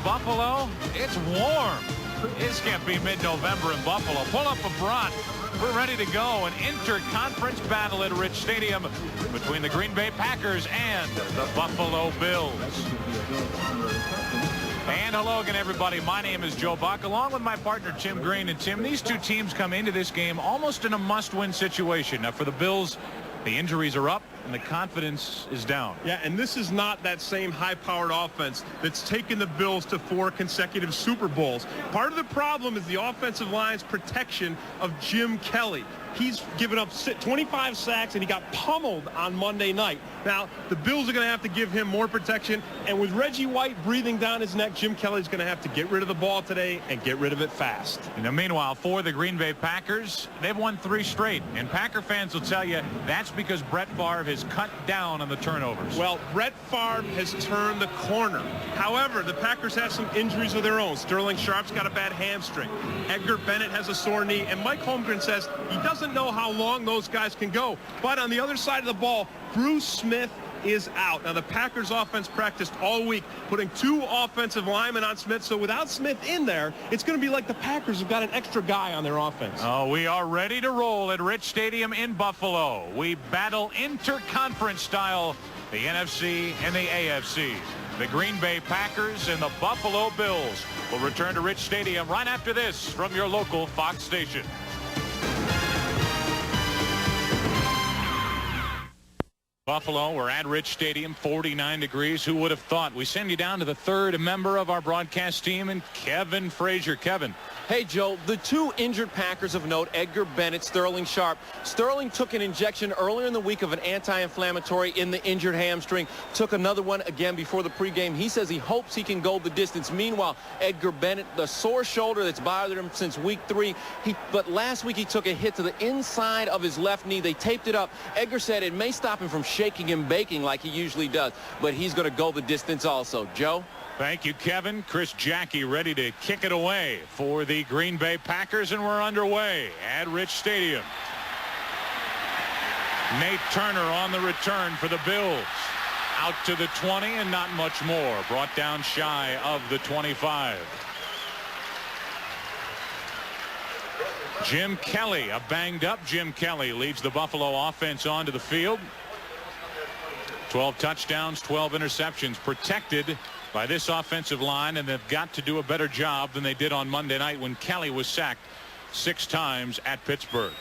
Buffalo? It's warm. This can't be mid-November in Buffalo. Pull up a brat. We're ready to go. An inter-conference battle at Rich Stadium between the Green Bay Packers and the Buffalo Bills. And hello again, everybody. My name is Joe Buck, along with my partner, Tim Green. And, Tim, these two teams come into this game almost in a must-win situation. Now, for the Bills, the injuries are up and the confidence is down. Yeah, and this is not that same high-powered offense that's taken the Bills to 4 consecutive Super Bowls. Part of the problem is the offensive line's protection of Jim Kelly. He's given up 25 sacks, and he got pummeled on Monday night. Now, the Bills are going to have to give him more protection, and with Reggie White breathing down his neck, Jim Kelly's going to have to get rid of the ball today and get rid of it fast. Now, meanwhile, for the Green Bay Packers, they've won 3 straight, and Packer fans will tell you that's because Brett Favre has cut down on the turnovers. Well, Brett Favre has turned the corner. However, the Packers have some injuries of their own. Sterling Sharp's got a bad hamstring. Edgar Bennett has a sore knee, and Mike Holmgren says he doesn't know how long those guys can go. But on the other side of the ball, Bruce Smith is out. Now, the Packers offense practiced all week, putting 2 offensive linemen on Smith. So without Smith in there, it's going to be like the Packers have got an extra guy on their offense. Oh, we are ready to roll at Rich Stadium in Buffalo. We battle interconference style, the NFC and the AFC. The Green Bay Packers and the Buffalo Bills will return to Rich Stadium right after this from your local Fox station. Buffalo, we're at Rich Stadium, 49 degrees. Who would have thought? We send you down to the 3rd member of our broadcast team, and Kevin Frazier. Kevin. Hey, Joe, the 2 injured Packers of note, Edgar Bennett, Sterling Sharp. Sterling took an injection earlier in the week of an anti-inflammatory in the injured hamstring. Took another one again before the pregame. He says he hopes he can go the distance. Meanwhile, Edgar Bennett, the sore shoulder that's bothered him since week 3. But last week he took a hit to the inside of his left knee. They taped it up. Edgar said it may stop him from shaking and baking like he usually does, but he's going to go the distance also. Joe? Thank you, Kevin. Chris Jackie ready to kick it away for the Green Bay Packers, and we're underway at Rich Stadium. Nate Turner on the return for the Bills. Out to the 20 and not much more. Brought down shy of the 25. Jim Kelly, a banged up Jim Kelly, leads the Buffalo offense onto the field. 12 touchdowns, 12 interceptions, protected by this offensive line, and they've got to do a better job than they did on Monday night when Kelly was sacked 6 times at Pittsburgh.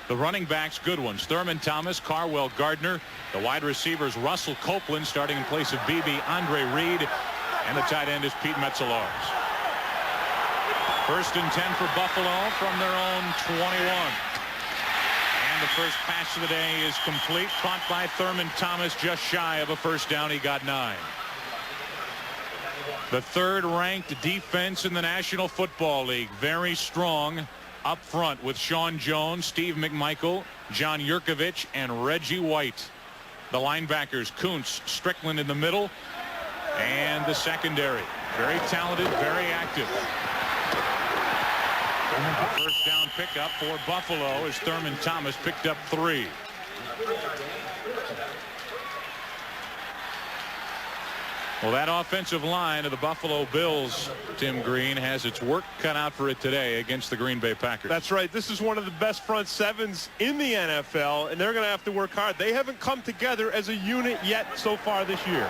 The running backs, good ones. Thurman Thomas, Carwell Gardner. The wide receivers, Russell Copeland starting in place of BB, Andre Reed, and the tight end is Pete Metzelaars. 1st and 10 for Buffalo from their own 21. And the first pass of the day is complete, caught by Thurman Thomas, just shy of a first down. He got 9. The 3rd-ranked defense in the National Football League. Very strong up front with Sean Jones, Steve McMichael, John Yurkovich, and Reggie White. The linebackers, Kuntz, Strickland in the middle, and the secondary. Very talented, very active. The first down pickup for Buffalo as Thurman Thomas picked up 3. Well, that offensive line of the Buffalo Bills, Tim Green, has its work cut out for it today against the Green Bay Packers. That's right. This is one of the best front sevens in the NFL, and they're going to have to work hard. They haven't come together as a unit yet so far this year.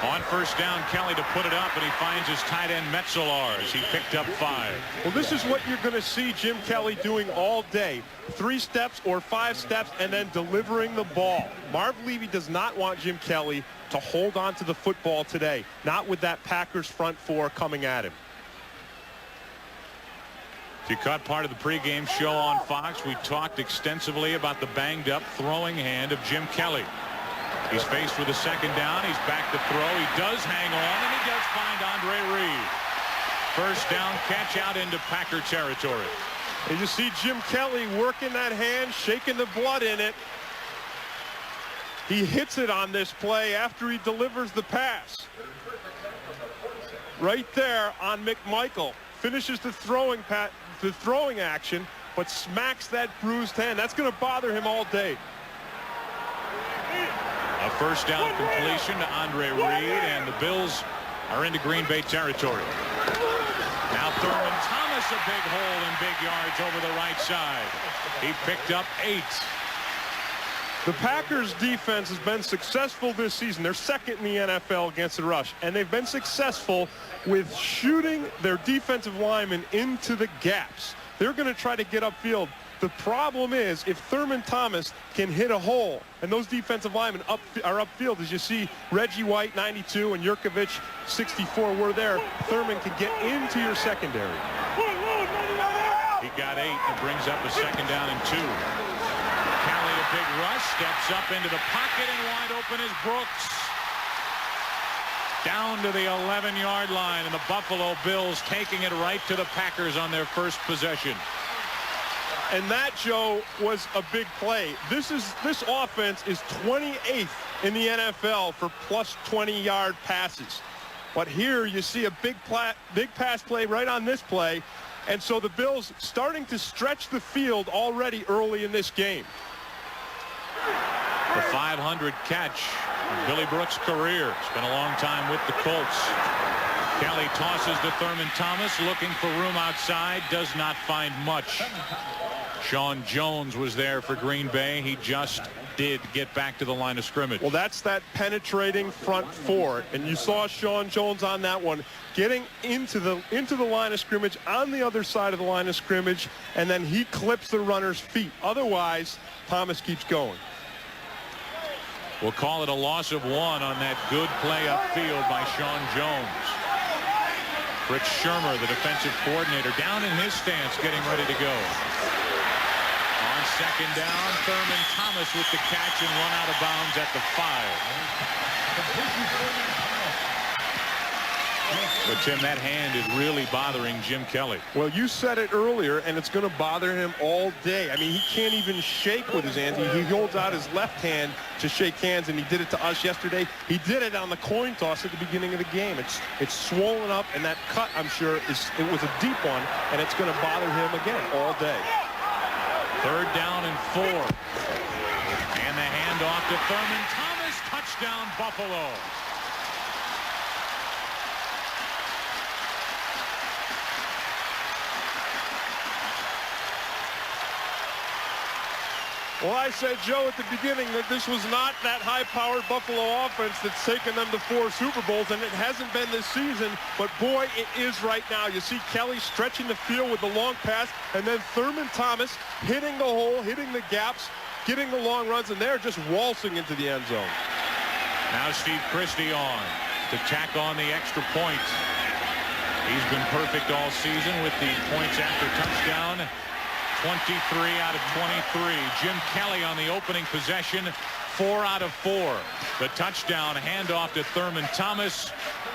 On first down, Kelly to put it up, and he finds his tight end Metzelaars. He picked up 5. Well, this is what you're going to see Jim Kelly doing all day. 3 steps or 5 steps and then delivering the ball. Marv Levy does not want Jim Kelly to hold on to the football today. Not with that Packers front 4 coming at him. If you caught part of the pregame show on Fox, we talked extensively about the banged-up throwing hand of Jim Kelly. He's faced with a 2nd down. He's back to throw. He does hang on, and he does find Andre Reed. First down catch out into Packer territory. And you see Jim Kelly working that hand, shaking the blood in it. He hits it on this play after he delivers the pass. Right there on McMichael. Finishes the throwing action, but smacks that bruised hand. That's going to bother him all day. A first down completion to Andre Reed, and the Bills are into Green Bay territory. Now Thurman Thomas, a big hole and big yards over the right side. He picked up 8. The Packers defense has been successful this season. They're second in the NFL against the rush, and they've been successful with shooting their defensive linemen into the gaps. They're going to try to get upfield. The problem is if Thurman Thomas can hit a hole, and those defensive linemen are upfield, as you see Reggie White, 92, and Yurkovich, 64, were there. Thurman can get into your secondary. He got 8 and brings up a 2nd down and 2. Kelly, a big rush, steps up into the pocket, and wide open is Brooks. Down to the 11-yard line, and the Buffalo Bills taking it right to the Packers on their first possession. And that, Joe, was a big play. This offense is 28th in the NFL for plus 20-yard passes. But here you see a big pass play right on this play. And so the Bills starting to stretch the field already early in this game. The 500 catch of Billy Brooks' career. Spent a long time with the Colts. Kelly tosses to Thurman Thomas, looking for room outside. Does not find much. Sean Jones was there for Green Bay. He just did get back to the line of scrimmage. Well, that's that penetrating front four, and you saw Sean Jones on that one getting into the line of scrimmage on the other side of the line of scrimmage, and then he clips the runner's feet. Otherwise, Thomas keeps going. We'll call it a loss of 1 on that good play upfield by Sean Jones. Fritz Schirmer, the defensive coordinator, down in his stance, getting ready to go. On 2nd down, Thurman Thomas with the catch and run out of bounds at the 5. But, Tim, that hand is really bothering Jim Kelly. Well, you said it earlier, and it's going to bother him all day. I mean, he can't even shake with his hands. He holds out his left hand to shake hands, and he did it to us yesterday. He did it on the coin toss at the beginning of the game. It's swollen up, and that cut, I'm sure, it was a deep one, and it's going to bother him again all day. 3rd down and 4. And the handoff to Thurman Thomas. Touchdown, Buffalo. Well, I said, Joe, at the beginning that this was not that high-powered Buffalo offense that's taken them to 4 Super Bowls, and it hasn't been this season, but boy, it is right now. You see Kelly stretching the field with the long pass, and then Thurman Thomas hitting the hole, hitting the gaps, getting the long runs, and they're just waltzing into the end zone. Now Steve Christie on to tack on the extra point. He's been perfect all season with the points after touchdown. 23 out of 23. Jim Kelly on the opening possession, 4 out of 4. The touchdown handoff to Thurman Thomas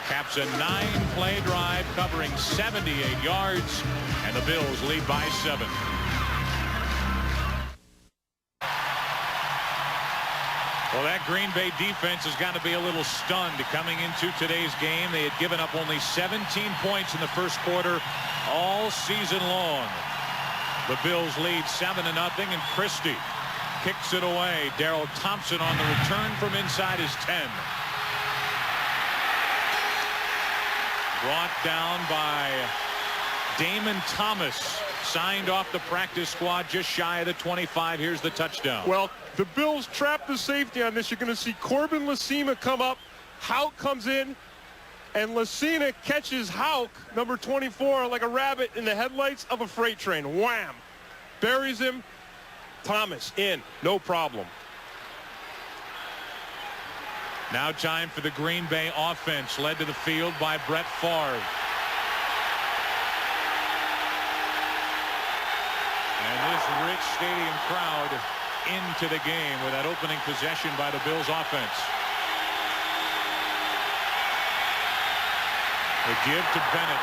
caps a 9-play drive covering 78 yards, and the Bills lead by 7. Well, that Green Bay defense has got to be a little stunned coming into today's game. They had given up only 17 points in the first quarter all season long. The Bills lead 7-0, and Christie kicks it away. Darrell Thompson on the return from inside his 10. Brought down by Damon Thomas. Signed off the practice squad just shy of the 25. Here's the touchdown. Well, the Bills trap the safety on this. You're going to see Corbin Lasima come up. Houck comes in. And Lasina catches Houck, number 24, like a rabbit in the headlights of a freight train. Wham! Buries him. Thomas in. No problem. Now time for the Green Bay offense, led to the field by Brett Favre. And this rich stadium crowd into the game with that opening possession by the Bills offense. They give to Bennett.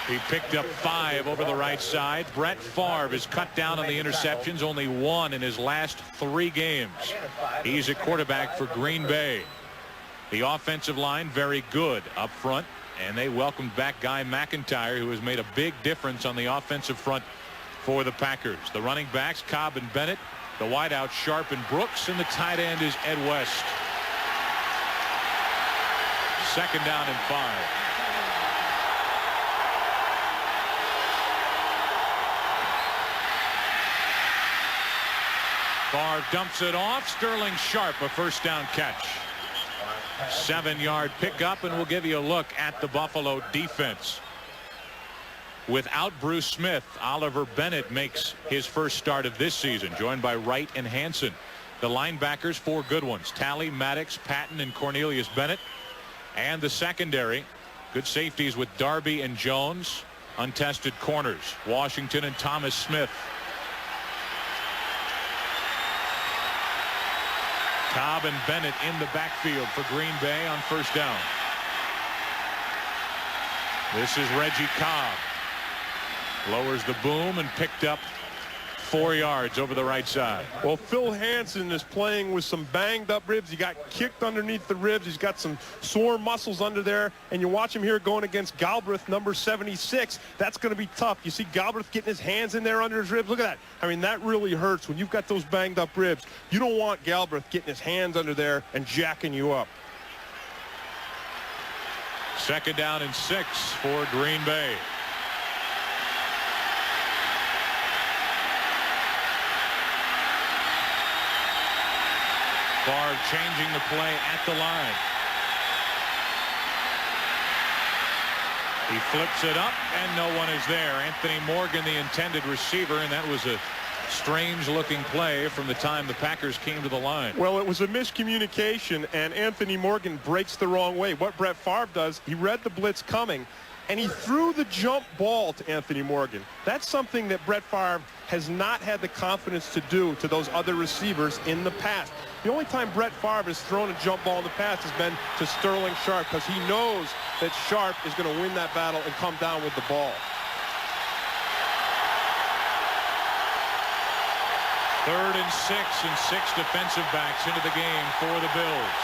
He picked up 5 over the right side. Brett Favre is cut down on the interceptions, only 1 in his last 3 games. He's a quarterback for Green Bay. The offensive line very good up front, and they welcomed back Guy McIntyre, who has made a big difference on the offensive front for the Packers. The running backs, Cobb and Bennett. The wideout, Sharp and Brooks, and the tight end is Ed West. 2nd down and 5. Favre dumps it off. Sterling Sharp, a 1st down catch. 7-yard pickup, and we'll give you a look at the Buffalo defense. Without Bruce Smith, Oliver Bennett makes his first start of this season, joined by Wright and Hansen. The linebackers, 4 good ones: Talley, Maddox, Patton, and Cornelius Bennett. And the secondary, good safeties with Darby and Jones. Untested corners, Washington and Thomas Smith. Cobb and Bennett in the backfield for Green Bay on 1st down. This is Reggie Cobb. Lowers the boom and picked up 4 yards over the right side. Well, Phil Hansen is playing with some banged up ribs. He got kicked underneath the ribs. He's got some sore muscles under there. And you watch him here going against Galbraith, number 76. That's going to be tough. You see Galbraith getting his hands in there under his ribs. Look at that. I mean, that really hurts when you've got those banged up ribs. You don't want Galbraith getting his hands under there and jacking you up. 2nd down and 6 for Green Bay. Favre changing the play at the line. He flips it up, and no one is there. Anthony Morgan, the intended receiver, and that was a strange-looking play from the time the Packers came to the line. Well, it was a miscommunication, and Anthony Morgan breaks the wrong way. What Brett Favre does, he read the blitz coming, and he threw the jump ball to Anthony Morgan. That's something that Brett Favre has not had the confidence to do to those other receivers in the past. The only time Brett Favre has thrown a jump ball in the past has been to Sterling Sharp, because he knows that Sharp is going to win that battle and come down with the ball. 3rd and 6, and 6 defensive backs into the game for the Bills.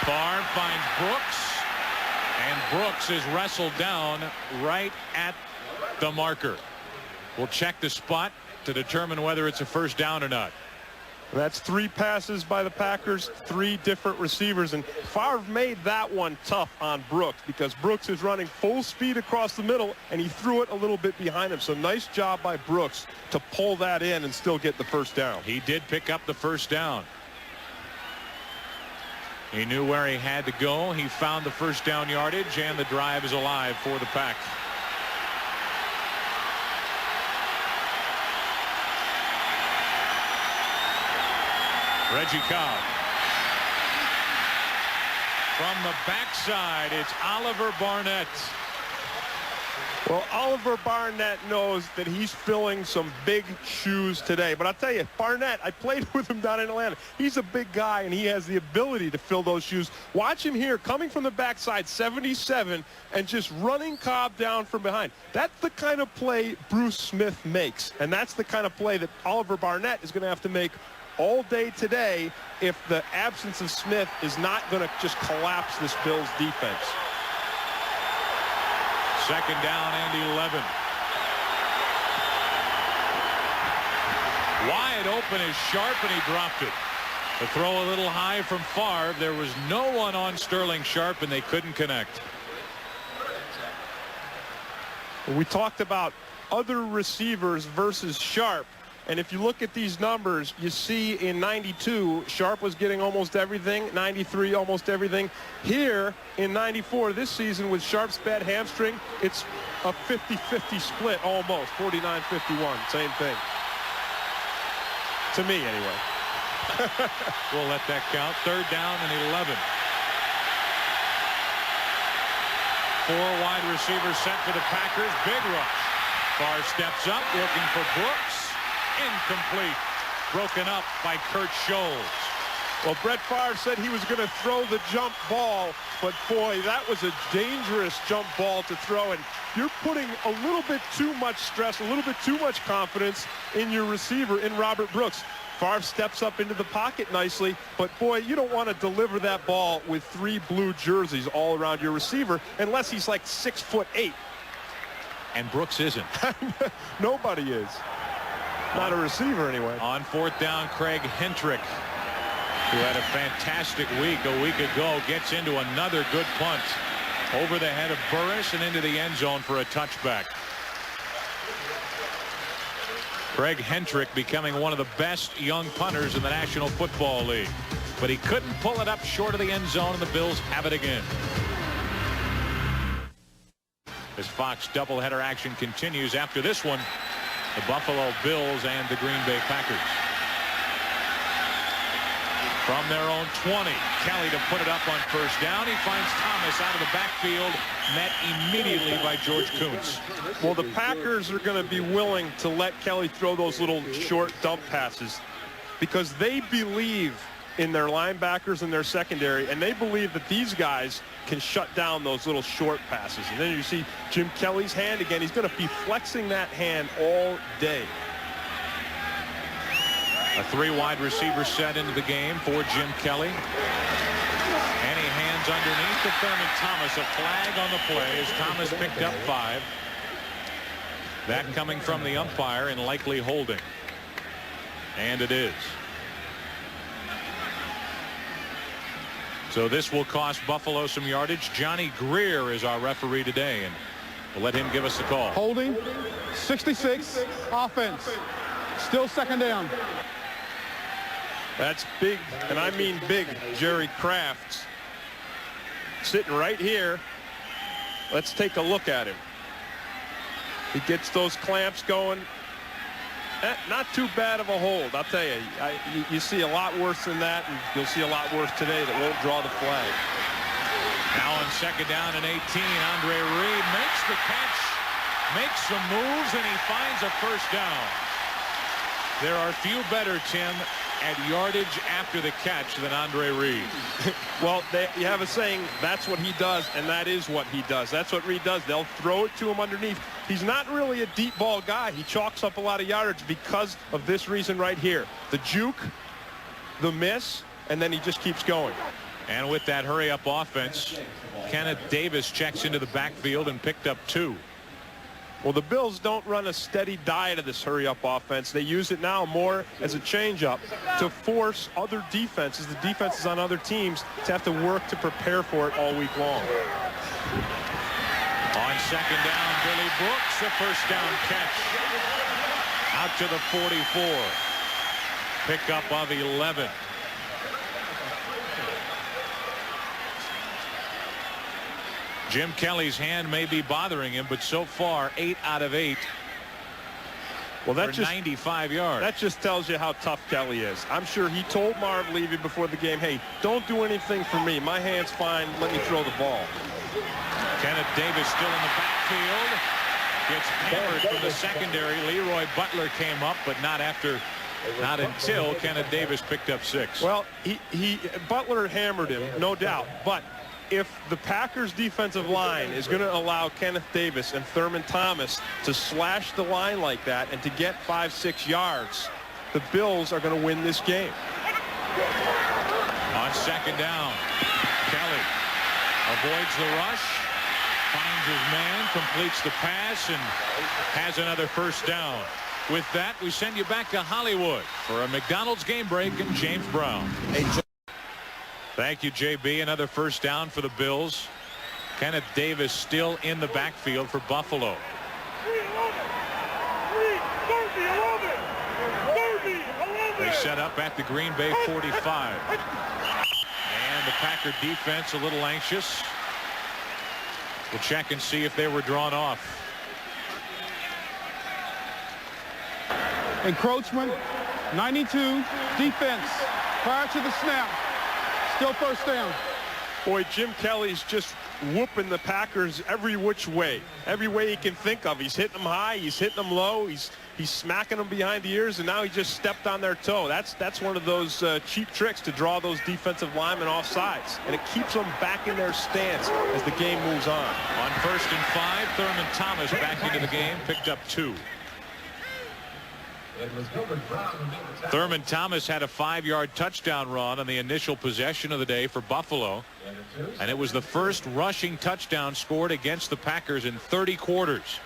Favre finds Brooks, and Brooks is wrestled down right at the marker. We'll check the spot to determine whether it's a 1st down or not. That's 3 passes by the Packers, 3 different receivers, and Favre made that one tough on Brooks because Brooks is running full speed across the middle, and he threw it a little bit behind him. So nice job by Brooks to pull that in and still get the 1st down. He did pick up the 1st down. He knew where he had to go. He found the 1st down yardage, and the drive is alive for the Pack. Reggie Cobb. From the backside, it's Oliver Barnett. Well, Oliver Barnett knows that he's filling some big shoes today. But I'll tell you, Barnett, I played with him down in Atlanta. He's a big guy, and he has the ability to fill those shoes. Watch him here, coming from the backside, 77, and just running Cobb down from behind. That's the kind of play Bruce Smith makes, and that's the kind of play that Oliver Barnett is going to have to make all day today if the absence of Smith is not going to just collapse this Bills defense. 2nd down and 11. Wide open is Sharp, and he dropped it. The throw a little high from Favre. There was no one on Sterling Sharp, and they couldn't connect. We talked about other receivers versus Sharp. And if you look at these numbers, you see in 92, Sharp was getting almost everything, 93, almost everything. Here in 94, this season with Sharp's bad hamstring, it's a 50-50 split almost, 49-51, same thing. To me, anyway. We'll let that count. 3rd down and 11. 4 wide receivers set for the Packers. Big rush. Favre steps up, looking for Brooks. Incomplete. Broken up by Kurt Scholes. Well, Brett Favre said he was going to throw the jump ball, but boy, that was a dangerous jump ball to throw, and you're putting a little bit too much stress, a little bit too much confidence in your receiver, in Robert Brooks. Favre steps up into the pocket nicely, but boy, you don't want to deliver that ball with 3 blue jerseys all around your receiver unless he's like 6'8". And Brooks isn't. Nobody is. Not a receiver, anyway. On 4th down, Craig Hentrick. who had a fantastic week a week ago, gets into another good punt over the head of Burris and into the end zone for a touchback. Craig Hendrick becoming one of the best young punters in the National Football League, but he couldn't pull it up short of the end zone, and the Bills have it again. As Fox doubleheader action continues after this one, the Buffalo Bills and the Green Bay Packers. From their own 20, Kelly to put it up on first down. He finds Thomas out of the backfield, met immediately by George Kuntz. Well, the Packers are going to be willing to let Kelly throw those little short dump passes because they believe in their linebackers and their secondary, and they believe that these guys can shut down those little short passes. And then you see Jim Kelly's hand again. He's going to be flexing that hand all day. A 3-wide receiver set into the game for Jim Kelly. And he hands underneath to Thurman Thomas. A flag on the play as Thomas picked up 5. That coming from the umpire and likely holding. And it is. So this will cost Buffalo some yardage. Johnny Greer is our referee today, and we'll let him give us the call. Holding, 66, offense. Still second down. That's big, and I mean big, Jerry Kraft. Sitting right here. Let's take a look at him. He gets those clamps going. Not too bad of a hold, I'll tell you. You see a lot worse than that, and you'll see a lot worse today that won't draw the flag. Now on second down and 18, Andre Reed makes the catch, makes some moves, and he finds a first down. There are few better, Tim, at yardage after the catch than Andre Reed. Well, you have a saying, that's what he does, and that is what he does. That's what Reed does. They'll throw it to him underneath. He's not really a deep ball guy. He chalks up a lot of yardage because of this reason right here. The juke, the miss, and then he just keeps going. And with that hurry-up offense, Kenneth Davis checks into the backfield and picked up 2. Well, the Bills don't run a steady diet of this hurry-up offense. They use it now more as a change-up to force other defenses, the defenses on other teams, to have to work to prepare for it all week long. On second down, Billy Brooks, a first down catch. Out to the 44. Pickup of 11. Jim Kelly's hand may be bothering him, but so far 8 out of 8. Well, that's just 95 yards. That just tells you how tough Kelly is. I'm sure he told Marv Levy before the game, hey, don't do anything for me. My hand's fine. Let me throw the ball. Kenneth Davis still in the backfield. Gets hammered from the secondary. Leroy Butler came up, but not until Kenneth Davis picked up 6. Well, Butler hammered him, no doubt. But if the Packers defensive line is going to allow Kenneth Davis and Thurman Thomas to slash the line like that and to get 5-6 yards, the Bills are going to win this game. On second down, Kelly avoids the rush, finds his man, completes the pass, and has another first down. With that, we send you back to Hollywood for a McDonald's game break and James Brown. Thank you, JB. Another first down for the Bills. Kenneth Davis still in the backfield for Buffalo. They set up at the Green Bay 45. And the Packer defense a little anxious. We'll check and see if they were drawn off. Encroachment, 92, defense, prior to the snap. Still first down. Boy, Jim Kelly's just whooping the Packers every which way. Every way he can think of. He's hitting them high. He's hitting them low. He's smacking them behind the ears, and now he just stepped on their toe. That's one of those cheap tricks to draw those defensive linemen off sides, and it keeps them back in their stance as the game moves on. On 1st and 5, Thurman Thomas back into the game, picked up 2. Thurman Thomas had a 5-yard touchdown run on the initial possession of the day for Buffalo, and it was the first rushing touchdown scored against the Packers in 30 quarters.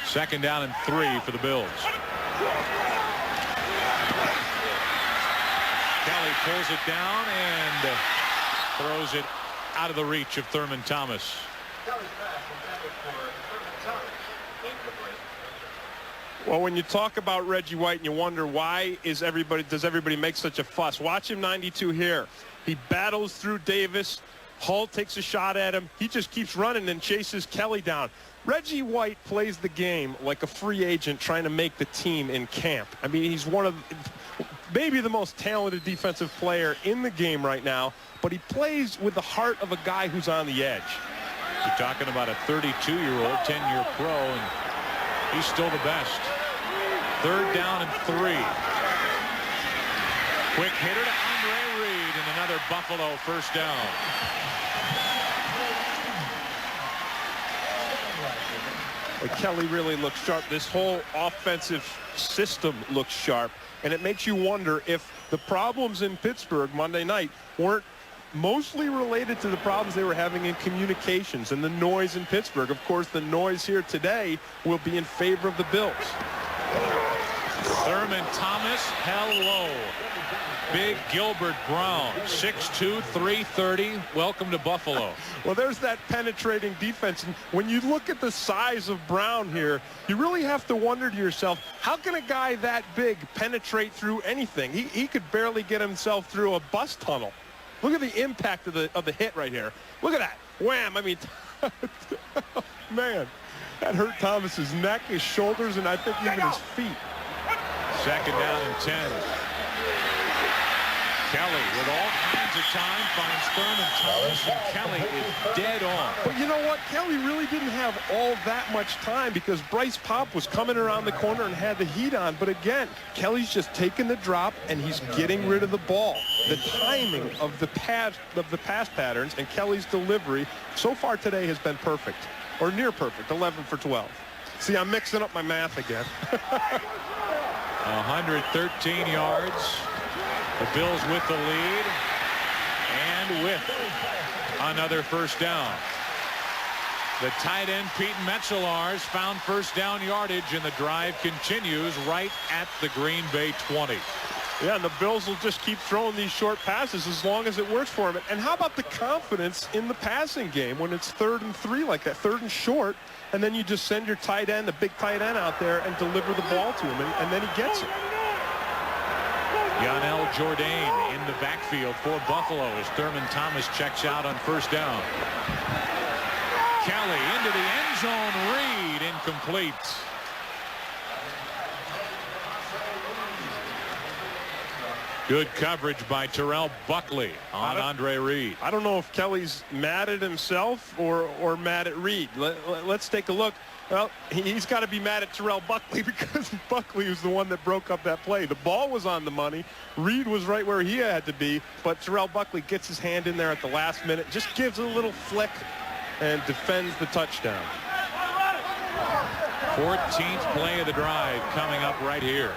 Second down and 3 for the Bills. Kelly pulls it down and throws it out of the reach of Thurman Thomas. Well, when you talk about Reggie White and you wonder why does everybody make such a fuss? Watch him 92 here. He battles through Davis. Hull takes a shot at him. He just keeps running and chases Kelly down. Reggie White plays the game like a free agent trying to make the team in camp. I mean, he's one of maybe the most talented defensive player in the game right now, but he plays with the heart of a guy who's on the edge. You're talking about a 32-year-old, 10-year pro, and he's still the best. 3rd down and 3. Quick hitter to Andre Reed, and another Buffalo first down. Kelly really looks sharp. This whole offensive system looks sharp, and it makes you wonder if the problems in Pittsburgh Monday night weren't mostly related to the problems they were having in communications and the noise in Pittsburgh. Of course, the noise here today will be in favor of the Bills. Thurman Thomas, hello. Big Gilbert Brown, 6'2", 330. Welcome to Buffalo. Well, there's that penetrating defense. And when you look at the size of Brown here, you really have to wonder to yourself, how can a guy that big penetrate through anything? He could barely get himself through a bus tunnel. Look at the impact of the hit right here. Look at that. Wham. I mean, man, that hurt Thomas's neck, his shoulders, and I think even his feet. 2nd down and 10. Kelly with all kinds of time finds Thurman Thomas, and Kelly is dead on. But you know what? Kelly really didn't have all that much time because Bryce Pop was coming around the corner and had the heat on. But again, Kelly's just taking the drop and he's getting rid of the ball. The timing of the pass patterns and Kelly's delivery so far today has been perfect, or near perfect. 11 for 12. See, I'm mixing up my math again. 113 yards. The Bills with the lead and with another first down. The tight end Pete Metzelars found first down yardage, and the drive continues right at the Green Bay 20. Yeah, and the Bills will just keep throwing these short passes as long as it works for them. And how about the confidence in the passing game when it's 3rd and 3 like that, 3rd and short, and then you just send your tight end, the big tight end out there and deliver the ball to him, and then he gets it. Yonel Jourdain in the backfield for Buffalo as Thurman Thomas checks out on first down. Kelly into the end zone. Reed incomplete. Good coverage by Terrell Buckley on Andre Reed. I don't know if Kelly's mad at himself or mad at Reed. Let's take a look. Well, he's got to be mad at Terrell Buckley because Buckley was the one that broke up that play. The ball was on the money. Reed was right where he had to be, but Terrell Buckley gets his hand in there at the last minute, just gives a little flick and defends the touchdown. 14th play of the drive coming up right here.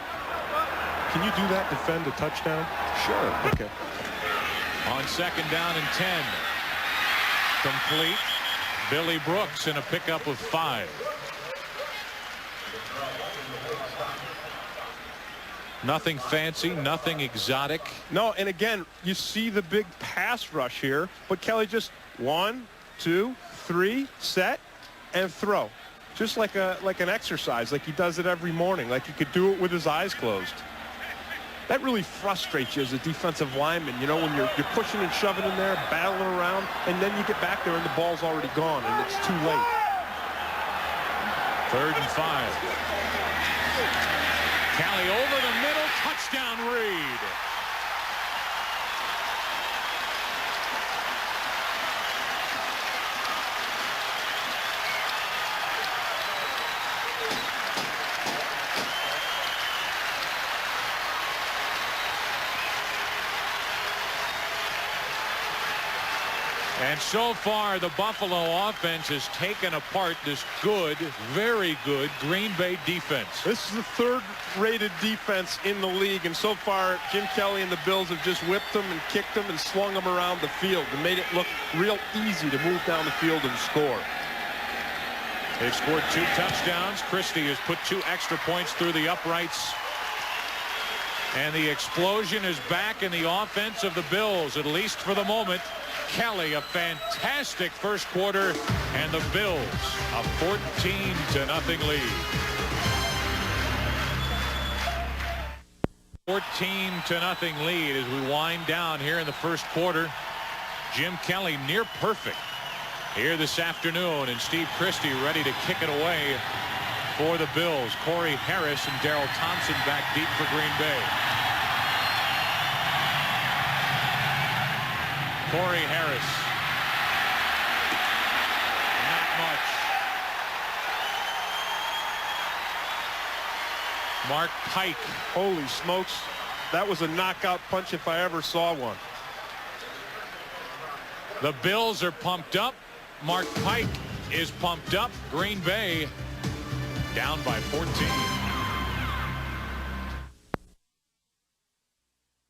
Can you do that, defend a touchdown? Sure. Okay. On 2nd down and 10. Complete. Billy Brooks in a pickup of 5. Nothing fancy, nothing exotic. No, and again, you see the big pass rush here, but Kelly just 1, 2, 3, set, and throw. Just like an exercise, like he does it every morning, like he could do it with his eyes closed. That really frustrates you as a defensive lineman, you know, when you're pushing and shoving in there, battling around, and then you get back there and the ball's already gone and it's too late. 3rd and 5. Kelly over the middle, touchdown Reed. And so far, the Buffalo offense has taken apart this good, very good Green Bay defense. This is the 3rd-rated defense in the league, and so far, Jim Kelly and the Bills have just whipped them and kicked them and slung them around the field and made it look real easy to move down the field and score. They've scored 2 touchdowns. Christie has put 2 extra points through the uprights And the explosion is back in the offense of the Bills, at least for the moment. Kelly, a fantastic first quarter, and the Bills a 14-0 lead. 14-0 lead as we wind down here in the first quarter. Jim Kelly near perfect here this afternoon, and Steve Christie ready to kick it away for the Bills. Corey Harris and Darrell Thompson back deep for Green Bay. Corey Harris. Not much. Mark Pike. Holy smokes. That was a knockout punch if I ever saw one. The Bills are pumped up. Mark Pike is pumped up. Green Bay down by 14.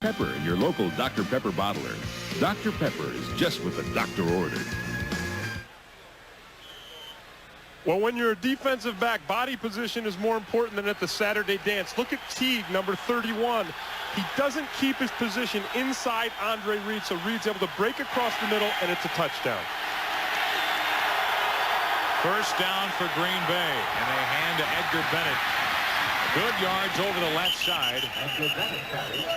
Pepper in your local Dr. Pepper bottler. Dr. Pepper is just what the doctor ordered. Well, when you're a defensive back, body position is more important than at the Saturday dance. Look at Teague, number 31. He doesn't keep his position inside Andre Reed, so Reed's able to break across the middle, and it's a touchdown. First down for Green Bay, and they hand to Edgar Bennett. Good yards over the left side.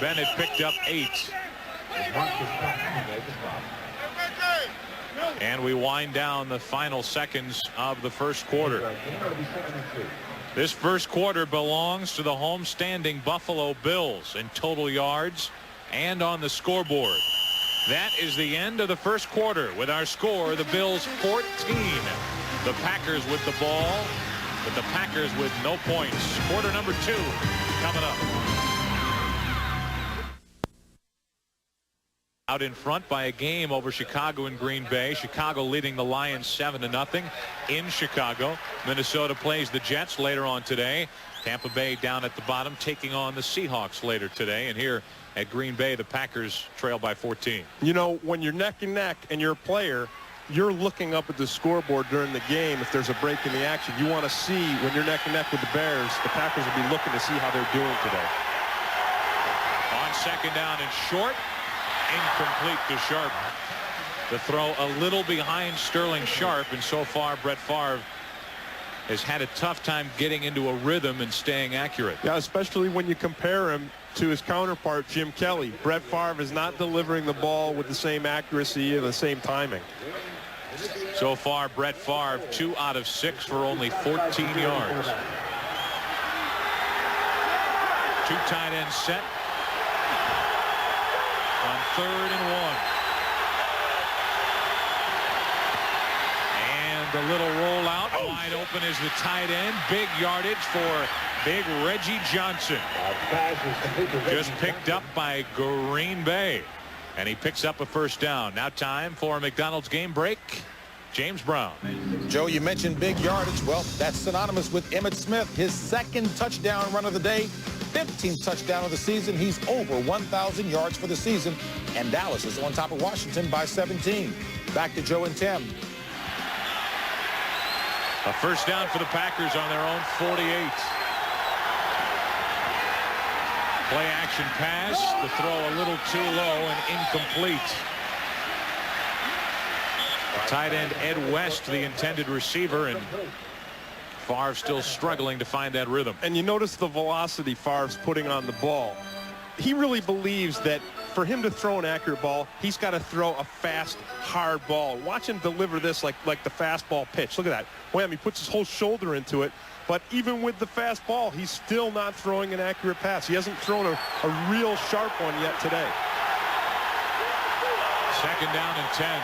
Bennett picked up 8. And we wind down the final seconds of the first quarter. This first quarter belongs to the homestanding Buffalo Bills in total yards and on the scoreboard. That is the end of the first quarter with our score, the Bills 14. The Packers with the ball, but the Packers with no points. Quarter number 2 coming up. Out in front by a game over Chicago and Green Bay. Chicago leading the Lions 7-0 in Chicago. Minnesota plays the Jets later on today. Tampa Bay down at the bottom taking on the Seahawks later today. And here at Green Bay, the Packers trail by 14. You know, when you're neck and neck and you're a player, you're looking up at the scoreboard during the game. If there's a break in the action, you want to see when you're neck and neck with the Bears, the Packers will be looking to see how they're doing today. On second down and short. Incomplete to Sharp. The throw a little behind Sterling Sharp, and so far Brett Favre has had a tough time getting into a rhythm and staying accurate. Yeah, especially when you compare him to his counterpart, Jim Kelly. Brett Favre is not delivering the ball with the same accuracy and the same timing. So far, Brett Favre, 2 out of 6 for only 14 yards. 2 tight ends set. On 3rd and 1. And the little rollout. Wide open is the tight end. Big yardage for big Reggie Johnson. Just picked up by Green Bay. And he picks up a first down. Now time for a McDonald's game break. James Brown. Joe, you mentioned big yardage. Well, that's synonymous with Emmitt Smith. His 2nd touchdown run of the day. 15th touchdown of the season. He's over 1,000 yards for the season. And Dallas is on top of Washington by 17. Back to Joe and Tim. A first down for the Packers on their own 48. Play action pass. The throw a little too low and incomplete. Tight end Ed West, the intended receiver, and Favre still struggling to find that rhythm. And you notice the velocity Favre's putting on the ball. He really believes that for him to throw an accurate ball, he's got to throw a fast, hard ball. Watch him deliver this like the fastball pitch. Look at that. Wham, he puts his whole shoulder into it. But even with the fast ball, he's still not throwing an accurate pass. He hasn't thrown a real sharp one yet today. 2nd down and 10.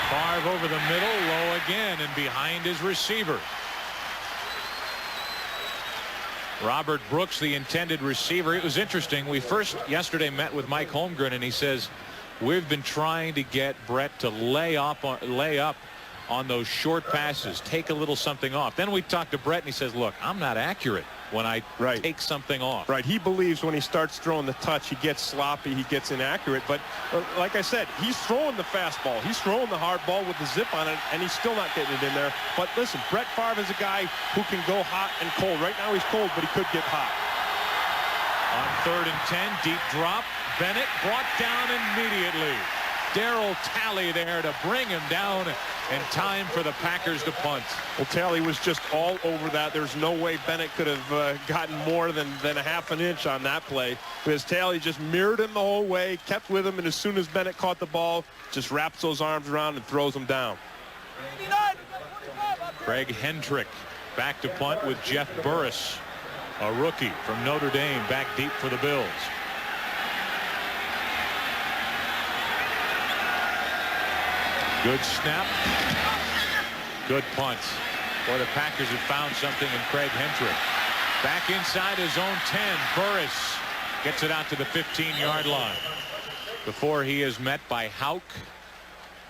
Favre over the middle, low again, and behind his receiver. Robert Brooks, the intended receiver. It was interesting. We first yesterday met with Mike Holmgren, and he says, we've been trying to get Brett to lay up on those short passes, take a little something off. Then we talked to Brett, and he says, look, I'm not accurate when I take something off. Right. He believes when he starts throwing the touch, he gets sloppy, he gets inaccurate. But like I said, he's throwing the fastball. He's throwing the hard ball with the zip on it, and he's still not getting it in there. But listen, Brett Favre is a guy who can go hot and cold. Right now he's cold, but he could get hot. On 3rd and 10, deep drop. Bennett brought down immediately. Darryl Talley there to bring him down in time for the Packers to punt. Well, Talley was just all over that. There's no way Bennett could have gotten more than a half an inch on that play, because Talley just mirrored him the whole way, kept with him, and as soon as Bennett caught the ball, just wraps those arms around and throws him down. Craig Hendrick back to punt with Jeff Burris, a rookie from Notre Dame, back deep for the Bills. Good snap. Good punt. Boy, the Packers have found something in Craig Hendrick. Back inside his own 10. Burris gets it out to the 15-yard line before he is met by Hauk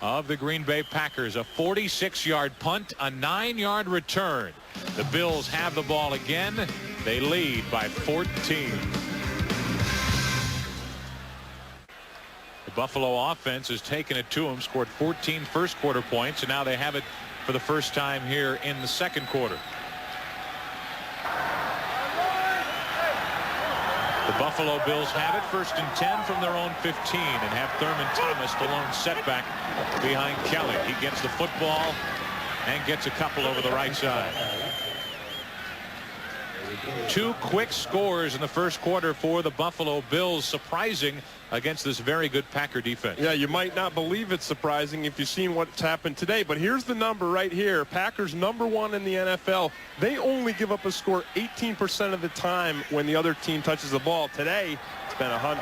of the Green Bay Packers. A 46-yard punt, a 9-yard return. The Bills have the ball again. They lead by 14. The Buffalo offense has taken it to them, scored 14 first quarter points, and now they have it for the first time here in the second quarter. The Buffalo Bills have it 1st and 10 from their own 15 and have Thurman Thomas, the lone setback behind Kelly. He gets the football and gets a couple over the right side. 2 quick scores in the first quarter for the Buffalo Bills, surprising against this very good Packer defense. Yeah, you might not believe it's surprising if you've seen what's happened today, but here's the number right here. Packers #1 in the NFL. They only give up a score 18% of the time when the other team touches the ball. Today, it's been 100.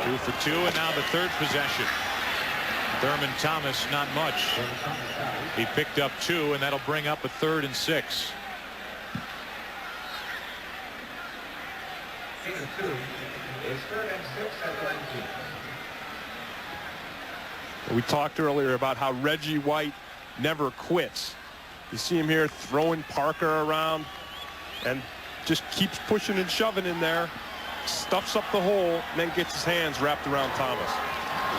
2 for 2, and now the 3rd possession. Thurman Thomas, not much. He picked up 2, and that'll bring up a 3rd and 6. We talked earlier about how Reggie White never quits. You see him here throwing Parker around and just keeps pushing and shoving in there, stuffs up the hole, and then gets his hands wrapped around Thomas.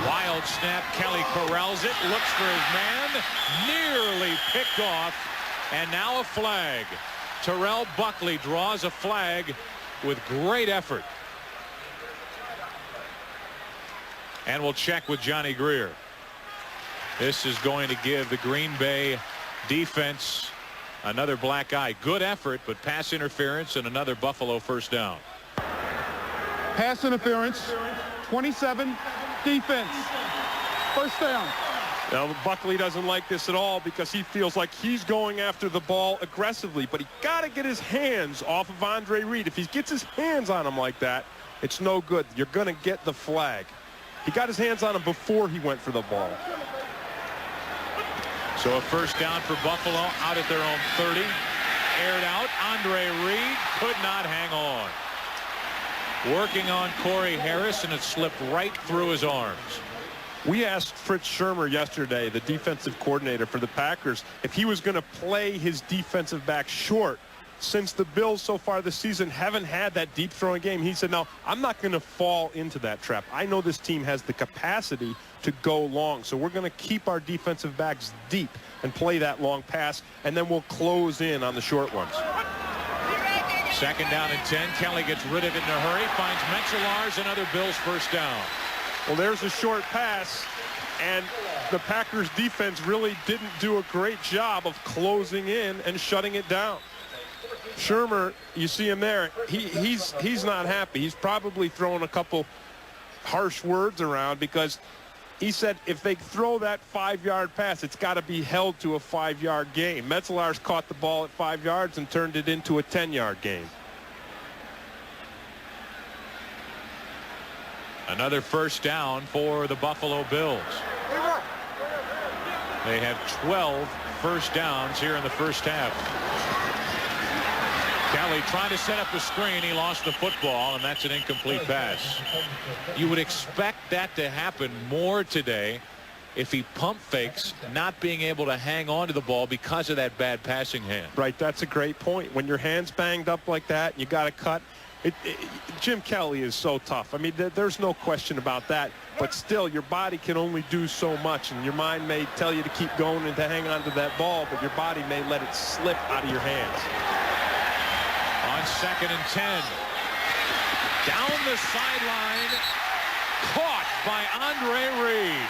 Wild snap. Kelly corrals it, looks for his man, nearly picked off, and now a flag. Terrell Buckley draws a flag with great effort. And we'll check with Johnny Greer. This is going to give the Green Bay defense another black eye. Good effort, but pass interference and another Buffalo first down. Pass interference, 27, defense, first down. Now, Buckley doesn't like this at all because he feels like he's going after the ball aggressively, but he got to get his hands off of Andre Reed. If he gets his hands on him like that, it's no good. You're going to get the flag. He got his hands on him before he went for the ball. So a first down for Buffalo out at their own 30. Aired out. Andre Reed could not hang on. Working on Corey Harris, and it slipped right through his arms. We asked Fritz Shurmur yesterday, the defensive coordinator for the Packers, if he was going to play his defensive back short. Since the Bills so far this season haven't had that deep throwing game, he said, no, I'm not going to fall into that trap. I know this team has the capacity to go long, so we're going to keep our defensive backs deep and play that long pass, and then we'll close in on the short ones. 2nd down and 10. Kelly gets rid of it in a hurry, finds Menzelars, another Bills first down. Well, there's a short pass, and the Packers defense really didn't do a great job of closing in and shutting it down. Shurmur, you see him there, he's not happy. He's probably throwing a couple harsh words around because he said if they throw that 5-yard pass, it's got to be held to a 5-yard gain. Menzelars caught the ball at 5 yards and turned it into a 10-yard gain. Another first down for the Buffalo Bills. They have 12 first downs here in the first half. Kelly trying to set up a screen. He lost the football, and that's an incomplete pass. You would expect that to happen more today if he pump fakes, not being able to hang on to the ball because of that bad passing hand. Right, that's a great point. When your hand's banged up like that, you got to cut. Jim Kelly is so tough. I mean, there's no question about that. But still, your body can only do so much, and your mind may tell you to keep going and to hang on to that ball, but your body may let it slip out of your hands. On 2nd and 10. Down the sideline. Caught by Andre Reed.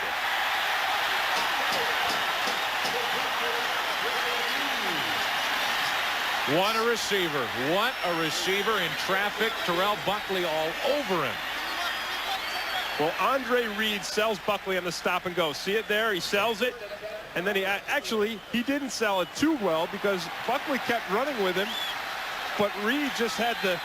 What a receiver. What a receiver in traffic. Terrell Buckley all over him. Well, Andre Reed sells Buckley on the stop and go. See it there? He sells it. And then he didn't sell it too well because Buckley kept running with him. But Reed just had the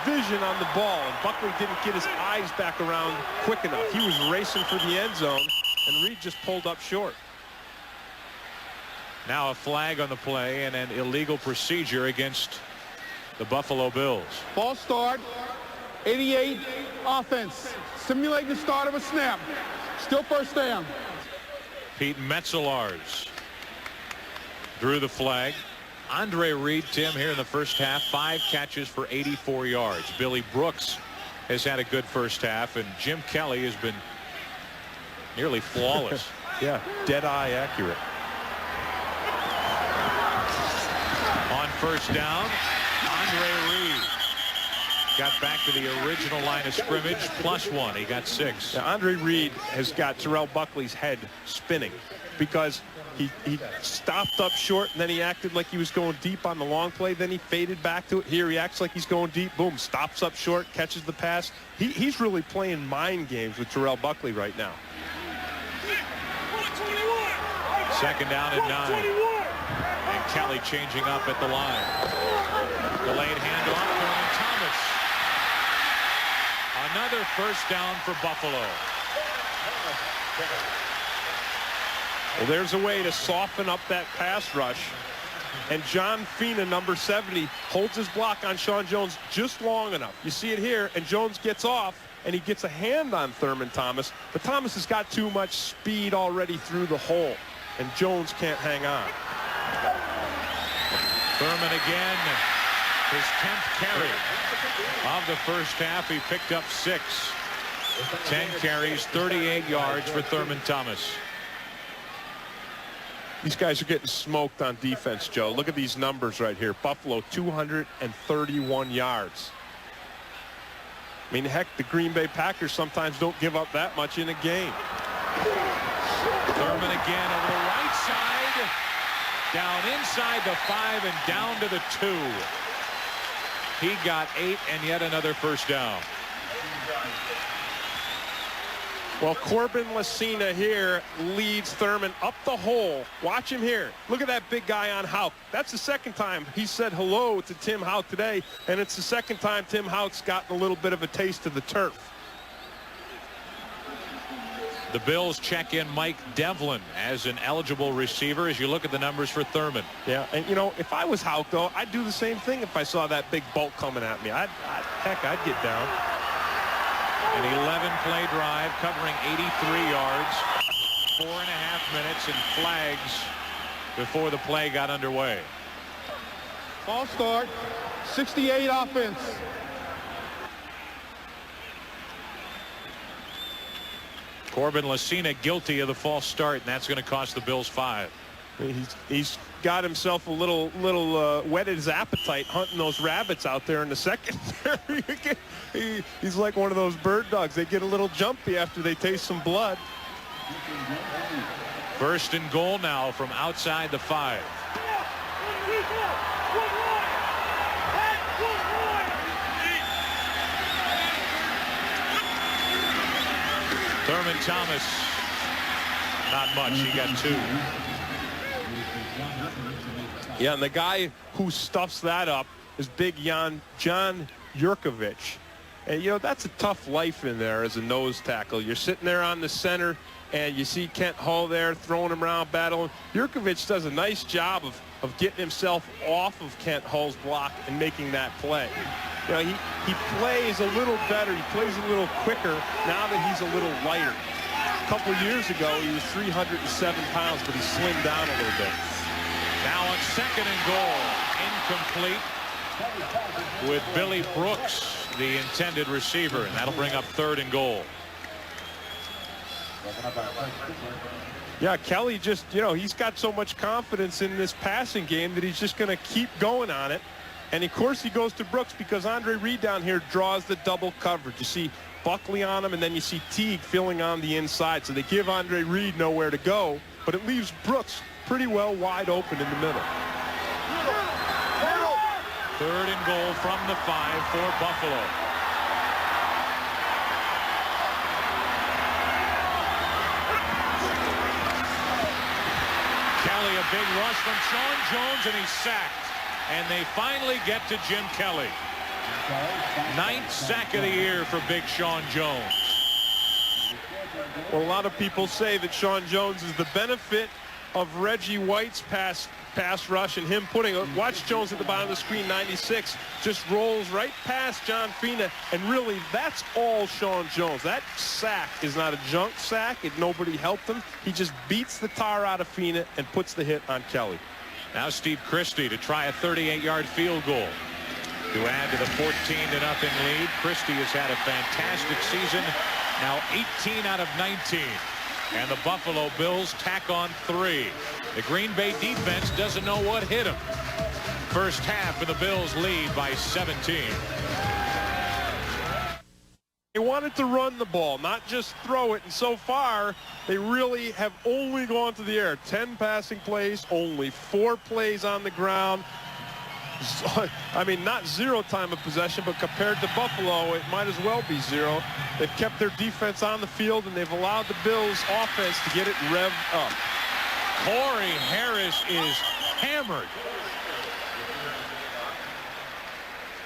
vision on the ball. And Buckley didn't get his eyes back around quick enough. He was racing for the end zone. And Reed just pulled up short. Now a flag on the play and an illegal procedure against the Buffalo Bills. False start. 88 offense. Simulating the start of a snap. Still first down. Pete Metzelaars drew the flag. Andre Reed, Tim, here in the first half, 5 catches for 84 yards. Billy Brooks has had a good first half, and Jim Kelly has been nearly flawless. Yeah, dead-eye accurate. On first down, Andre Reed got back to the original line of scrimmage, +1. He got 6. Now, Andre Reed has got Terrell Buckley's head spinning because he stopped up short, and then he acted like he was going deep on the long play. Then he faded back to it. Here he acts like he's going deep. Boom, stops up short, catches the pass. He's really playing mind games with Terrell Buckley right now. Second down and 9. And Kelly changing up at the line. Delayed handoff, Thurman Thomas. Another first down for Buffalo. Well, there's a way to soften up that pass rush. And John Fina, number 70, holds his block on Sean Jones just long enough. You see it here, and Jones gets off, and he gets a hand on Thurman Thomas. But Thomas has got too much speed already through the hole, and Jones can't hang on. Thurman again, his 10th carry of the first half. He picked up 6. 10 carries, 38 yards for Thurman Thomas. These guys are getting smoked on defense, Joe. Look at these numbers right here. Buffalo, 231 yards. I mean, heck, the Green Bay Packers sometimes don't give up that much in a game. Thurman again over the right side. Down inside the 5 and down to the 2. He got 8 and yet another first down. Well, Corbin Lasina here leads Thurman up the hole. Watch him here. Look at that big guy on Houck. That's the second time he said hello to Tim Houck today, and it's the second time Tim Houck's gotten a little bit of a taste of the turf. The Bills check in Mike Devlin as an eligible receiver as you look at the numbers for Thurman. Yeah, and you know, if I was Houck, though, I'd do the same thing if I saw that big bulk coming at me. Heck, I'd get down. An 11-play drive covering 83 yards, 4.5 minutes, and flags before the play got underway. False start. 68 offense. Corbin Lasina guilty of the false start, and that's going to cost the Bills 5. He's got himself a little whetted his appetite hunting those rabbits out there in the secondary. He's like one of those bird dogs. They get a little jumpy after they taste some blood. First and goal now from outside the 5. Thurman Thomas, not much. He got 2. Yeah, and the guy who stuffs that up is big John Yurkovich. And, you know, that's a tough life in there as a nose tackle. You're sitting there on the center, and you see Kent Hull there throwing him around, battling. Yurkovich does a nice job of getting himself off of Kent Hull's block and making that play. You know, he plays a little better. He plays a little quicker now that he's a little lighter. A couple years ago, he was 307 pounds, but he slimmed down a little bit. Now on second and goal, incomplete with Billy Brooks, the intended receiver, and that'll bring up 3rd and goal. Yeah, Kelly just, you know, he's got so much confidence in this passing game that he's just going to keep going on it. And of course he goes to Brooks because Andre Reed down here draws the double coverage. You see Buckley on him, and then you see Teague filling on the inside. So they give Andre Reed nowhere to go, but it leaves Brooks pretty well wide open in the middle. 3rd and goal from the 5 for Buffalo. Kelly, a big rush from Sean Jones, and he's sacked. And they finally get to Jim Kelly. 9th sack of the year for Big Sean Jones. Well, a lot of people say that Sean Jones is the benefit of Reggie White's pass rush and him putting watch Jones at the bottom of the screen. 96 just rolls right past John Fina, and really that's all Sean Jones. That sack is not a junk sack. Nobody helped him. He just beats the tar out of Fina and puts the hit on Kelly. Now Steve Christie to try a 38-yard field goal to add to the 14-0 lead. Christie has had a fantastic season, now 18 out of 19. And the Buffalo Bills tack on 3. The Green Bay defense doesn't know what hit them. First half, and the Bills lead by 17. They wanted to run the ball, not just throw it, and so far they really have only gone to the air. 10 passing plays, only 4 plays on the ground. I mean, not 0 time of possession, but compared to Buffalo, it might as well be 0. They've kept their defense on the field, and they've allowed the Bills offense to get it revved up. Corey Harris is hammered.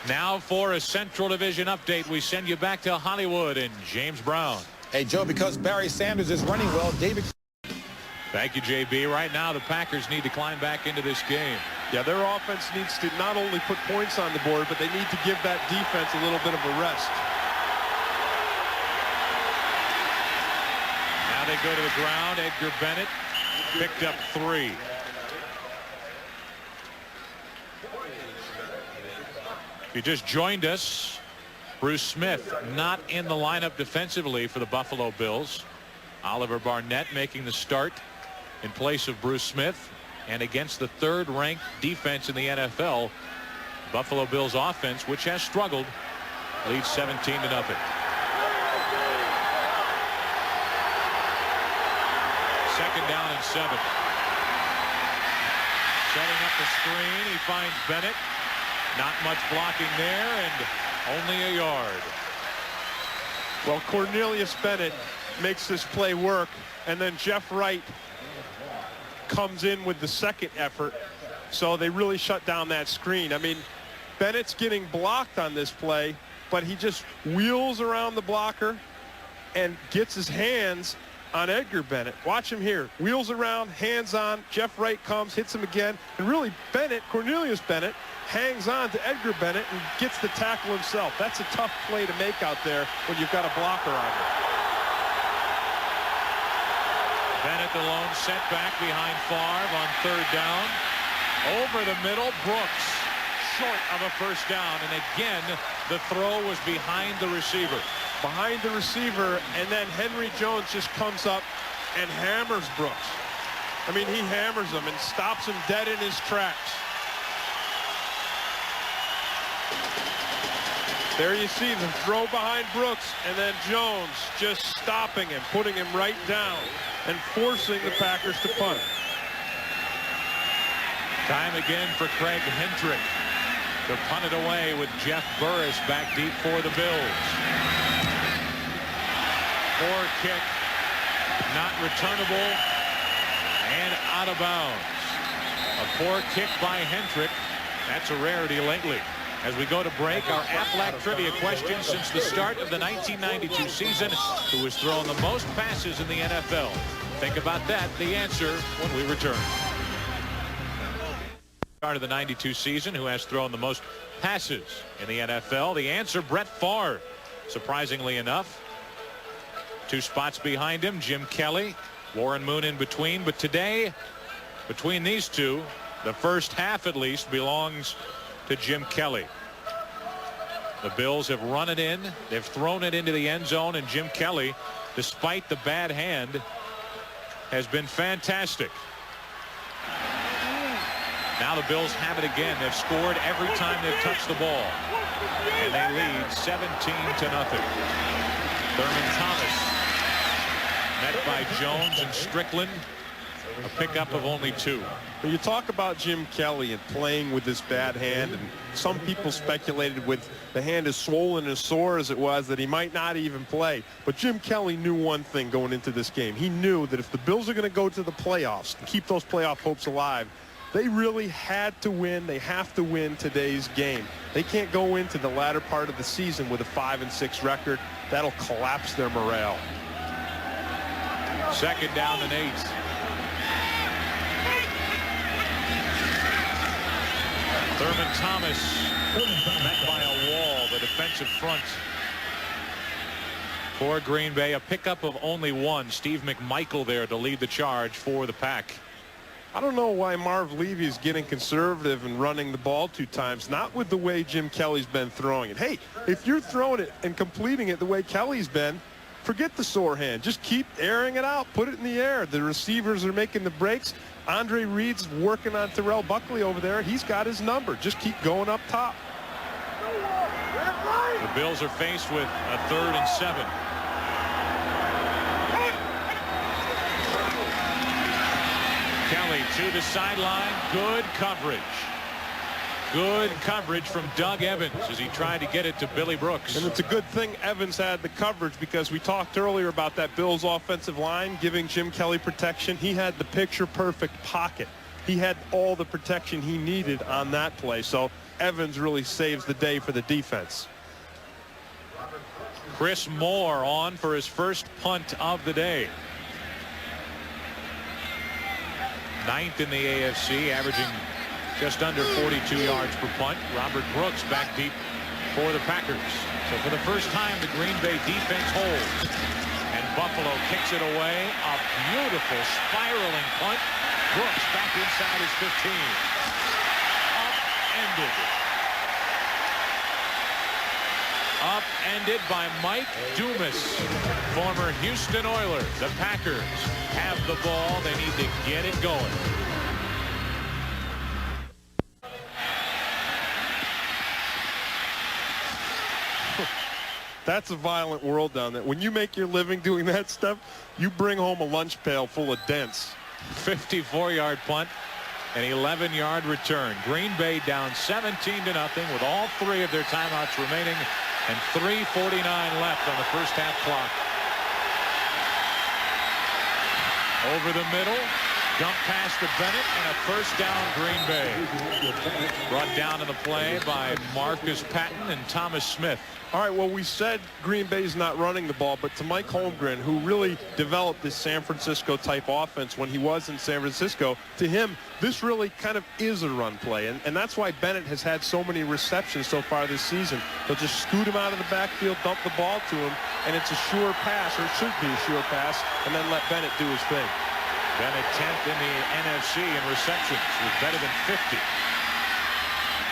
Now for a Central Division update, we send you back to Hollywood and James Brown. Hey, Joe, because Barry Sanders is running well, David. Thank you, JB. Right now, the Packers need to climb back into this game. Yeah, their offense needs to not only put points on the board, but they need to give that defense a little bit of a rest. Now they go to the ground. Edgar Bennett picked up 3. If you just joined us, Bruce Smith not in the lineup defensively for the Buffalo Bills. Oliver Barnett making the start in place of Bruce Smith, and against the 3rd-ranked defense in the NFL, Buffalo Bills offense, which has struggled, leads 17-0. Second down and 7. Setting up the screen, he finds Bennett. Not much blocking there, and only a yard. Well, Cornelius Bennett makes this play work, and then Jeff Wright comes in with the second effort, so they really shut down that screen. I mean, Bennett's getting blocked on this play, but he just wheels around the blocker and gets his hands on Edgar Bennett. Watch him here. Wheels around, hands on. Jeff Wright comes, hits him again, and really Bennett, Cornelius Bennett, hangs on to Edgar Bennett and gets the tackle himself. That's a tough play to make out there when you've got a blocker on you. Bennett the lone setback behind Favre on 3rd down. Over the middle, Brooks short of a first down, and again the throw was behind the receiver. Behind the receiver, and then Henry Jones just comes up and hammers Brooks. I mean, he hammers him and stops him dead in his tracks. There you see the throw behind Brooks, and then Jones just stopping him, putting him right down, and forcing the Packers to punt. Time again for Craig Hendrick to punt it away with Jeff Burris back deep for the Bills. Poor kick, not returnable, and out of bounds. A poor kick by Hendrick. That's a rarity lately. As we go to break, our Aflac trivia question since the start of the 1992 season: who has thrown the most passes in the NFL? Think about that. The answer when we return. Start of the 92 season, who has thrown the most passes in the NFL? The answer, Brett Favre. Surprisingly enough, 2 spots behind him, Jim Kelly, Warren Moon in between. But today, between these two, the first half at least belongs to Jim Kelly. The Bills have run it in. They've thrown it into the end zone, and Jim Kelly, despite the bad hand, has been fantastic. Now the Bills have it again. They've scored every time they've touched the ball. And they lead 17-0. Thurman Thomas met by Jones and Strickland. A pickup of only 2. When you talk about Jim Kelly and playing with this bad hand, and some people speculated with the hand as swollen and sore as it was that he might not even play. But Jim Kelly knew one thing going into this game. He knew that if the Bills are going to go to the playoffs and keep those playoff hopes alive, they really had to win. They have to win today's game. They can't go into the latter part of the season with a 5-6 record. That'll collapse their morale. 2nd down and 8. Thurman Thomas met by a wall, the defensive front for Green Bay. A pickup of only 1. Steve McMichael there to lead the charge for the Pack. I don't know why Marv Levy is getting conservative and running the ball 2 times, not with the way Jim Kelly's been throwing it. Hey, if you're throwing it and completing it the way Kelly's been, forget the sore hand. Just keep airing it out. Put it in the air. The receivers are making the breaks. Andre Reed's working on Terrell Buckley over there. He's got his number. Just keep going up top. The Bills are faced with a 3rd and 7. Kelly to the sideline. Good coverage. Good coverage from Doug Evans as he tried to get it to Billy Brooks. And it's a good thing Evans had the coverage, because we talked earlier about that Bills offensive line giving Jim Kelly protection. He had the picture-perfect pocket. He had all the protection he needed on that play. So Evans really saves the day for the defense. Chris Moore on for his first punt of the day. 9th in the AFC, averaging just under 42 yards per punt. Robert Brooks back deep for the Packers. So for the first time, the Green Bay defense holds. And Buffalo kicks it away. A beautiful spiraling punt. Brooks back inside his 15. Upended. Upended by Mike Dumas, former Houston Oiler. The Packers have the ball. They need to get it going. That's a violent world down there. When you make your living doing that stuff, you bring home a lunch pail full of dents. 54-yard punt, an 11-yard return. Green Bay down 17-0 with all 3 of their timeouts remaining and 3:49 left on the first half clock. Over the middle, dump pass to Bennett, and a first down Green Bay. Brought down in the play by Marcus Patton and Thomas Smith. All right, well, we said Green Bay's not running the ball, but to Mike Holmgren, who really developed this San Francisco-type offense when he was in San Francisco, to him, this really kind of is a run play. And that's why Bennett has had so many receptions so far this season. They'll just scoot him out of the backfield, dump the ball to him, and it's a sure pass, or it should be a sure pass, and then let Bennett do his thing. Bennett 10th in the NFC in receptions with better than 50.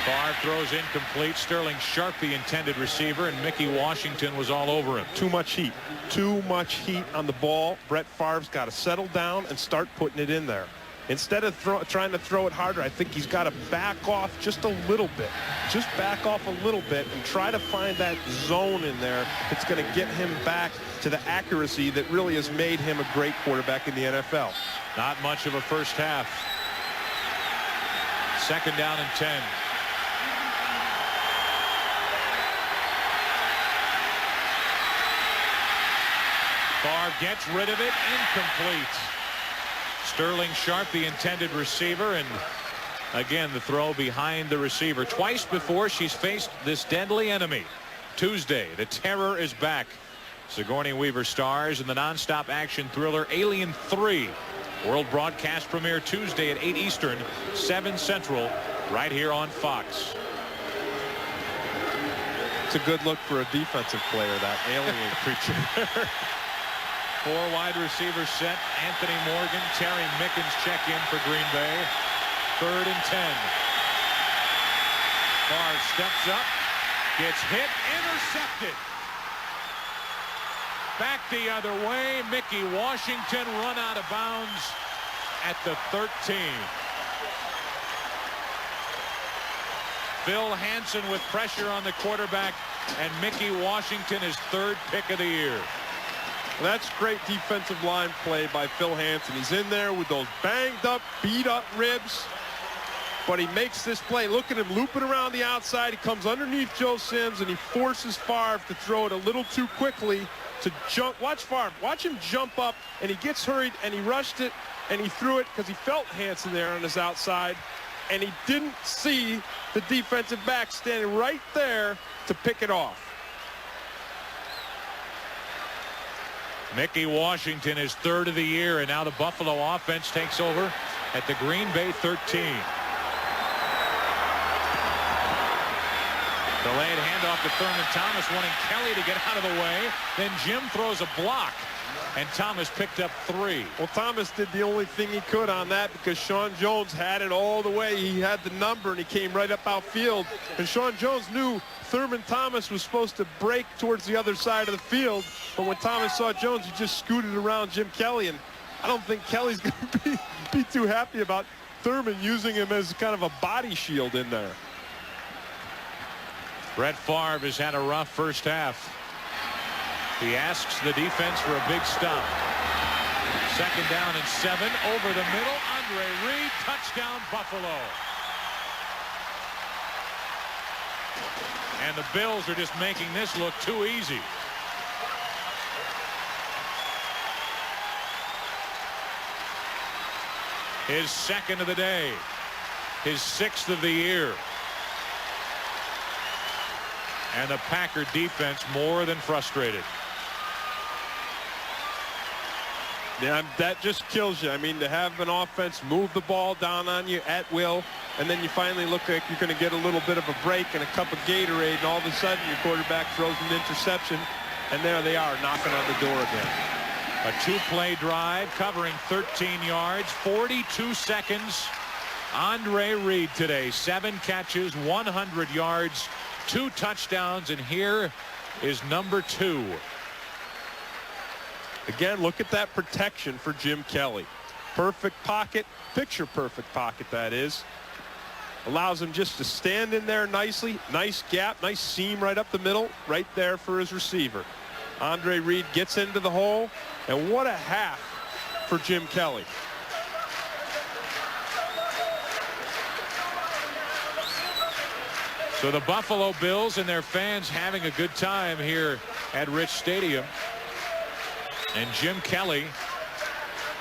Favre throws incomplete. Sterling Sharp, the intended receiver, and Mickey Washington was all over him. Too much heat. Too much heat on the ball. Brett Favre's got to settle down and start putting it in there. Instead of trying to throw it harder, I think he's got to back off just a little bit. Just back off a little bit and try to find that zone in there that's going to get him back to the accuracy that really has made him a great quarterback in the NFL. Not much of a first half. 2nd down and 10. Favre gets rid of it. Incomplete. Sterling Sharp, the intended receiver, and again the throw behind the receiver. Twice before she's faced this deadly enemy. Tuesday, the terror is back. Sigourney Weaver stars in the nonstop action thriller Alien 3. World broadcast premiere Tuesday at 8 Eastern, 7 Central, right here on Fox. It's a good look for a defensive player, that alien creature. 4 wide receivers set. Anthony Morgan, Terry Mickens check in for Green Bay. 3rd and 10. Favre steps up, gets hit, intercepted. Back the other way. Mickey Washington run out of bounds at the 13. Phil Hansen with pressure on the quarterback, and Mickey Washington his 3rd pick of the year. That's great defensive line play by Phil Hansen. He's in there with those banged up, beat up ribs, but he makes this play. Look at him looping around the outside. He comes underneath Joe Sims, and he forces Favre to throw it a little too quickly to jump. Watch Favre. Watch him jump up, and he gets hurried, and he rushed it, and he threw it because he felt Hansen there on his outside, and he didn't see the defensive back standing right there to pick it off. Mickey Washington is 3rd of the year, and now the Buffalo offense takes over at the Green Bay 13. Delayed handoff to Thurman Thomas, wanting Kelly to get out of the way. Then Jim throws a block, and Thomas picked up 3. Well, Thomas did the only thing he could on that because Sean Jones had it all the way. He had the number, and he came right up outfield. And Sean Jones knew Thurman Thomas was supposed to break towards the other side of the field. But when Thomas saw Jones, he just scooted around Jim Kelly. And I don't think Kelly's going to be too happy about Thurman using him as kind of a body shield in there. Brett Favre has had a rough first half. He asks the defense for a big stop. 2nd down and 7 over the middle. Andre Reed, touchdown Buffalo. And the Bills are just making this look too easy. His 2nd of the day. His 6th of the year. And the Packer defense more than frustrated. Yeah, that just kills you. I mean, to have an offense move the ball down on you at will, and then you finally look like you're going to get a little bit of a break and a cup of Gatorade, and all of a sudden your quarterback throws an interception, and there they are knocking on the door again. A 2-play drive covering 13 yards, 42 seconds. Andre Reed today, 7 catches, 100 yards, 2 touchdowns, and here is number 2. Again, look at that protection for Jim Kelly. Perfect pocket, picture perfect pocket that is. Allows him just to stand in there nicely. Nice gap, nice seam right up the middle, right there for his receiver. Andre Reed gets into the hole, and what a half for Jim Kelly. So the Buffalo Bills and their fans having a good time here at Rich Stadium. And Jim Kelly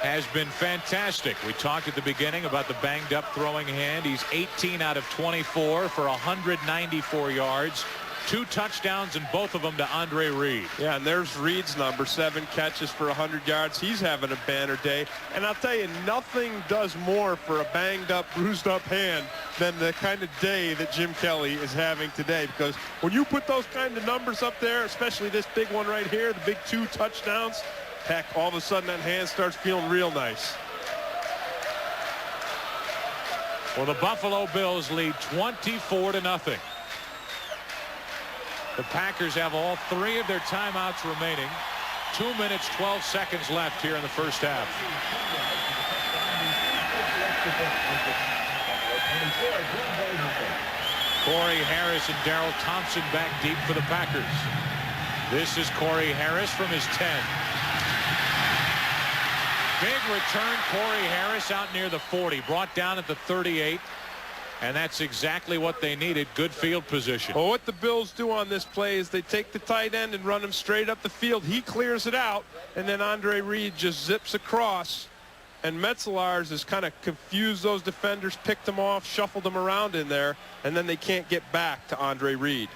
has been fantastic. We talked at the beginning about the banged up throwing hand. He's 18 out of 24 for 194 yards. 2 touchdowns, and both of them to Andre Reed. Yeah, and there's Reed's number, 7 catches for 100 yards. He's having a banner day. And I'll tell you, nothing does more for a banged up, bruised up hand than the kind of day that Jim Kelly is having today. Because when you put those kind of numbers up there, especially this big one right here, the big 2 touchdowns, heck, all of a sudden that hand starts feeling real nice. Well, the Buffalo Bills lead 24-0. The Packers have all 3 of their timeouts remaining. 2 minutes, 12 seconds left here in the first half. Corey Harris and Darrell Thompson back deep for the Packers. This is Corey Harris from his 10. Big return, Corey Harris out near the 40, brought down at the 38. And that's exactly what they needed. Good field position. Well, what the Bills do on this play is they take the tight end and run him straight up the field. He clears it out, and then Andre Reed just zips across. And Metzelaars has kind of confused those defenders, picked them off, shuffled them around in there, and then they can't get back to Andre Reed.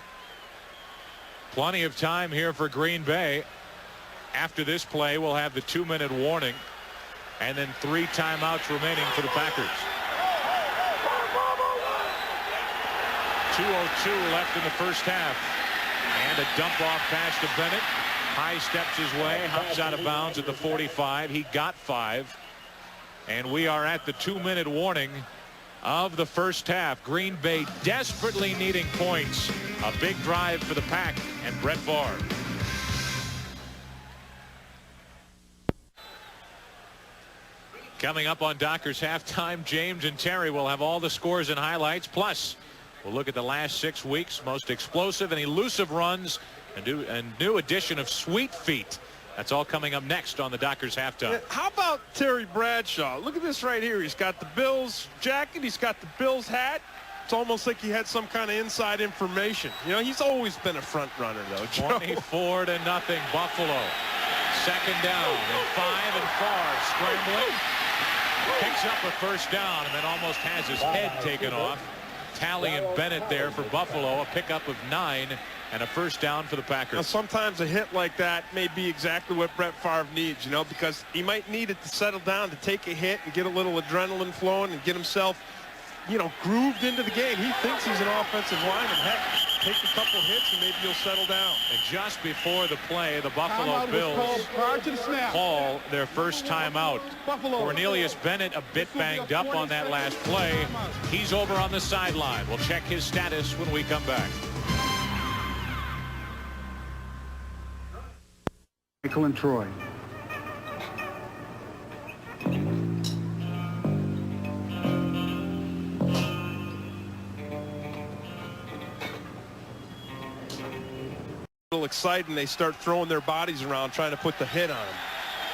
Plenty of time here for Green Bay. After this play, we'll have the 2-minute warning, and then 3 timeouts remaining for the Packers. 2:02 left in the first half. And a dump off pass to Bennett. High steps his way, hops out of bounds at the 45. He got 5. And we are at the 2-minute warning of the first half. Green Bay desperately needing points. A big drive for the Pack and Brett Favre. Coming up on Dockers Halftime, James and Terry will have all the scores and highlights, plus We'll look at the last 6 weeks, most explosive and elusive runs, and new addition of Sweet Feet. That's all coming up next on the Dockers Halftime. How about Terry Bradshaw? Look at this right here. He's got the Bills jacket. He's got the Bills hat. It's almost like he had some kind of inside information. You know, he's always been a front runner, though, Joe. 24-0 Buffalo. Second down and 5, and Favre scrambling. Picks up a first down and then almost has his head taken off. Talley and Bennett there for Buffalo. A pickup of 9 and a first down for the Packers. Now, sometimes a hit like that may be exactly what Brett Favre needs, you know, because he might need it to settle down, to take a hit and get a little adrenaline flowing and get himself, you know, grooved into the game. He thinks he's an offensive lineman. Heck, take a couple hits and maybe he'll settle down. And just before the play, the Buffalo Bills call their first timeout. Cornelius Bennett a bit banged up on that last play. He's over on the sideline. We'll check his status when we come back. Michael and Troy. Excited and they start throwing their bodies around trying to put the hit on him.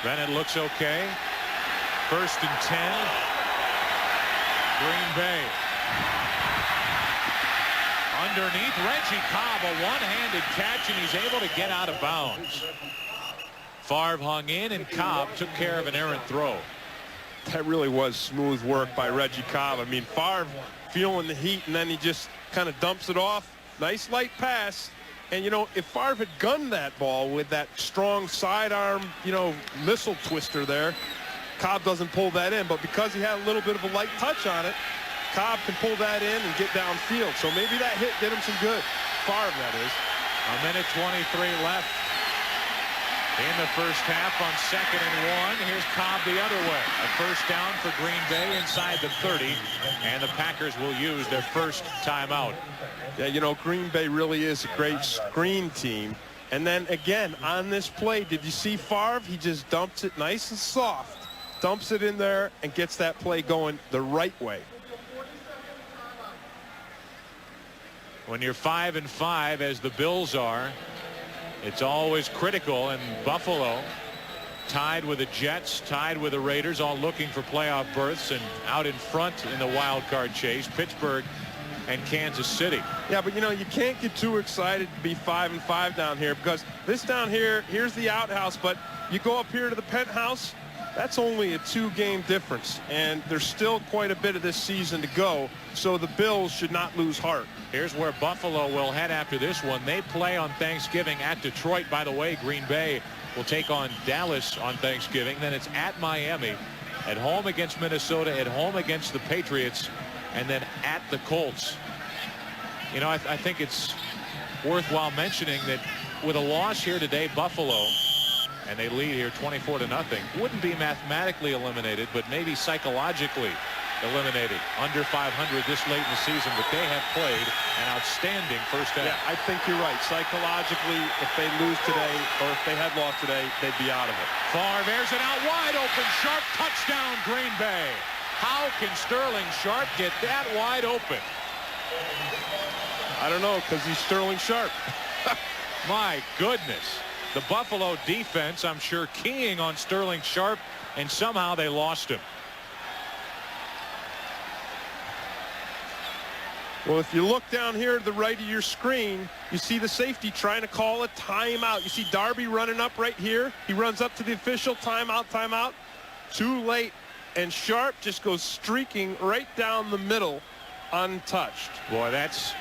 Bennett looks okay. 1st and 10. Green Bay. Underneath, Reggie Cobb, a one-handed catch, and he's able to get out of bounds. Favre hung in, and Cobb took care of an errant throw. That really was smooth work by Reggie Cobb. I mean, Favre feeling the heat, and then he just kind of dumps it off. Nice light pass. And, you know, if Favre had gunned that ball with that strong sidearm, you know, missile twister there, Cobb doesn't pull that in. But because he had a little bit of a light touch on it, Cobb can pull that in and get downfield. So maybe that hit did him some good. Favre, that is. A minute 23 left in the first half on 2nd and 1. Here's Cobb the other way. A first down for Green Bay inside the 30. And the Packers will use their first timeout. Yeah, you know, Green Bay really is a great screen team. And then again, on this play, did you see Favre? He just dumps it nice and soft, dumps it in there, and gets that play going the right way. When you're 5 and 5, as the Bills are, it's always critical. And Buffalo tied with the Jets, tied with the Raiders, all looking for playoff berths, and out in front in the wild card chase, Pittsburgh and Kansas City. Yeah, but you know, you can't get too excited to be 5 and 5 down here, because this down here, here's the outhouse, but you go up here to the penthouse, that's only a 2-game difference, and there's still quite a bit of this season to go, so the Bills should not lose heart. Here's where Buffalo will head after this one. They play on Thanksgiving at Detroit. By the way, Green Bay will take on Dallas on Thanksgiving. Then it's at Miami, at home against Minnesota, at home against the Patriots, and then at the Colts. You know, I think it's worthwhile mentioning that with a loss here today, Buffalo, and they lead here 24-0, wouldn't be mathematically eliminated, but maybe psychologically eliminated. Under 500 this late in the season, but they have played an outstanding first half. Yeah, I think you're right. Psychologically, if they lose today, or if they had lost today, they'd be out of it. Favre airs it out wide open. Sharp touchdown, Green Bay. How can Sterling Sharp get that wide open? I don't know, because he's Sterling Sharp. My goodness. The Buffalo defense, I'm sure, keying on Sterling Sharp, and somehow they lost him. Well, if you look down here to the right of your screen, you see the safety trying to call a timeout. You see Darby running up right here. He runs up to the official, timeout, timeout. Too late, and Sharp just goes streaking right down the middle, untouched. Boy, that's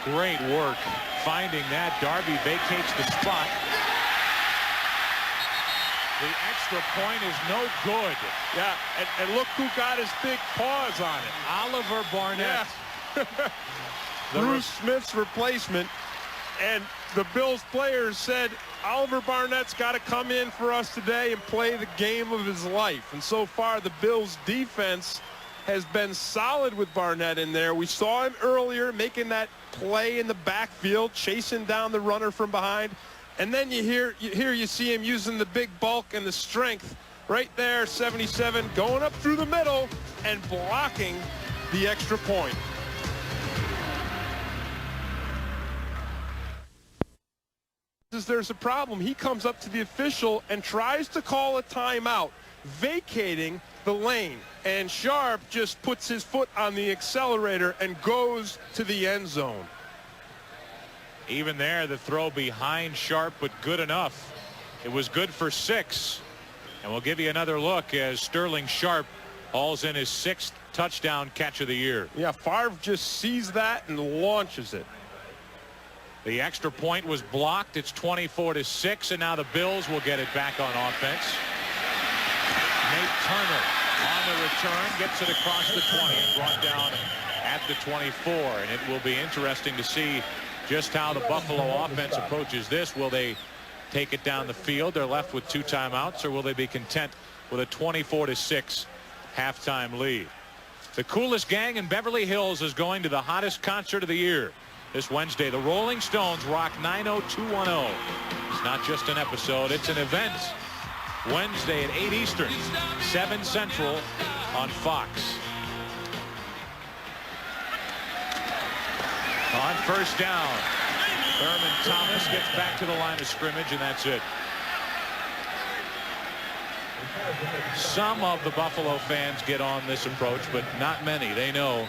great work finding that. Darby vacates the spot. The extra point is no good. Yeah, and look who got his big paws on it. Oliver Barnett. Yeah. Bruce Smith's replacement, and the Bills players said Oliver Barnett's got to come in for us today and play the game of his life. And so far the Bills defense has been solid with Barnett in there. We saw him earlier making that play in the backfield, chasing down the runner from behind, and then you see him using the big bulk and the strength right there, 77, going up through the middle and blocking the extra point. there's a problem. He comes up to the official and tries to call a timeout, vacating the lane. And Sharp just puts his foot on the accelerator and goes to the end zone. Even there, the throw behind Sharp, but good enough. It was good for 6. And we'll give you another look as Sterling Sharp hauls in his 6th touchdown catch of the year. Yeah, Favre just sees that and launches it. The extra point was blocked. It's 24-6, and now the Bills will get it back on offense. Nate Turner on the return gets it across the 20 and brought down at the 24. And it will be interesting to see just how the Buffalo offense approaches this. Will they take it down the field? They're left with 2 timeouts, or will they be content with a 24-6 halftime lead? The coolest gang in Beverly Hills is going to the hottest concert of the year. This Wednesday, the Rolling Stones rock 90210. It's not just an episode, it's an event. Wednesday at 8 Eastern, 7 Central on Fox. On first down, Thurman Thomas gets back to the line of scrimmage, and that's it. Some of the Buffalo fans get on this approach, but not many. They know,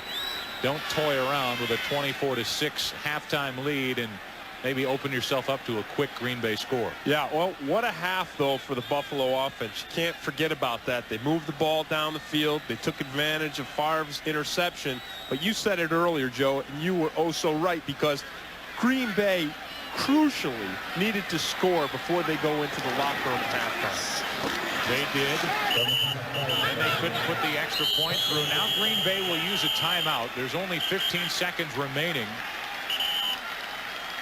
don't toy around with a 24-6 halftime lead and maybe open yourself up to a quick Green Bay score. Yeah, well, what a half, though, for the Buffalo offense. You can't forget about that. They moved the ball down the field. They took advantage of Favre's interception. But you said it earlier, Joe, and you were oh so right, because Green Bay crucially needed to score before they go into the locker room at halftime. They did, and they couldn't put the extra point through. Now Green Bay will use a timeout. There's only 15 seconds remaining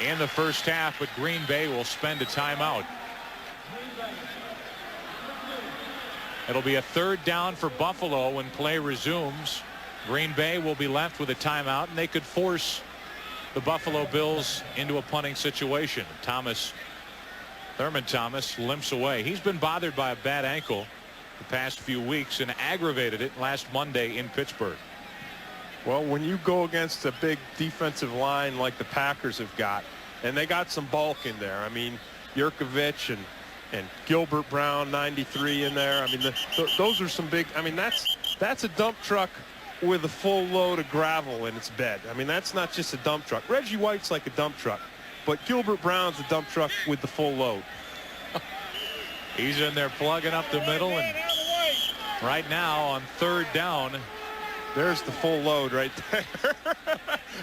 in the first half, but Green Bay will spend a timeout. It'll be a 3rd down for Buffalo when play resumes. Green Bay will be left with a timeout, and they could force the Buffalo Bills into a punting situation. Thurman Thomas limps away. He's been bothered by a bad ankle the past few weeks and aggravated it last Monday in Pittsburgh. Well, when you go against a big defensive line like the Packers have got, and they got some bulk in there. I mean, Yurkovich and Gilbert Brown, 93 in there. I mean, those are some big. I mean, that's a dump truck with a full load of gravel in its bed. I mean, that's not just a dump truck. Reggie White's like a dump truck, but Gilbert Brown's a dump truck with the full load. He's in there plugging up the middle, and right now on 3rd down, there's the full load right there.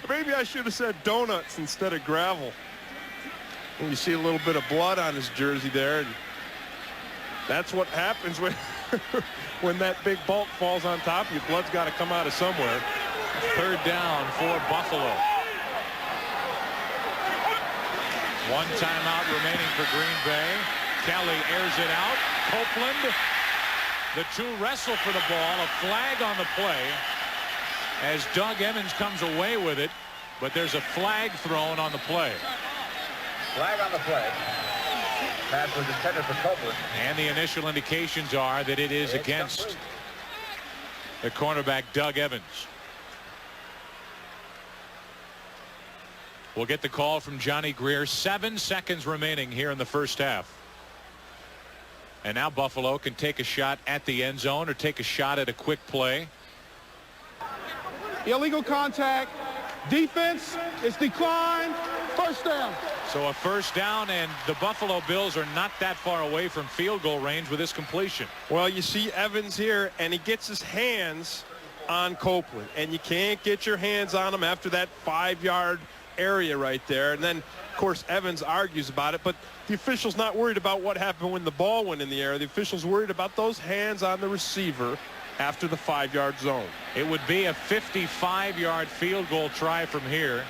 Maybe I should have said donuts instead of gravel. And you see a little bit of blood on his jersey there, and that's what happens when when that big bulk falls on top of you. Blood's got to come out of somewhere. 3rd down for Buffalo. 1 timeout remaining for Green Bay. Kelly airs it out. Copeland. The 2 wrestle for the ball. A flag on the play as Doug Emmons comes away with it, but there's a flag thrown on the play. Flag on the play. Pass was intended for Copeland. And the initial indications are that it is against the cornerback Doug Evans. We'll get the call from Johnny Greer. 7 seconds remaining here in the first half. And now Buffalo can take a shot at the end zone or take a shot at a quick play. Illegal contact. Defense is declined. First down. So a first down, and the Buffalo Bills are not that far away from field goal range with this completion. Well, you see Evans here, and he gets his hands on Copeland, and you can't get your hands on him after that 5-yard area right there. And then, of course, Evans argues about it, but the official's not worried about what happened when the ball went in the air. The official's worried about those hands on the receiver after the 5-yard zone. It would be a 55-yard field goal try from here.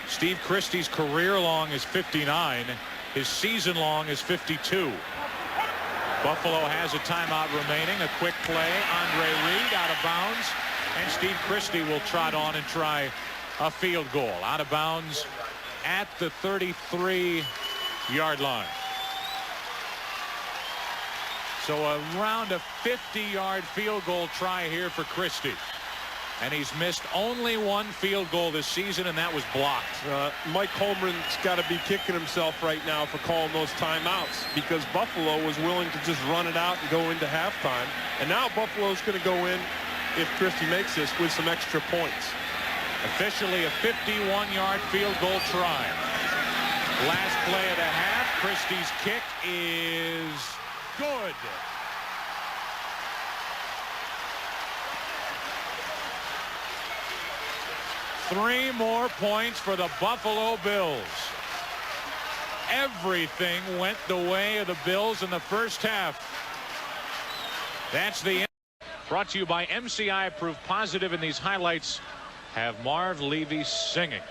Steve Christie's career long is 59. His season long is 52. Buffalo has a timeout remaining. A quick play. Andre Reed out of bounds. And Steve Christie will trot on and try a field goal. Out of bounds at the 33-yard line. So around a 50-yard field goal try here for Christie. and he's missed only one field goal this season, and that was blocked. Mike Holmgren's got to be kicking himself right now for calling those timeouts, because Buffalo was willing to just run it out and go into halftime. And now Buffalo's going to go in, if Christie makes this, with some extra points. Officially a 51-yard field goal try. Last play of the half. Christie's kick is good. Three more points for the Buffalo Bills. Everything went the way of the Bills in the first half. That's the end. Brought to you by MCI. Proof positive in these highlights. Have Marv Levy singing.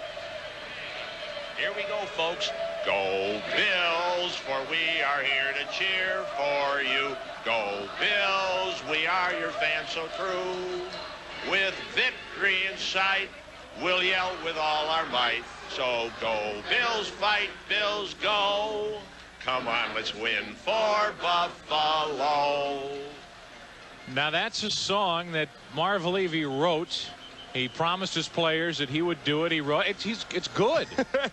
Here we go, folks. Go Bills, for we are here to cheer for you. Go Bills, we are your fans so true. With victory in sight, we'll yell with all our might. So go Bills, fight, Bills, go. Come on, let's win for Buffalo. Now that's a song that Marv Levy wrote. He promised his players that he would do it. He wrote it's good.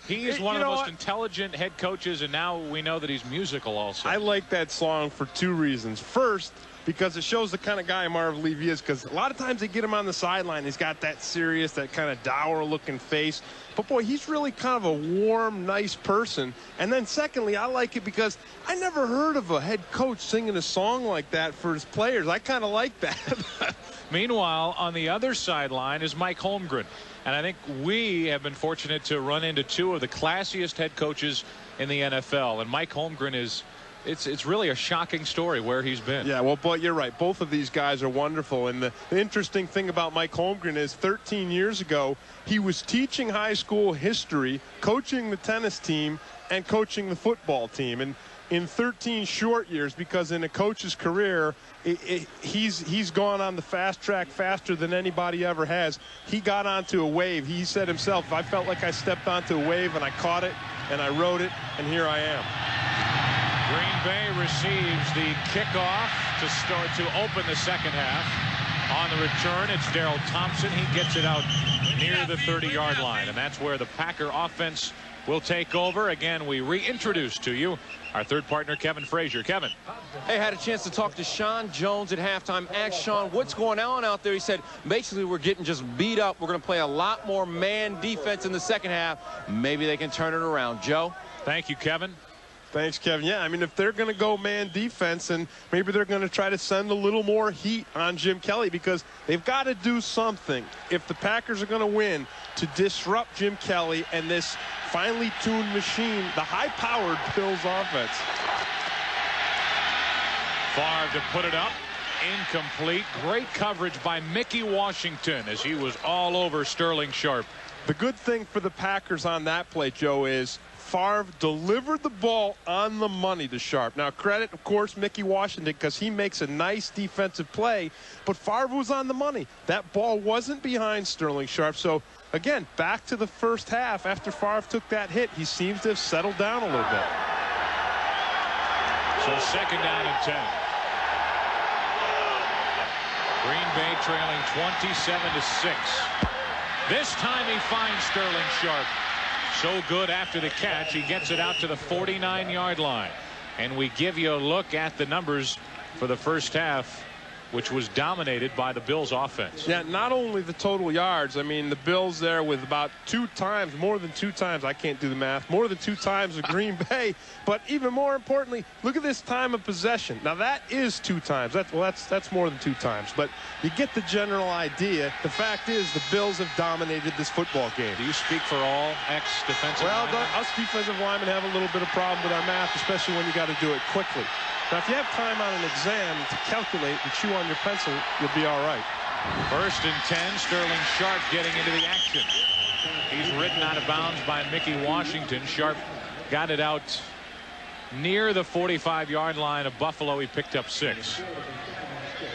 He is one of the most intelligent head coaches, and now we know that he's musical also. I like that song for two reasons. First, because it shows the kind of guy Marv Levy is, because a lot of times they get him on the sideline. He's got that serious, that kind of dour looking face. But boy, he's really kind of a warm, nice person. And then secondly, I like it because I never heard of a head coach singing a song like that for his players. I kind of like that. Meanwhile, on the other sideline is Mike Holmgren. And I think we have been fortunate to run into two of the classiest head coaches in the NFL. And Mike Holmgren is, it's really a shocking story where he's been. Yeah, well, but you're right. Both of these guys are wonderful. And the interesting thing about Mike Holmgren is 13 years ago, he was teaching high school history, coaching the tennis team, and coaching the football team. And in 13 short years, because in a coach's career, he's gone on the fast track faster than anybody ever has. He got onto a wave. He said himself, I felt like I stepped onto a wave and I caught it and I rode it, and here I am. Green Bay receives the kickoff to open the second half. On the return, it's Darrell Thompson. He gets it out near the 30-yard line, and that's where the Packer offense will take over. Again, we reintroduce to you our third partner, Kevin Frazier. Kevin. Hey, had a chance to talk to Sean Jones at halftime. Asked Sean what's going on out there. He said, basically, we're getting just beat up. We're going to play a lot more man defense in the second half. Maybe they can turn it around. Joe? Thank you, Kevin. Thanks, Kevin. Yeah, I mean, if they're going to go man defense, and maybe they're going to try to send a little more heat on Jim Kelly, because they've got to do something if the Packers are going to win to disrupt Jim Kelly and this finely tuned machine, the high-powered Bills offense. Favre to put it up. Incomplete. Great coverage by Mickey Washington as he was all over Sterling Sharp. The good thing for the Packers on that play, Joe, is Favre delivered the ball on the money to Sharp. Now, credit, of course, Mickey Washington, because he makes a nice defensive play, but Favre was on the money. That ball wasn't behind Sterling Sharp. So, again, back to the first half. After Favre took that hit, he seems to have settled down a little bit. So, second down and 10. Green Bay trailing 27-6. This time he finds Sterling Sharp. So good after the catch, he gets it out to the 49-yard line. And we give you a look at the numbers for the first half, which was dominated by the Bills offense. Yeah, not only the total yards. I mean, the Bills there with about more than two times, I can't do the math, more than 2 times the Green Bay. But even more importantly, look at this time of possession. Now, that is 2 times. That's more than 2 times. But you get the general idea. The fact is the Bills have dominated this football game. Do you speak for all ex-defensive linemen? Us defensive linemen have a little bit of problem with our math, especially when you got to do it quickly. Now, if you have time on an exam to calculate and chew on your pencil, you'll be all right. First and 10, Sterling Sharp getting into the action. He's ridden out of bounds by Mickey Washington. Sharp got it out near the 45-yard line of Buffalo. He picked up 6.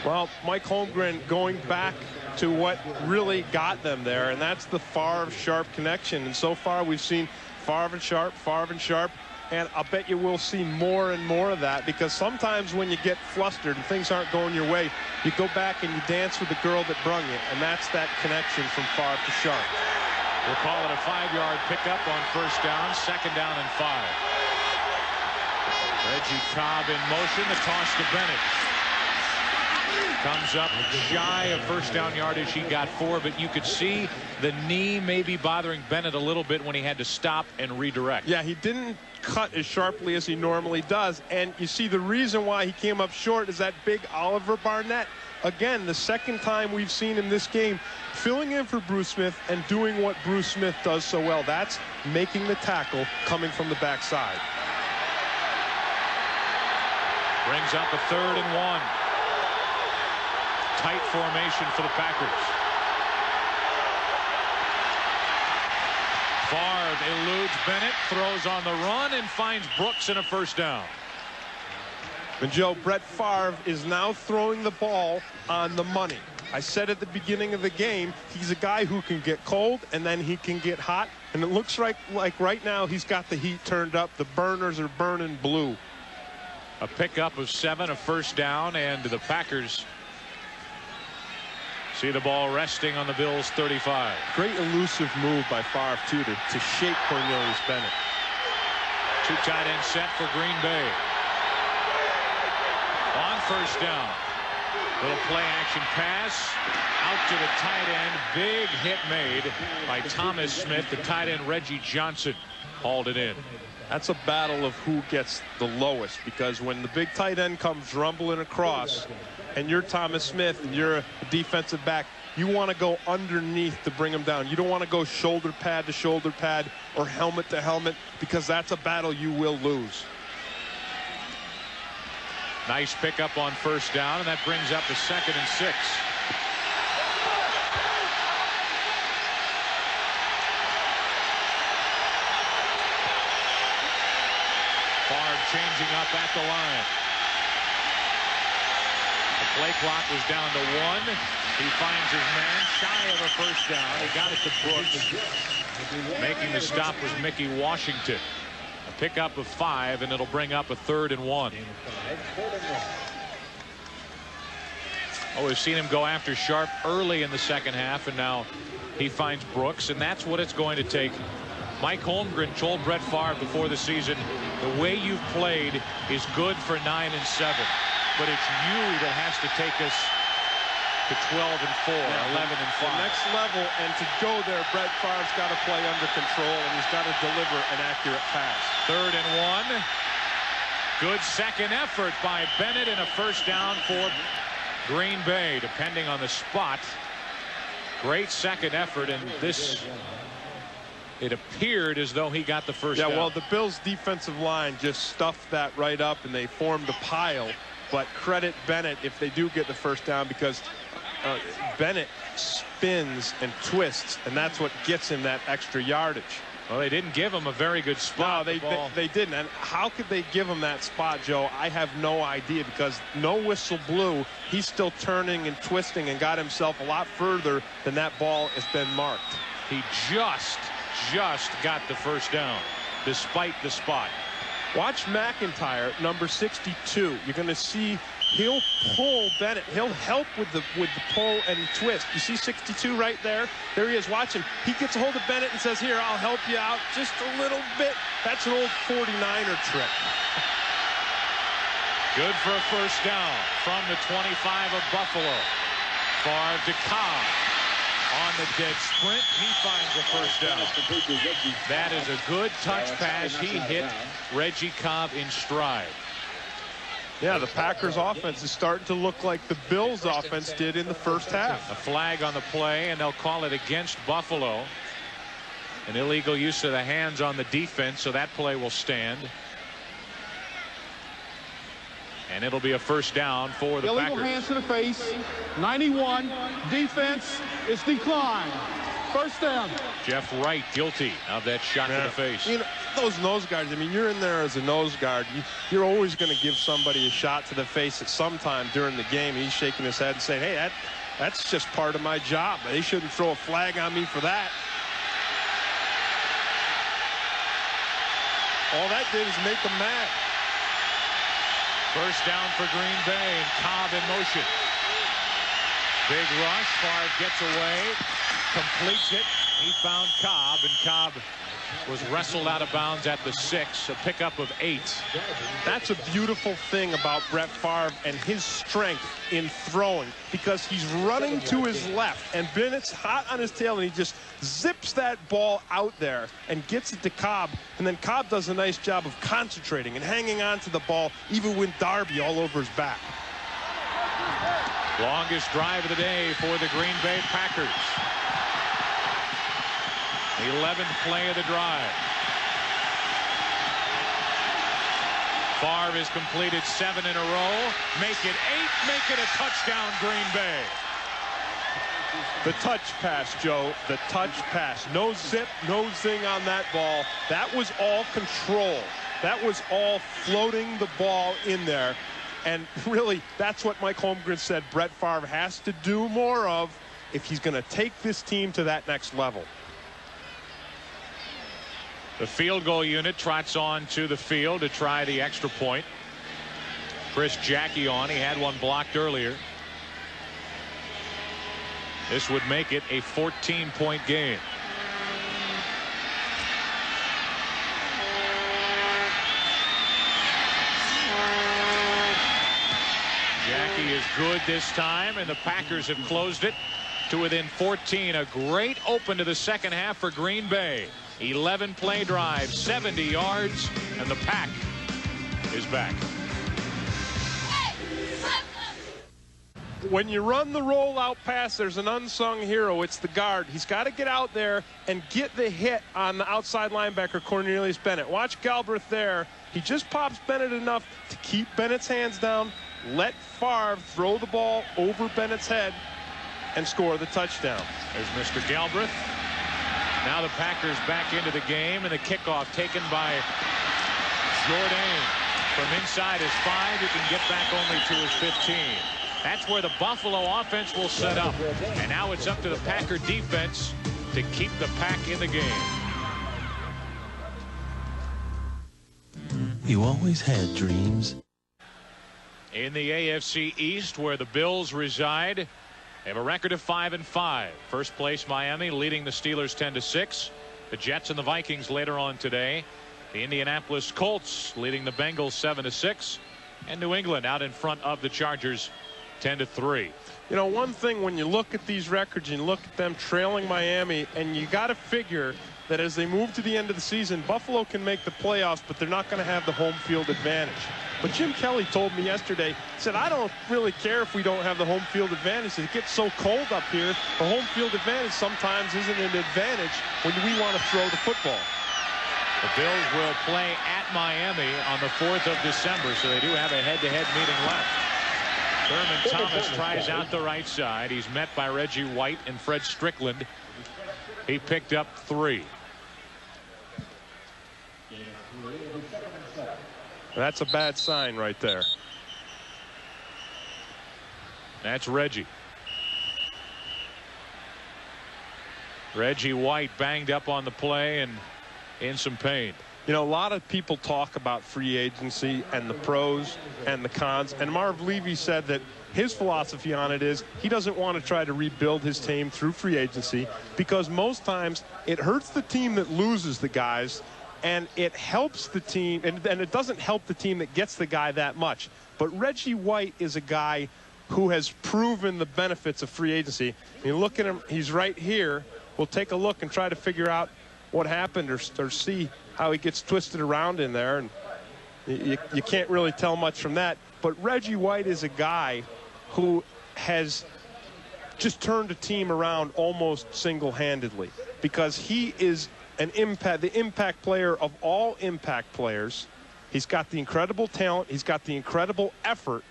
Well, Mike Holmgren going back to what really got them there, and that's the Favre-Sharp connection. And so far, we've seen Favre and Sharp, And I'll bet you we'll see more and more of that, because sometimes when you get flustered and things aren't going your way, you go back and you dance with the girl that brung you, and that's that connection from Favre to Sharp. We'll call it a 5-yard pickup on first down, 2nd down and 5. Reggie Cobb in motion, the toss to Bennett. Comes up shy of first down yardage. He got 4, but you could see the knee maybe bothering Bennett a little bit when he had to stop and redirect. Yeah, he didn't cut as sharply as he normally does, and you see the reason why he came up short is that big Oliver Barnett. Again, the second time we've seen in this game filling in for Bruce Smith and doing what Bruce Smith does so well. That's making the tackle coming from the backside. Brings up a 3rd and 1. Tight formation for the Packers. Favre eludes Bennett, throws on the run, and finds Brooks in a first down. And Joe, Brett Favre is now throwing the ball on the money. I said at the beginning of the game, he's a guy who can get cold and then he can get hot. And it looks like right now he's got the heat turned up. The burners are burning blue. A pickup of 7, a first down, and the Packers see the ball resting on the Bills' 35. Great elusive move by Favre, too, to shake Cornelius Bennett. 2 tight end set for Green Bay. On first down. Little play action pass out to the tight end. Big hit made by Thomas Smith. The tight end Reggie Johnson hauled it in. That's a battle of who gets the lowest, because when the big tight end comes rumbling across and you're Thomas Smith and you're a defensive back, you want to go underneath to bring him down. You don't want to go shoulder pad to shoulder pad or helmet to helmet, because that's a battle you will lose. Nice pickup on first down, and that brings up the 2nd and 6. Favre changing up at the line. The play clock was down to 1. He finds his man shy of a first down. He got it to Brooks. Making the stop was Mickey Washington. A pickup of 5, and it'll bring up a 3rd and 1. Oh, we've seen him go after Sharp early in the second half, and now he finds Brooks, and that's what it's going to take. Mike Holmgren told Brett Favre before the season, the way you've played is good for 9 and 7, but it's you that has to take us to 12 and 4, 11 and 5. The next level, and to go there, Brett Favre's got to play under control, and he's got to deliver an accurate pass. 3rd and 1. Good second effort by Bennett, and a first down for Green Bay, depending on the spot. Great second effort, and this, it appeared as though he got the first down. Yeah, well, the Bills' defensive line just stuffed that right up, and they formed a pile. But credit Bennett if they do get the first down, because Bennett spins and twists, and that's what gets him that extra yardage. Well, they didn't give him a very good spot. No, they didn't. And how could they give him that spot, Joe? I have no idea, because no whistle blew. He's still turning and twisting and got himself a lot further than that ball has been marked. He just got the first down, despite the spot. Watch McIntyre, number 62. You're going to see he'll pull Bennett. He'll help with the pull and twist. You see 62 right there? There he is. Watch him. He gets a hold of Bennett and says, here, I'll help you out just a little bit. That's an old 49er trick. Good for a first down from the 25 of Buffalo. Favre to Cobb. On the dead sprint, he finds a first down. That is a good touch pass. He hit Reggie Cobb in stride. Yeah, the Packers offense is starting to look like the Bills offense did in the first half. A flag on the play, and they'll call it against Buffalo. An illegal use of the hands on the defense, so that play will stand. And it'll be a first down for the illegal Packers. Hands to the face. 91. Defense is declined. First down. Jeff Wright guilty of that shot to the face. You know, those nose guards, I mean, you're in there as a nose guard. You're always going to give somebody a shot to the face at some time during the game. He's shaking his head and saying, hey, that's just part of my job. They shouldn't throw a flag on me for that. All that did is make them mad. First down for Green Bay, and Cobb in motion. Big rush. Favre gets away, completes it. He found Cobb, and Cobb was wrestled out of bounds at the 6, a pickup of 8. That's a beautiful thing about Brett Favre and his strength in throwing, because he's running to his left, and Bennett's hot on his tail, and he just zips that ball out there and gets it to Cobb, and then Cobb does a nice job of concentrating and hanging on to the ball, even with Darby all over his back. Longest drive of the day for the Green Bay Packers. 11th play of the drive. Favre has completed 7 in a row. Make it 8. Make it a touchdown, Green Bay. The touch pass, Joe. The touch pass. No zip, no zing on that ball. That was all control. That was all floating the ball in there. And really, that's what Mike Holmgren said Brett Favre has to do more of if he's going to take this team to that next level. The field goal unit trots on to the field to try the extra point. Chris Jackie on. He had one blocked earlier. This would make it a 14-point game. Jackie is good this time, and the Packers have closed it to within 14. A great open to the second half for Green Bay. 11-play drive, 70 yards, and the Pack is back. When you run the rollout pass, there's an unsung hero. It's the guard. He's got to get out there and get the hit on the outside linebacker, Cornelius Bennett. Watch Galbraith there. He just pops Bennett enough to keep Bennett's hands down, let Favre throw the ball over Bennett's head, and score the touchdown. There's Mr. Galbraith. Now the Packers back into the game, and the kickoff taken by Jourdain. From inside his 5, he can get back only to his 15. That's where the Buffalo offense will set up. And now it's up to the Packer defense to keep the Pack in the game. You always had dreams. In the AFC East, where the Bills reside, they have a record of 5-5. First place Miami leading the Steelers 10-6. The Jets and the Vikings later on today. The Indianapolis Colts leading the Bengals 7-6. And New England out in front of the Chargers 10-3. You know, one thing when you look at these records and you look at them trailing Miami, and you got to figure that as they move to the end of the season, Buffalo can make the playoffs, but they're not going to have the home field advantage. But Jim Kelly told me yesterday, he said, I don't really care if we don't have the home field advantage. It gets so cold up here, the home field advantage sometimes isn't an advantage when we want to throw the football. The Bills will play at Miami on the 4th of December, so they do have a head-to-head meeting left. Thurman Thomas tries out the right side. He's met by Reggie White and Fred Strickland. He picked up 3. That's a bad sign right there. That's Reggie. Reggie White banged up on the play and in some pain. You know, a lot of people talk about free agency and the pros and the cons, and Marv Levy said that his philosophy on it is he doesn't want to try to rebuild his team through free agency, because most times it hurts the team that loses the guys, and it helps the team, and it doesn't help the team that gets the guy that much. But Reggie White is a guy who has proven the benefits of free agency. You look at him, he's right here. We'll take a look and try to figure out what happened or see how he gets twisted around in there. And you can't really tell much from that. But Reggie White is a guy who has just turned a team around almost single-handedly, because he is the impact player of all impact players. He's got the incredible talent. He's got the incredible effort.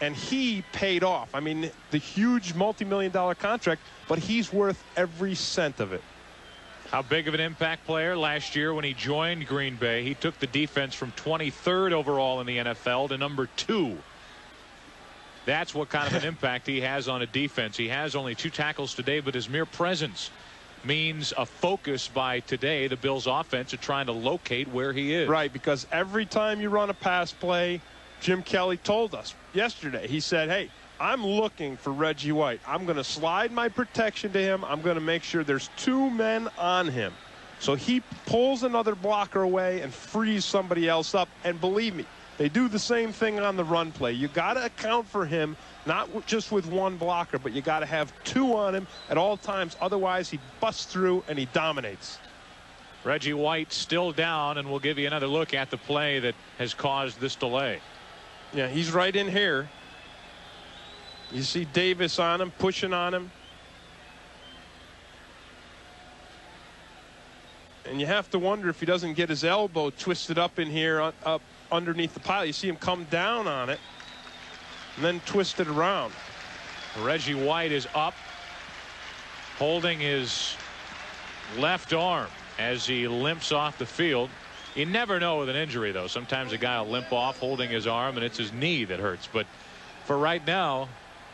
And he paid off. I mean, the huge multi-million-dollar contract, but he's worth every cent of it. How big of an impact player? Last year when he joined Green Bay, he took the defense from 23rd overall in the NFL to number 2. That's what kind of an impact he has on a defense. He has only 2 tackles today, but his mere presence means a focus by today the Bills offense of trying to locate where he is. Right, because every time you run a pass play, Jim Kelly told us yesterday, he said, hey, I'm looking for Reggie White. I'm going to slide my protection to him. I'm going to make sure there's 2 men on him. So he pulls another blocker away and frees somebody else up. And believe me, they do the same thing on the run play. You got to account for him, not just with 1 blocker, but you got to have 2 on him at all times. Otherwise, he busts through and he dominates. Reggie White still down, and we'll give you another look at the play that has caused this delay. Yeah, he's right in here. You see Davis on him, pushing on him. And you have to wonder if he doesn't get his elbow twisted up in here, up underneath the pile. You see him come down on it and then twist it around. Reggie White is up, holding his left arm as he limps off the field. You never know with an injury, though. Sometimes a guy will limp off holding his arm, and it's his knee that hurts. But for right now,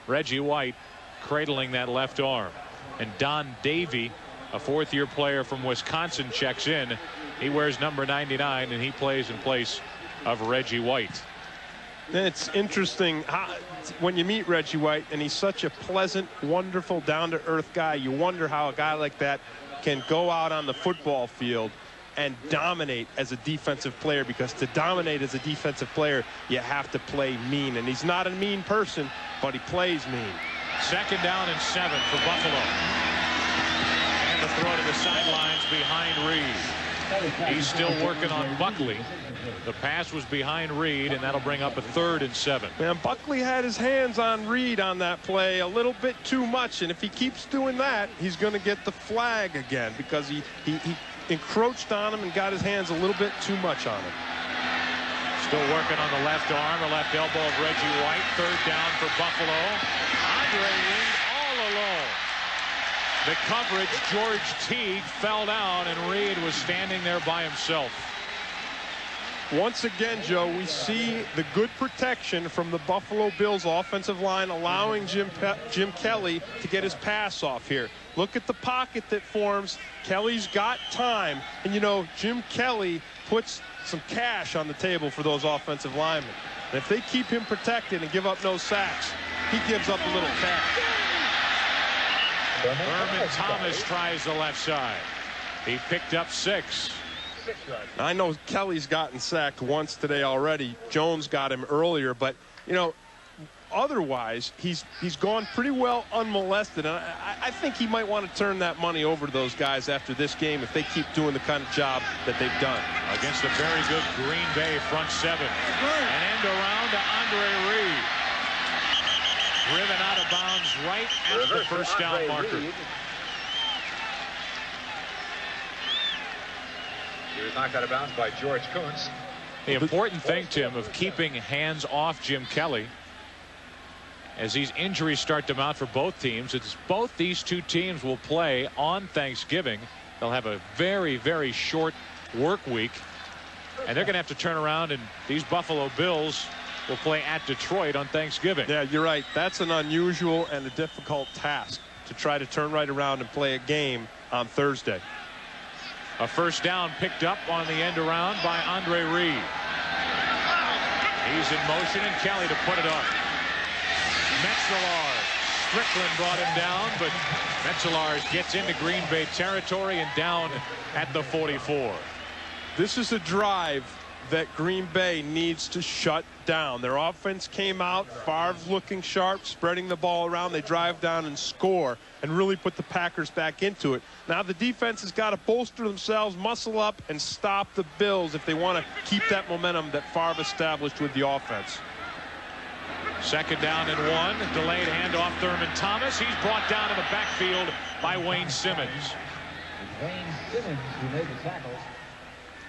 Reggie White cradling that left arm. And Don Davey, a 4th-year player from Wisconsin, checks in. He wears number 99, and he plays in place of Reggie White. It's interesting when you meet Reggie White, and he's such a pleasant, wonderful, down-to-earth guy. You wonder how a guy like that can go out on the football field and dominate as a defensive player, because to dominate as a defensive player, you have to play mean. And he's not a mean person, but he plays mean. 2nd down and 7 for Buffalo. And the throw to the sidelines behind Reed. He's still working on Buckley. The pass was behind Reed, and that'll bring up a 3rd and 7. Man, Buckley had his hands on Reed on that play a little bit too much, and if he keeps doing that, he's going to get the flag again, because he encroached on him and got his hands a little bit too much on him. Still working on the left arm or left elbow of Reggie White. 3rd down for Buffalo. Andre Reed all alone. The coverage, George Teague fell down, and Reed was standing there by himself. Once again, Joe, we see the good protection from the Buffalo Bills offensive line, allowing Jim Kelly to get his pass off here. Look at the pocket that forms. Kelly's got time. And, you know, Jim Kelly puts some cash on the table for those offensive linemen. And if they keep him protected and give up no sacks, he gives up a little cash. Thurman Thomas tries the left side. He picked up 6. I know Kelly's gotten sacked once today already. Jones got him earlier, but, you know, otherwise, he's gone pretty well unmolested. And I think he might want to turn that money over to those guys after this game if they keep doing the kind of job that they've done. Against a very good Green Bay front 7. An end around to Andre Reed. Driven out of bounds right at the 1st down marker. He was knocked out of bounds by George Kuntz. The important thing, Tim, of keeping hands off Jim Kelly as these injuries start to mount for both teams, it's both these 2 teams will play on Thanksgiving. They'll have a very, very short work week, and they're going to have to turn around, and these Buffalo Bills will play at Detroit on Thanksgiving. Yeah, you're right. That's an unusual and a difficult task to try to turn right around and play a game on Thursday. A 1st down picked up on the end around by Andre Reed. He's in motion, and Kelly to put it up. Metzelar. Strickland brought him down, but Metzelar gets into Green Bay territory and down at the 44. This is a drive that Green Bay needs to shut down. Their offense came out, Favre looking sharp, spreading the ball around. They drive down and score and really put the Packers back into it. Now the defense has got to bolster themselves, muscle up, and stop the Bills if they want to keep that momentum that Favre established with the offense. 2nd down and 1. Delayed handoff, Thurman Thomas. He's brought down in the backfield by Wayne Simmons. Wayne Simmons, who made the tackle.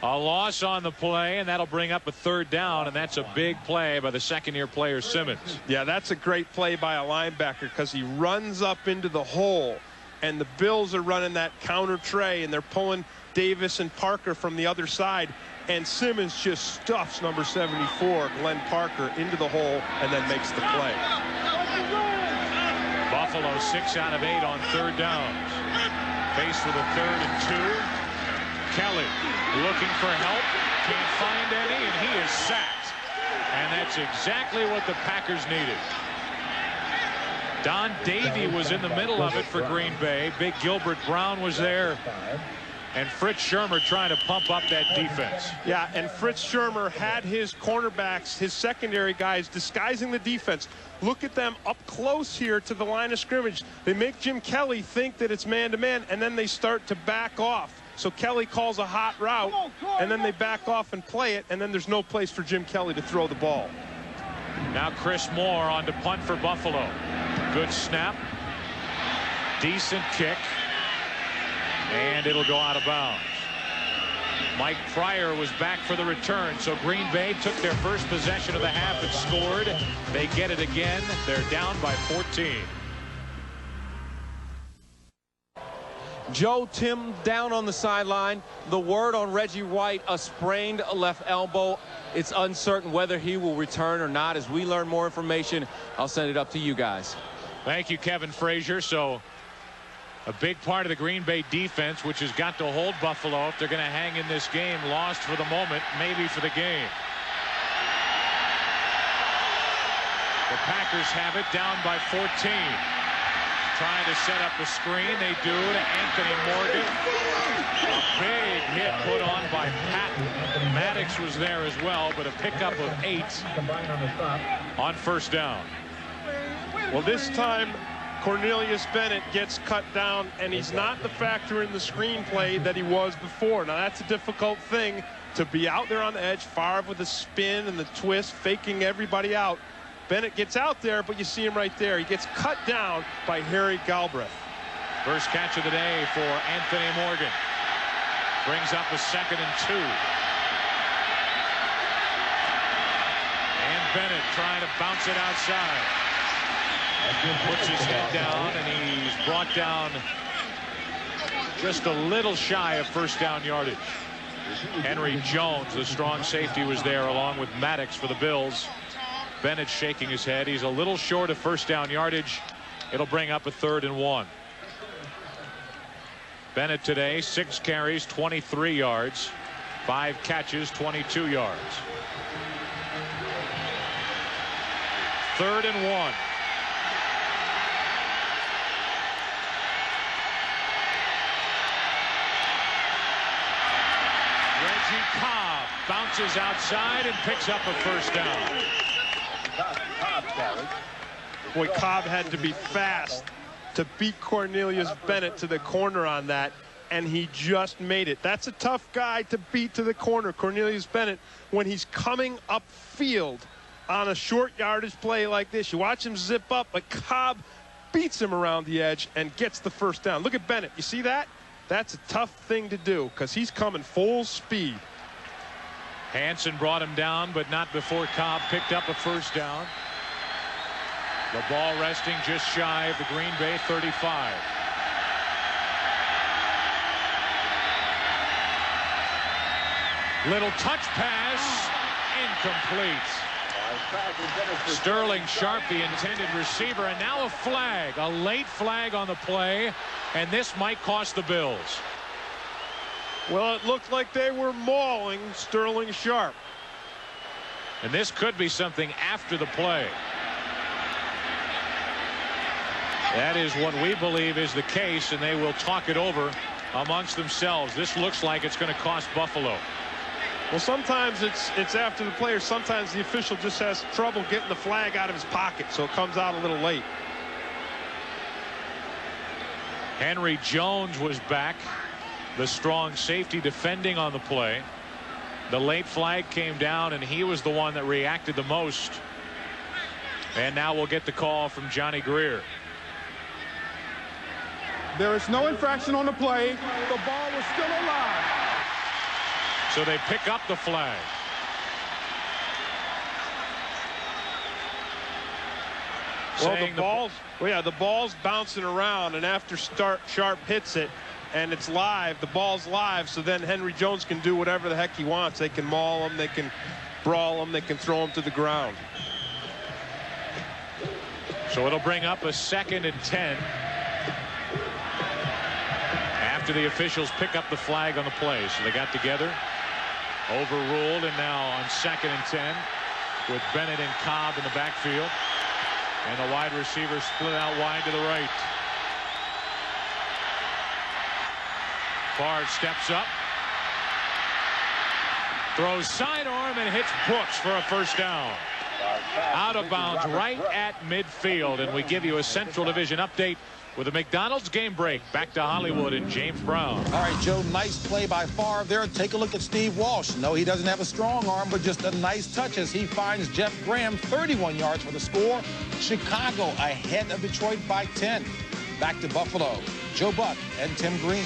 A loss on the play, and that'll bring up a 3rd down, and that's a big play by the 2nd-year player Simmons. Yeah, that's a great play by a linebacker, because he runs up into the hole, and the Bills are running that counter tray, and they're pulling Davis and Parker from the other side, and Simmons just stuffs number 74, Glenn Parker, into the hole and then makes the play. Buffalo 6 out of 8 on 3rd downs. Faced with a 3rd and 2. Kelly looking for help. Can't find any, and he is sacked. And that's exactly what the Packers needed. Don Davey was in the middle of it for Green Bay. Big Gilbert Brown was there. And Fritz Schirmer trying to pump up that defense. Yeah, and Fritz Schirmer had his cornerbacks, his secondary guys, disguising the defense. Look at them up close here to the line of scrimmage. They make Jim Kelly think that it's man-to-man, and then they start to back off. So Kelly calls a hot route, and then they back off and play it, and then there's no place for Jim Kelly to throw the ball. Now Chris Moore on to punt for Buffalo. Good snap. Decent kick. And it'll go out of bounds. Mike Pryor was back for the return. So Green Bay took their first possession of the half and scored. They get it again. They're down by 14. Joe Tim down on the sideline. The word on Reggie White, a sprained left elbow. It's uncertain whether he will return or not. As we learn more information, I'll send it up to you guys. Thank you, Kevin Frazier. So a big part of the Green Bay defense, which has got to hold Buffalo if they're going to hang in this game, lost for the moment, maybe for the game. The Packers have it down by 14. Trying to set up the screen. They do to Anthony Morgan. A big hit put on by Patton. Maddox was there as well, but a pickup of 8 on first down. Well, this time Cornelius Bennett gets cut down, and he's not the factor in the screenplay that he was before. Now, that's a difficult thing to be out there on the edge. Favre with the spin and the twist, faking everybody out. Bennett gets out there, but you see him right there. He gets cut down by Harry Galbraith. First catch of the day for Anthony Morgan. Brings up a 2nd and 2. And Bennett trying to bounce it outside. Puts his head down, and he's brought down just a little shy of first down yardage. Henry Jones, the strong safety, was there along with Maddox for the Bills. Bennett shaking his head. He's a little short of first down yardage. It'll bring up a 3rd and 1. Bennett today, 6 carries, 23 yards, 5 catches, 22 yards. 3rd and 1. Reggie Cobb bounces outside and picks up a first down. Boy, Cobb had to be fast to beat Cornelius Bennett to the corner on that, and he just made it. That's a tough guy to beat to the corner, Cornelius Bennett, when he's coming upfield on a short yardage play like this. You watch him zip up, but Cobb beats him around the edge and gets the first down. Look at Bennett. You see that? That's a tough thing to do because he's coming full speed. Hansen brought him down, but not before Cobb picked up a first down. The ball resting just shy of the Green Bay 35. Little touch pass, incomplete. Sterling Sharp, the intended receiver, and now a flag, a late flag on the play, and this might cost the Bills. Well, it looked like they were mauling Sterling Sharp. And this could be something after the play. That is what we believe is the case, and they will talk it over amongst themselves. This looks like it's going to cost Buffalo. Well, sometimes it's after the play, or sometimes the official just has trouble getting the flag out of his pocket, so it comes out a little late. Henry Jones was back, the strong safety defending on the play. The late flag came down, and he was the one that reacted the most. And now we'll get the call from Johnny Greer. There is no infraction on the play. The ball was still alive. So they pick up the flag. Well, the ball's bouncing around, and after Sharp hits it, and it's live, the ball's live, so then Henry Jones can do whatever the heck he wants. They can maul him, they can brawl him, they can throw him to the ground. So it'll bring up a 2nd and 10. after the officials pick up the flag on the play. So they got together, overruled, and now on 2nd and 10 with Bennett and Cobb in the backfield. And the wide receiver split out wide to the right. Favre steps up, throws sidearm, and hits Brooks for a first down. Out of bounds right at midfield. And we give you a Central Division update with a McDonald's game break. Back to Hollywood and James Brown. All right, Joe, nice play by Favre there. Take a look at Steve Walsh. No, he doesn't have a strong arm, but just a nice touch as he finds Jeff Graham, 31 yards for the score. Chicago ahead of Detroit by 10. Back to Buffalo, Joe Buck and Tim Green.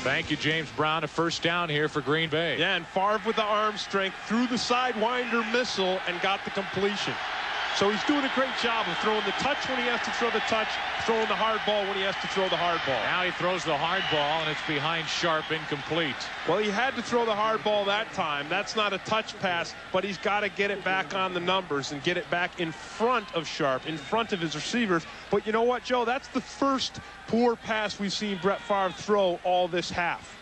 Thank you, James Brown. A first down here for Green Bay. Yeah, and Favre with the arm strength threw the sidewinder missile and got the completion. So he's doing a great job of throwing the touch when he has to throw the touch, throwing the hard ball when he has to throw the hard ball. Now he throws the hard ball, and it's behind Sharp, incomplete. Well, he had to throw the hard ball that time. That's not a touch pass, but he's got to get it back on the numbers and get it back in front of Sharp, in front of his receivers. But you know what, Joe? That's the first poor pass we've seen Brett Favre throw all this half.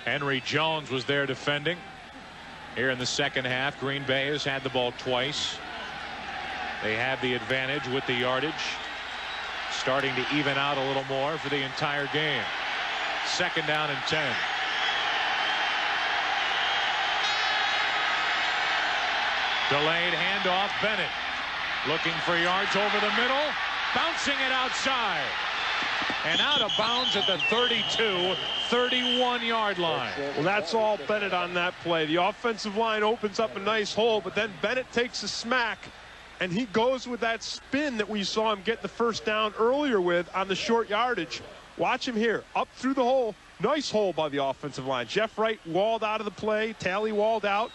Henry Jones was there defending. Here in the second half, Green Bay has had the ball twice. They have the advantage with the yardage, starting to even out a little more for the entire game. 2nd down and 10. Delayed handoff. Bennett looking for yards over the middle, bouncing it outside and out of bounds at the 31-yard line. Well, that's all Bennett on that play. The offensive line opens up a nice hole, but then Bennett takes a smack, and he goes with that spin that we saw him get the first down earlier with on the short yardage. Watch him here, up through the hole. Nice hole by the offensive line. Jeff Wright walled out of the play. Talley walled out.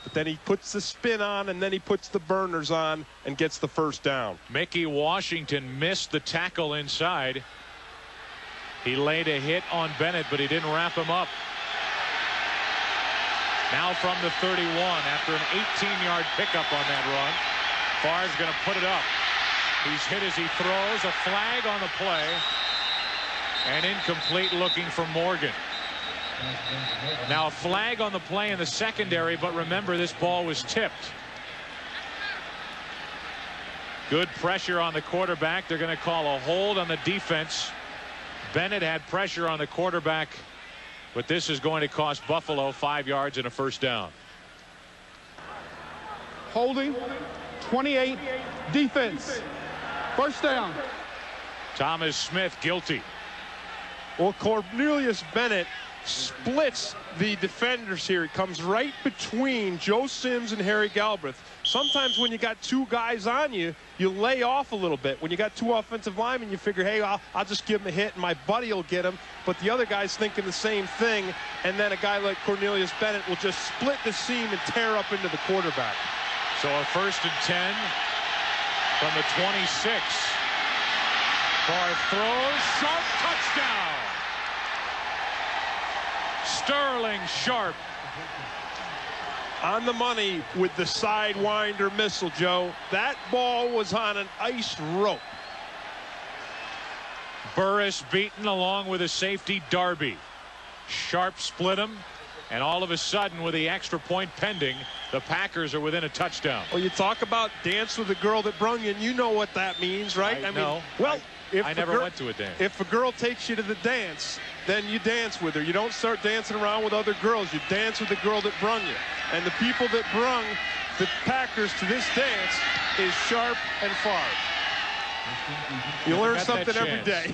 But then he puts the spin on, and then he puts the burners on and gets the first down. Mickey Washington missed the tackle inside. He laid a hit on Bennett, but he didn't wrap him up. Now from the 31, after an 18-yard pickup on that run, Favre's going to put it up. He's hit as he throws. A flag on the play. And incomplete, looking for Morgan. Now a flag on the play in the secondary, but remember, this ball was tipped. Good pressure on the quarterback. They're going to call a hold on the defense. Bennett had pressure on the quarterback, but this is going to cost Buffalo 5 yards and a first down. Holding, 28, defense. First down. Thomas Smith guilty. Well, Cornelius Bennett splits the defenders here. He comes right between Joe Sims and Harry Galbraith. Sometimes when you got two guys on you, you lay off a little bit. When you got two offensive linemen, you figure, hey, I'll just give him a hit and my buddy will get him. But the other guy's thinking the same thing, and then a guy like Cornelius Bennett will just split the seam and tear up into the quarterback. So a 1st and 10 from the 26. Favre throws, Sharp, touchdown. Sterling Sharp. On the money with the sidewinder missile, Joe. That ball was on an iced rope. Burris beaten along with a safety, Darby. Sharp split him, and all of a sudden, with the extra point pending, the Packers are within a touchdown. Well, you talk about dance with the girl that brung you, and you know what that means, right? I know. Well, I never went to a dance. If a girl takes you to the dance, then you dance with her. You don't start dancing around with other girls. You dance with the girl that brung you. And the people that brung the Packers to this dance is Sharp and Favre. You learn something every day.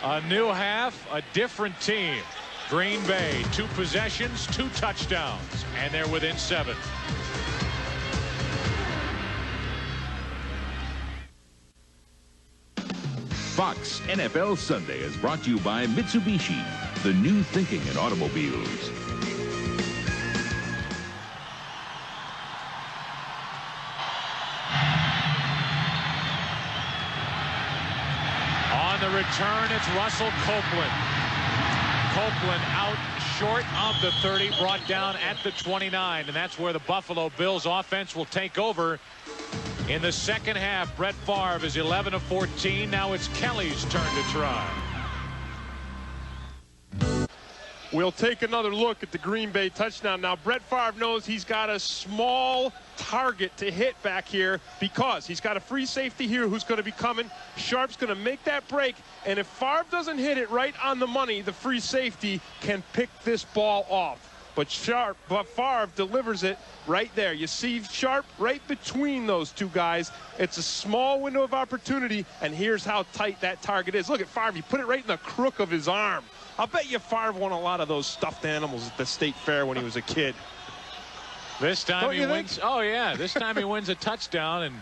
A new half, a different team. Green Bay, 2 possessions, 2 touchdowns, and they're within 7. Fox NFL Sunday is brought to you by Mitsubishi, the new thinking in automobiles. On the return, it's Russell Copeland. Copeland out short of the 30, brought down at the 29, and that's where the Buffalo Bills offense will take over. In the second half, Brett Favre is 11 of 14. Now it's Kelly's turn to try. We'll take another look at the Green Bay touchdown. Now, Brett Favre knows he's got a small target to hit back here because he's got a free safety here who's going to be coming. Sharp's going to make that break, and if Favre doesn't hit it right on the money, the free safety can pick this ball off. But Favre delivers it right there. You see Sharp right between those two guys. It's a small window of opportunity, and here's how tight that target is. Look at Favre. He put it right in the crook of his arm. I'll bet you Favre won a lot of those stuffed animals at the State Fair when he was a kid. This time he wins. Oh, yeah. This time he wins a touchdown, and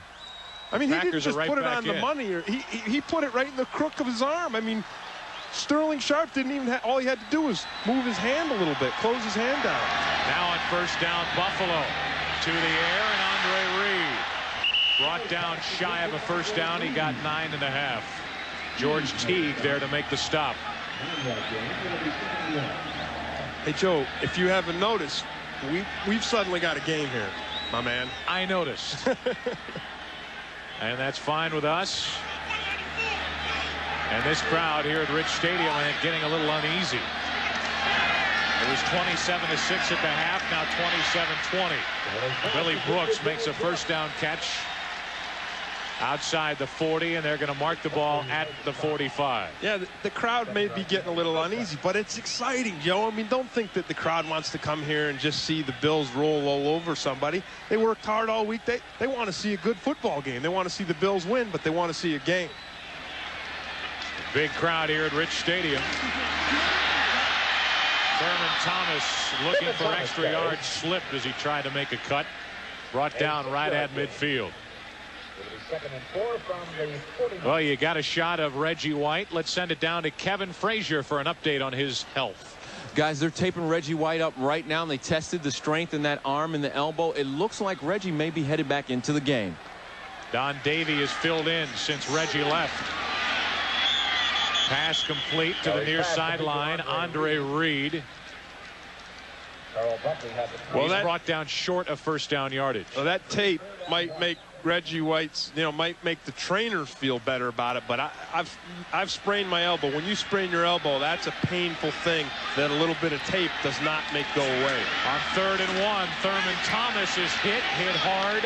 I mean, he didn't just right put it on the money. Or he put it right in the crook of his arm. I mean, Sterling Sharp didn't even all he had to do was move his hand a little bit, close his hand down. Now on first down, Buffalo to the air, and Andre Reed brought down shy of a first down. He got 9.5. George Teague there to make the stop. Hey, Joe, if you haven't noticed, we've suddenly got a game here, my man. I noticed. And that's fine with us. And this crowd here at Rich Stadium getting a little uneasy. It was 27-6 at the half, now 27-20. Billy Brooks makes a first down catch outside the 40, and they're going to mark the ball at the 45. Yeah, the crowd may be getting a little uneasy, but it's exciting, Joe. I mean, don't think that the crowd wants to come here and just see the Bills roll all over somebody. They worked hard all week. They want to see a good football game. They want to see the Bills win, but they want to see a game. Big crowd here at Rich Stadium. Thurman Thomas looking for extra yards, slipped as he tried to make a cut. Brought down right at midfield. Well, you got a shot of Reggie White. Let's send it down to Kevin Frazier for an update on his health. Guys, they're taping Reggie White up right now, and they tested the strength in that arm and the elbow. It looks like Reggie may be headed back into the game. Don Davey is filled in since Reggie left. Pass complete to the near sideline. Andre Reed. Well, he's brought down short of first down yardage. Well, that tape might make Reggie White's, might make the trainers feel better about it, but I've sprained my elbow. When you sprain your elbow, that's a painful thing that a little bit of tape does not make go away. On 3rd and 1, Thurman Thomas is hit hard.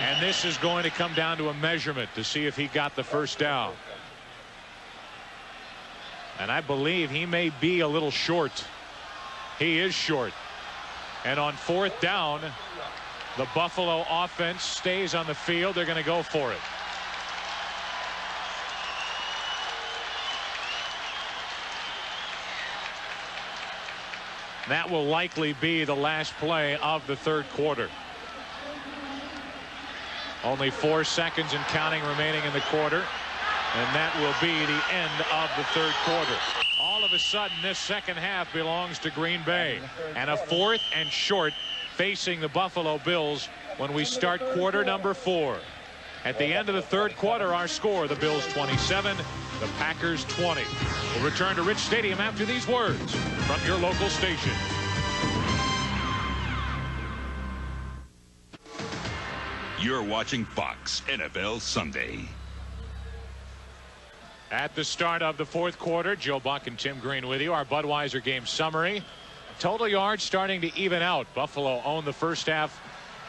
And this is going to come down to a measurement to see if he got the first down. And I believe he may be a little short. He is short. And on 4th down, the Buffalo offense stays on the field. They're going to go for it. That will likely be the last play of the 3rd quarter. Only 4 seconds and counting remaining in the quarter. And that will be the end of the 3rd quarter. All of a sudden, this second half belongs to Green Bay. And a 4th and short facing the Buffalo Bills when we start quarter number 4. At the end of the 3rd quarter, our score, the Bills 27, the Packers 20. We'll return to Rich Stadium after these words from your local station. You're watching Fox NFL Sunday. At the start of the 4th quarter, Joe Buck and Tim Green with you. Our Budweiser game summary. Total yards starting to even out. Buffalo owned the first half.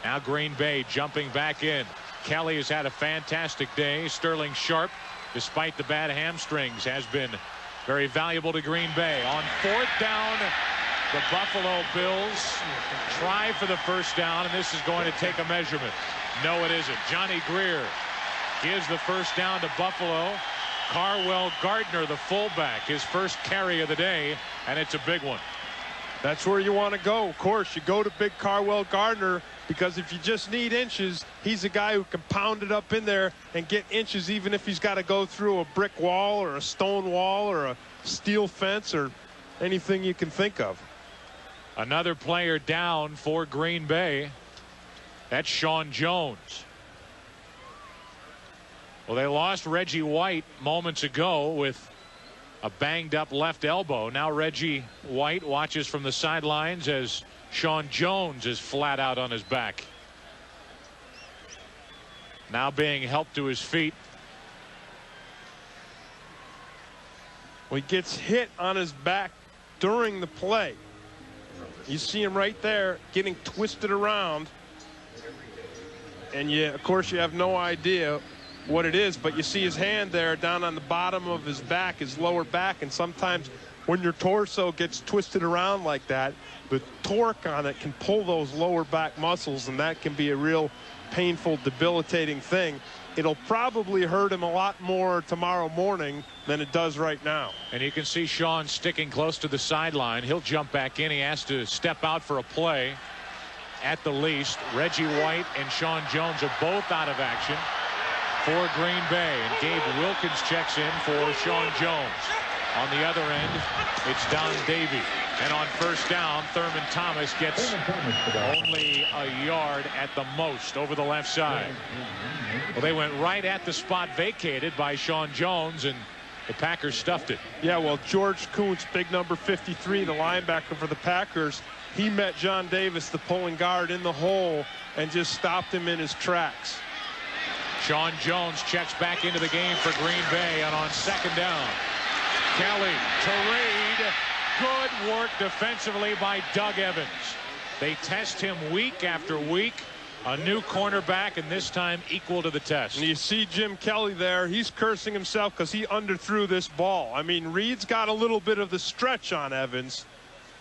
Now Green Bay jumping back in. Kelly has had a fantastic day. Sterling Sharp, despite the bad hamstrings, has been very valuable to Green Bay. On 4th down, the Buffalo Bills try for the first down, and this is going to take a measurement. No, it isn't. Johnny Greer gives the first down to Buffalo. Carwell Gardner, the fullback, his first carry of the day, and it's a big one. That's where you want to go. Of course, you go to big Carwell Gardner because if you just need inches, he's a guy who can pound it up in there and get inches even if he's got to go through a brick wall or a stone wall or a steel fence or anything you can think of. Another player down for Green Bay. That's Sean Jones. Well, they lost Reggie White moments ago with a banged up left elbow. Now Reggie White watches from the sidelines as Sean Jones is flat out on his back. Now being helped to his feet. Well, he gets hit on his back during the play. You see him right there getting twisted around. And of course, you have no idea what it is, but you see his hand there down on the bottom of his back, his lower back, and sometimes when your torso gets twisted around like that, the torque on it can pull those lower back muscles, and that can be a real painful, debilitating thing. It'll probably hurt him a lot more tomorrow morning than it does right now. And you can see Sean sticking close to the sideline. He'll jump back in. He has to step out for a play at the least. Reggie White and Sean Jones are both out of action for Green Bay. And Gabe Wilkins checks in for Sean Jones. On the other end, it's Don Davey. And on first down, Thurman Thomas gets only a yard at the most over the left side. Well, they went right at the spot vacated by Sean Jones, and the Packers stuffed it. Yeah, well, George Kuntz, big number 53, the linebacker for the Packers, he met John Davis, the pulling guard, in the hole and just stopped him in his tracks. Sean Jones checks back into the game for Green Bay, and on second down, Kelly to Reed. Good work defensively by Doug Evans. They test him week after week. A new cornerback, and this time equal to the test. And you see Jim Kelly there. He's cursing himself because he underthrew this ball. I mean, Reed's got a little bit of the stretch on Evans,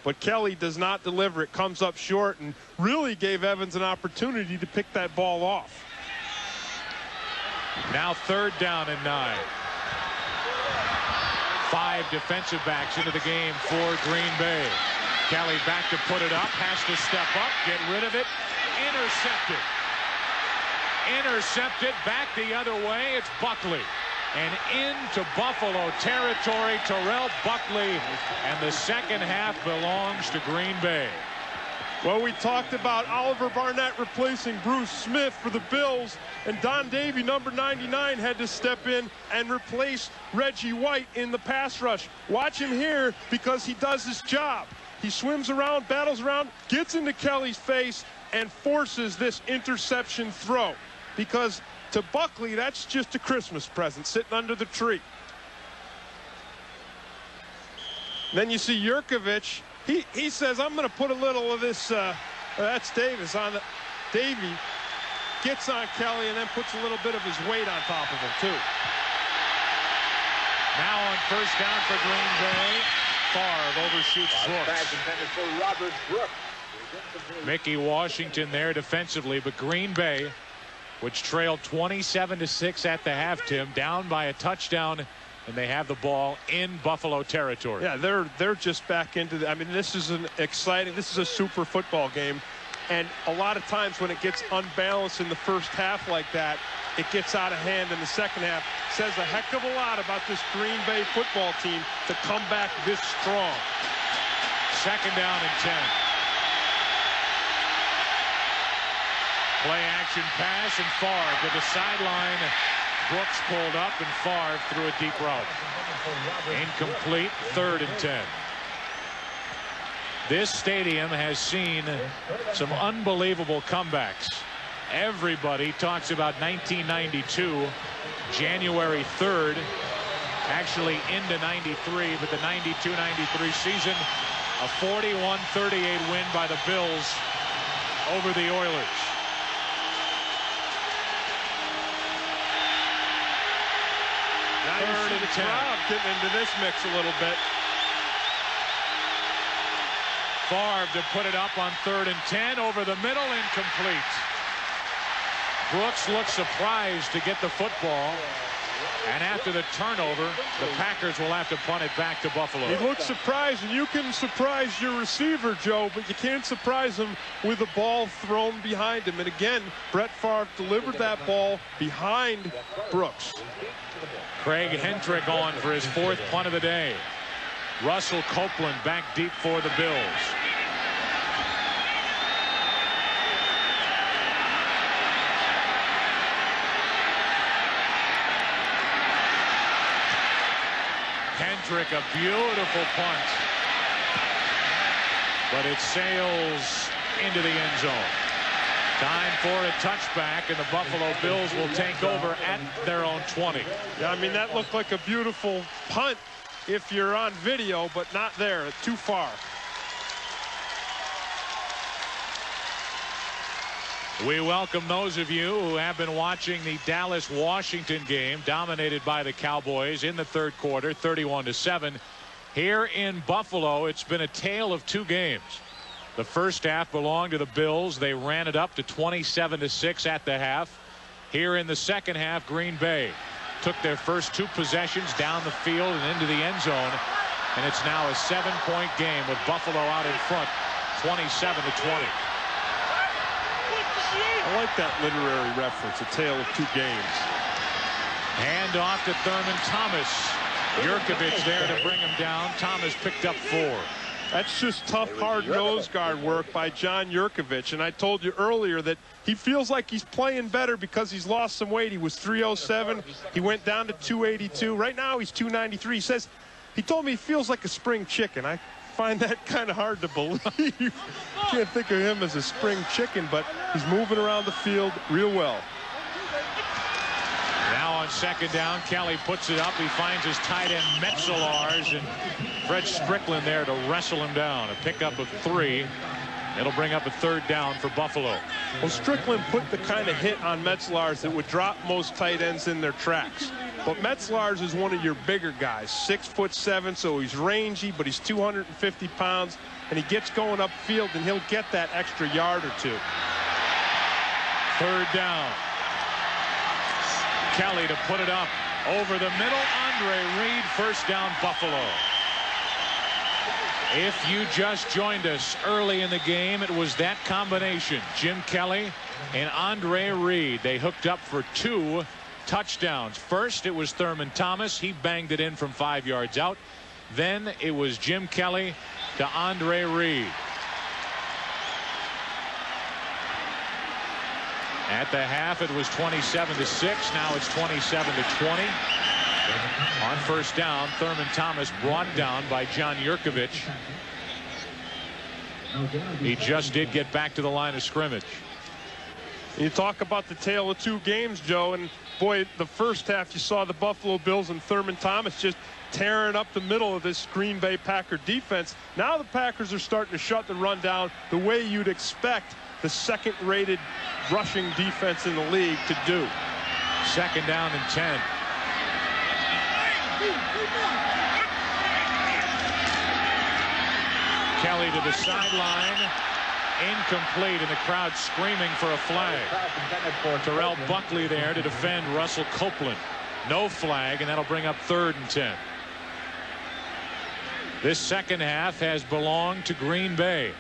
but Kelly does not deliver. It comes up short and really gave Evans an opportunity to pick that ball off. Now third down and 9. 5 defensive backs into the game for Green Bay. Kelly back to put it up, has to step up, get rid of it. Intercepted. Intercepted back the other way. It's Buckley. And into Buffalo territory, Terrell Buckley. And the second half belongs to Green Bay. Well, we talked about Oliver Barnett replacing Bruce Smith for the Bills, and Don Davey, number 99, had to step in and replace Reggie White in the pass rush. Watch him here because he does his job. He swims around, battles around, gets into Kelly's face, and forces this interception throw. Because to Buckley, that's just a Christmas present sitting under the tree. Then you see Yurkovich. He says, I'm going to put a little of this, that's Davis, on the, Davey gets on Kelly and then puts a little bit of his weight on top of him, too. Now on first down for Green Bay, Favre overshoots Brooks. Mickey Washington there defensively, but Green Bay, which trailed 27-6 at the half, Tim, down by a touchdown, and they have the ball in Buffalo territory. Yeah, they're just back into the, I mean, this is an exciting, this is a super football game, and a lot of times when it gets unbalanced in the first half like that, it gets out of hand in the second half. Says a heck of a lot about this Green Bay football team to come back this strong. Second down and 10. Play action pass, and Favre to the sideline. Brooks pulled up, and Favre threw a deep route. Incomplete, third and 10. This stadium has seen some unbelievable comebacks. Everybody talks about 1992, January 3rd, actually into 93, but the 92-93 season, a 41-38 win by the Bills over the Oilers. Third and 10. Getting into this mix a little bit. Favre to put it up on third and 10, over the middle, incomplete. Brooks looks surprised to get the football, and after the turnover, the Packers will have to punt it back to Buffalo. He looks surprised, and you can surprise your receiver, Joe, but you can't surprise him with the ball thrown behind him. And again, Brett Favre delivered that ball behind Brooks. Craig Hendrick on for his fourth punt of the day. Russell Copeland back deep for the Bills. Hendrick, a beautiful punt, but it sails into the end zone. Time for a touchback, and the Buffalo Bills will take over at their own 20. Yeah, I mean, that looked like a beautiful punt if you're on video, but not there. Too far. We welcome those of you who have been watching the Dallas-Washington game, dominated by the Cowboys in the third quarter, 31-7. Here in Buffalo, it's been a tale of two games. The first half belonged to the Bills. They ran it up to 27-6 at the half. Here in the second half, Green Bay took their first two possessions down the field and into the end zone. And it's now a 7-point game with Buffalo out in front, 27-20. I like that literary reference, a tale of two games. Hand off to Thurman Thomas. Jurkovich there to bring him down. Thomas picked up 4. That's just tough, hard nose guard work by John Jurkovich. And I told you earlier that he feels like he's playing better because he's lost some weight. He was 307. He went down to 282. Right now he's 293. He says, he told me he feels like a spring chicken. I find that kind of hard to believe. Can't think of him as a spring chicken, but he's moving around the field real well. Now on second down, Kelly puts it up. He finds his tight end Metzelaars, and Fred Strickland there to wrestle him down. A pickup of 3. It'll bring up a third down for Buffalo. Well, Strickland put the kind of hit on Metzelaars that would drop most tight ends in their tracks. But Metzelaars is one of your bigger guys, 6'7", so he's rangy, but he's 250 pounds, and he gets going upfield, and he'll get that extra yard or two. Third down. Kelly to put it up over the middle. Andre Reed, first down Buffalo. If you just joined us early in the game, it was that combination, Jim Kelly and Andre Reed. They hooked up for 2 touchdowns. First, it was Thurman Thomas. He banged it in from 5 yards out. Then it was Jim Kelly to Andre Reed. At the half, it was 27-6. Now it's 27-20. On first down, Thurman Thomas brought down by John Jurkovich. He just did get back to the line of scrimmage. You talk about the tale of two games, Joe, and boy, the first half you saw the Buffalo Bills and Thurman Thomas just tearing up the middle of this Green Bay Packer defense. Now the Packers are starting to shut the run down the way you'd expect the second-rated rushing defense in the league to do. Second down and 10. Kelly to the sideline. Incomplete, and the crowd screaming for a flag. Terrell Buckley there to defend Russell Copeland. No flag, and that'll bring up 3rd and 10. This second half has belonged to Green Bay.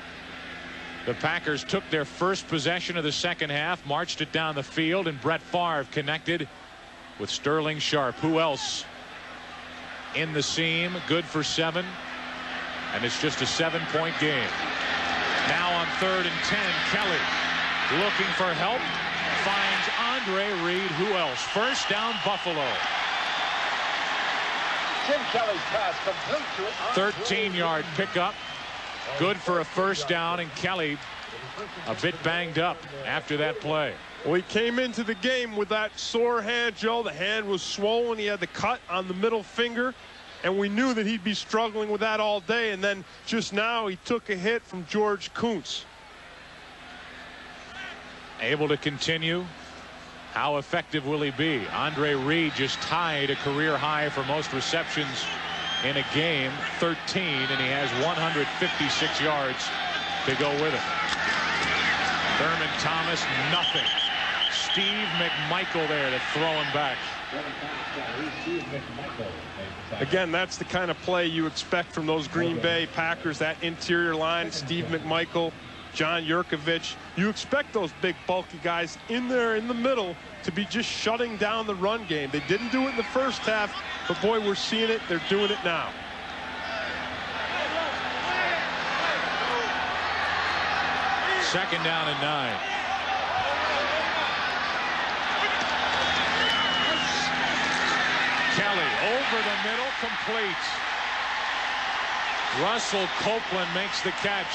The Packers took their first possession of the second half, marched it down the field, and Brett Favre connected with Sterling Sharp. Who else in the seam? Good for 7, and it's just a 7-point game. Now on 3rd and 10, Kelly looking for help, finds Andre Reed. Who else? First down, Buffalo. Jim Kelly's pass complete to 13-yard pickup. Good for a first down, and Kelly a bit banged up after that play. Well, he came into the game with that sore hand, Joe. The hand was swollen. He had the cut on the middle finger, and we knew that he'd be struggling with that all day. And then just now he took a hit from George Kuntz. Able to continue. How effective will he be? Andre Reed just tied a career high for most receptions in a game, 13, and he has 156 yards to go with it. Thurman Thomas, nothing. Steve McMichael there to throw him back. Again, that's the kind of play you expect from those Green Bay Packers, that interior line, Steve McMichael, John Jurkovich. You expect those big, bulky guys in there in the middle to be just shutting down the run game. They didn't do it in the first half, but boy, we're seeing it. They're doing it now. Second down and 9. Kelly over the middle, complete. Russell Copeland makes the catch.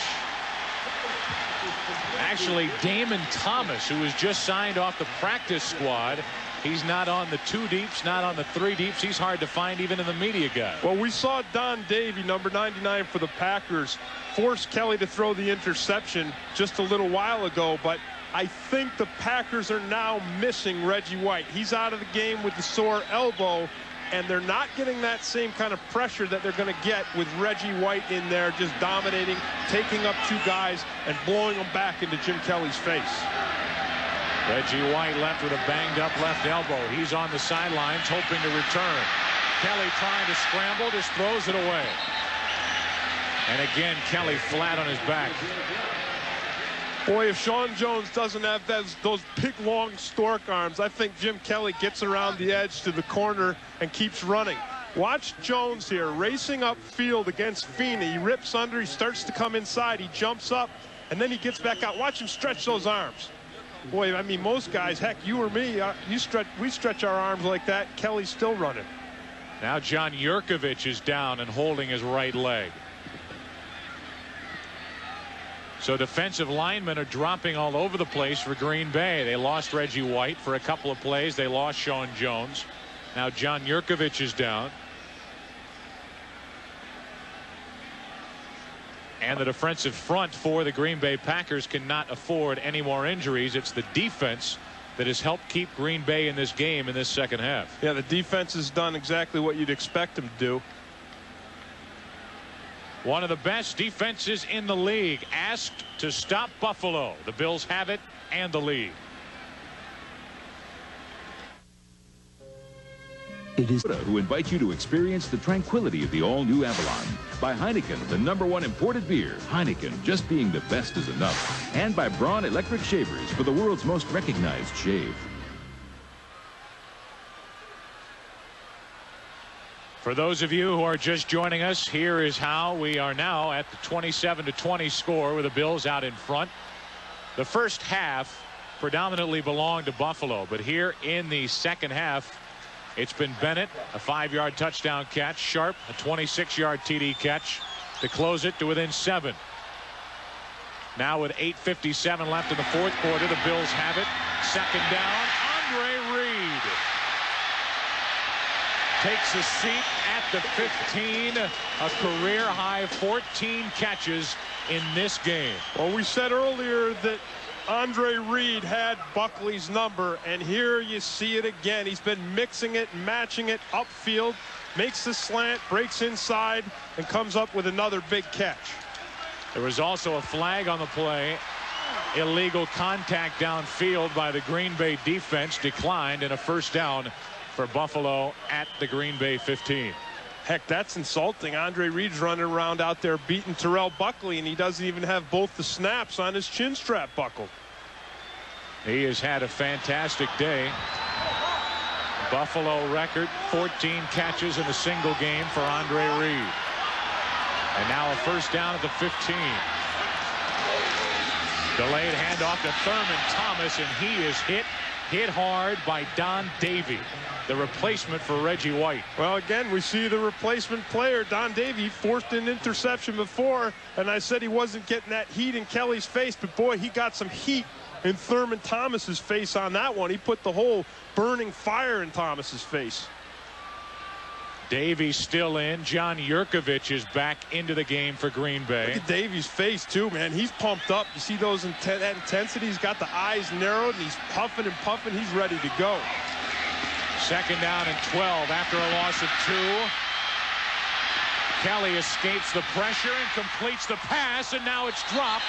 Actually, Damon Thomas, who was just signed off the practice squad, he's not on the 2 deeps, not on the 3 deeps. He's hard to find even in the media guide. Well, we saw Don Davey, number 99 for the Packers, force Kelly to throw the interception just a little while ago, but I think the Packers are now missing Reggie White. He's out of the game with the sore elbow, and they're not getting that same kind of pressure that they're going to get with Reggie White in there just dominating, taking up 2 guys, and blowing them back into Jim Kelly's face. Reggie White left with a banged-up left elbow. He's on the sidelines hoping to return. Kelly trying to scramble, just throws it away. And again, Kelly flat on his back. Boy, if Sean Jones doesn't have those big, long stork arms, I think Jim Kelly gets around the edge to the corner and keeps running. Watch Jones here racing upfield against Feeney. He rips under, he starts to come inside, he jumps up, and then he gets back out. Watch him stretch those arms. Boy, I mean, most guys, heck, you or me, we stretch our arms like that. Kelly's still running. Now John Yurkovich is down and holding his right leg. So defensive linemen are dropping all over the place for Green Bay. They lost Reggie White for a couple of plays. They lost Sean Jones. Now John Yurkovich is down. And the defensive front for the Green Bay Packers cannot afford any more injuries. It's the defense that has helped keep Green Bay in this game in this second half. Yeah, the defense has done exactly what you'd expect them to do. One of the best defenses in the league asked to stop Buffalo. The Bills have it and the lead. It is who invite you to experience the tranquility of the all-new Avalon. By Heineken, the #1 imported beer. Heineken, just being the best is enough. And by Braun Electric Shavers, for the world's most recognized shave. For those of you who are just joining us, here is how we are now at the 27-20 score with the Bills out in front. The first half predominantly belonged to Buffalo, but here in the second half, it's been Bennett, a 5-yard touchdown catch, Sharp, a 26-yard TD catch to close it to within 7. Now with 8:57 left in the fourth quarter, the Bills have it. Second down, Andre Reed takes a seat at the 15, a career-high 14 catches in this game. Well, we said earlier that Andre Reed had Buckley's number, and here you see it again. He's been mixing it, matching it upfield, makes the slant, breaks inside, and comes up with another big catch. There was also a flag on the play. Illegal contact downfield by the Green Bay defense declined, and a first down for Buffalo at the Green Bay 15. Heck, that's insulting. Andre Reed's running around out there beating Terrell Buckley, and he doesn't even have both the snaps on his chin strap buckled. He has had a fantastic day. Buffalo record 14 catches in a single game for Andre Reed. And now a first down at the 15. Delayed handoff to Thurman Thomas, and he is hit hard by Don Davey, the replacement for Reggie White. Well, again, we see the replacement player. Don Davey forced an interception before, and I said he wasn't getting that heat in Kelly's face, but boy, he got some heat in Thurman Thomas's face on that one. He put the whole burning fire in Thomas's face. Davey's still in. John Yurkovich is back into the game for Green Bay. Look at Davey's face too, man. He's pumped up. You see those that intensity. He's got the eyes narrowed, and he's puffing and puffing. He's ready to go. Second down and 12 after a loss of 2. Kelly escapes the pressure and completes the pass, and now it's dropped.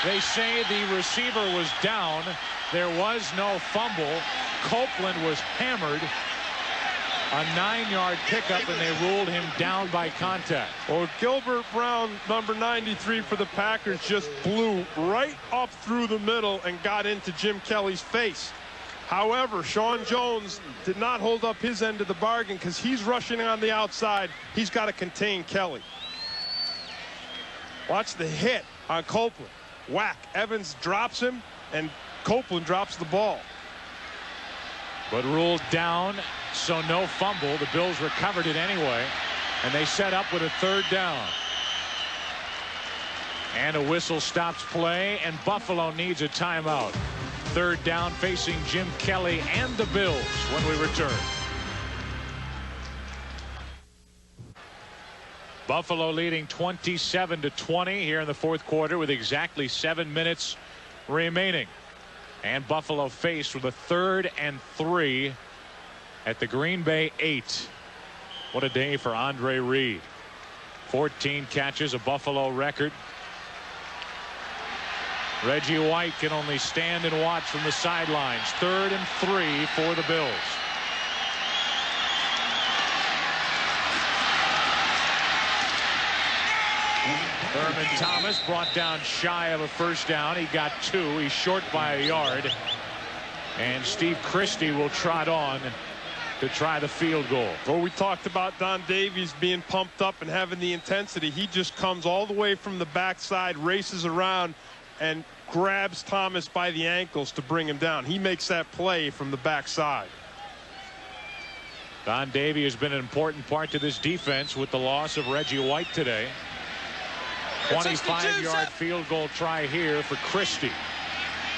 They say the receiver was down. There was no fumble. Copeland was hammered. A 9-yard pickup, and they ruled him down by contact. Well, Gilbert Brown, number 93 for the Packers, just blew right up through the middle and got into Jim Kelly's face. However, Sean Jones did not hold up his end of the bargain because he's rushing on the outside. He's got to contain Kelly. Watch the hit on Copeland. Whack. Evans drops him, and Copeland drops the ball. But ruled down, so no fumble. The Bills recovered it anyway, and they set up with a third down. And a whistle stops play, and Buffalo needs a timeout. Third down, facing Jim Kelly and the Bills when we return. Buffalo leading 27-20 here in the fourth quarter with exactly 7 minutes remaining. And Buffalo faced with a 3rd and 3 at the Green Bay 8. What a day for Andre Reed. 14 catches, a Buffalo record. Reggie White can only stand and watch from the sidelines. 3rd and 3 for the Bills. Thurman Thomas brought down shy of a first down. He got 2. He's short by a yard. And Steve Christie will trot on to try the field goal. Well, we talked about Don Davies being pumped up and having the intensity. He just comes all the way from the backside, races around, and grabs Thomas by the ankles to bring him down. He makes that play from the backside. Don Davie has been an important part to this defense with the loss of Reggie White today. 25-yard field goal try here for Christie,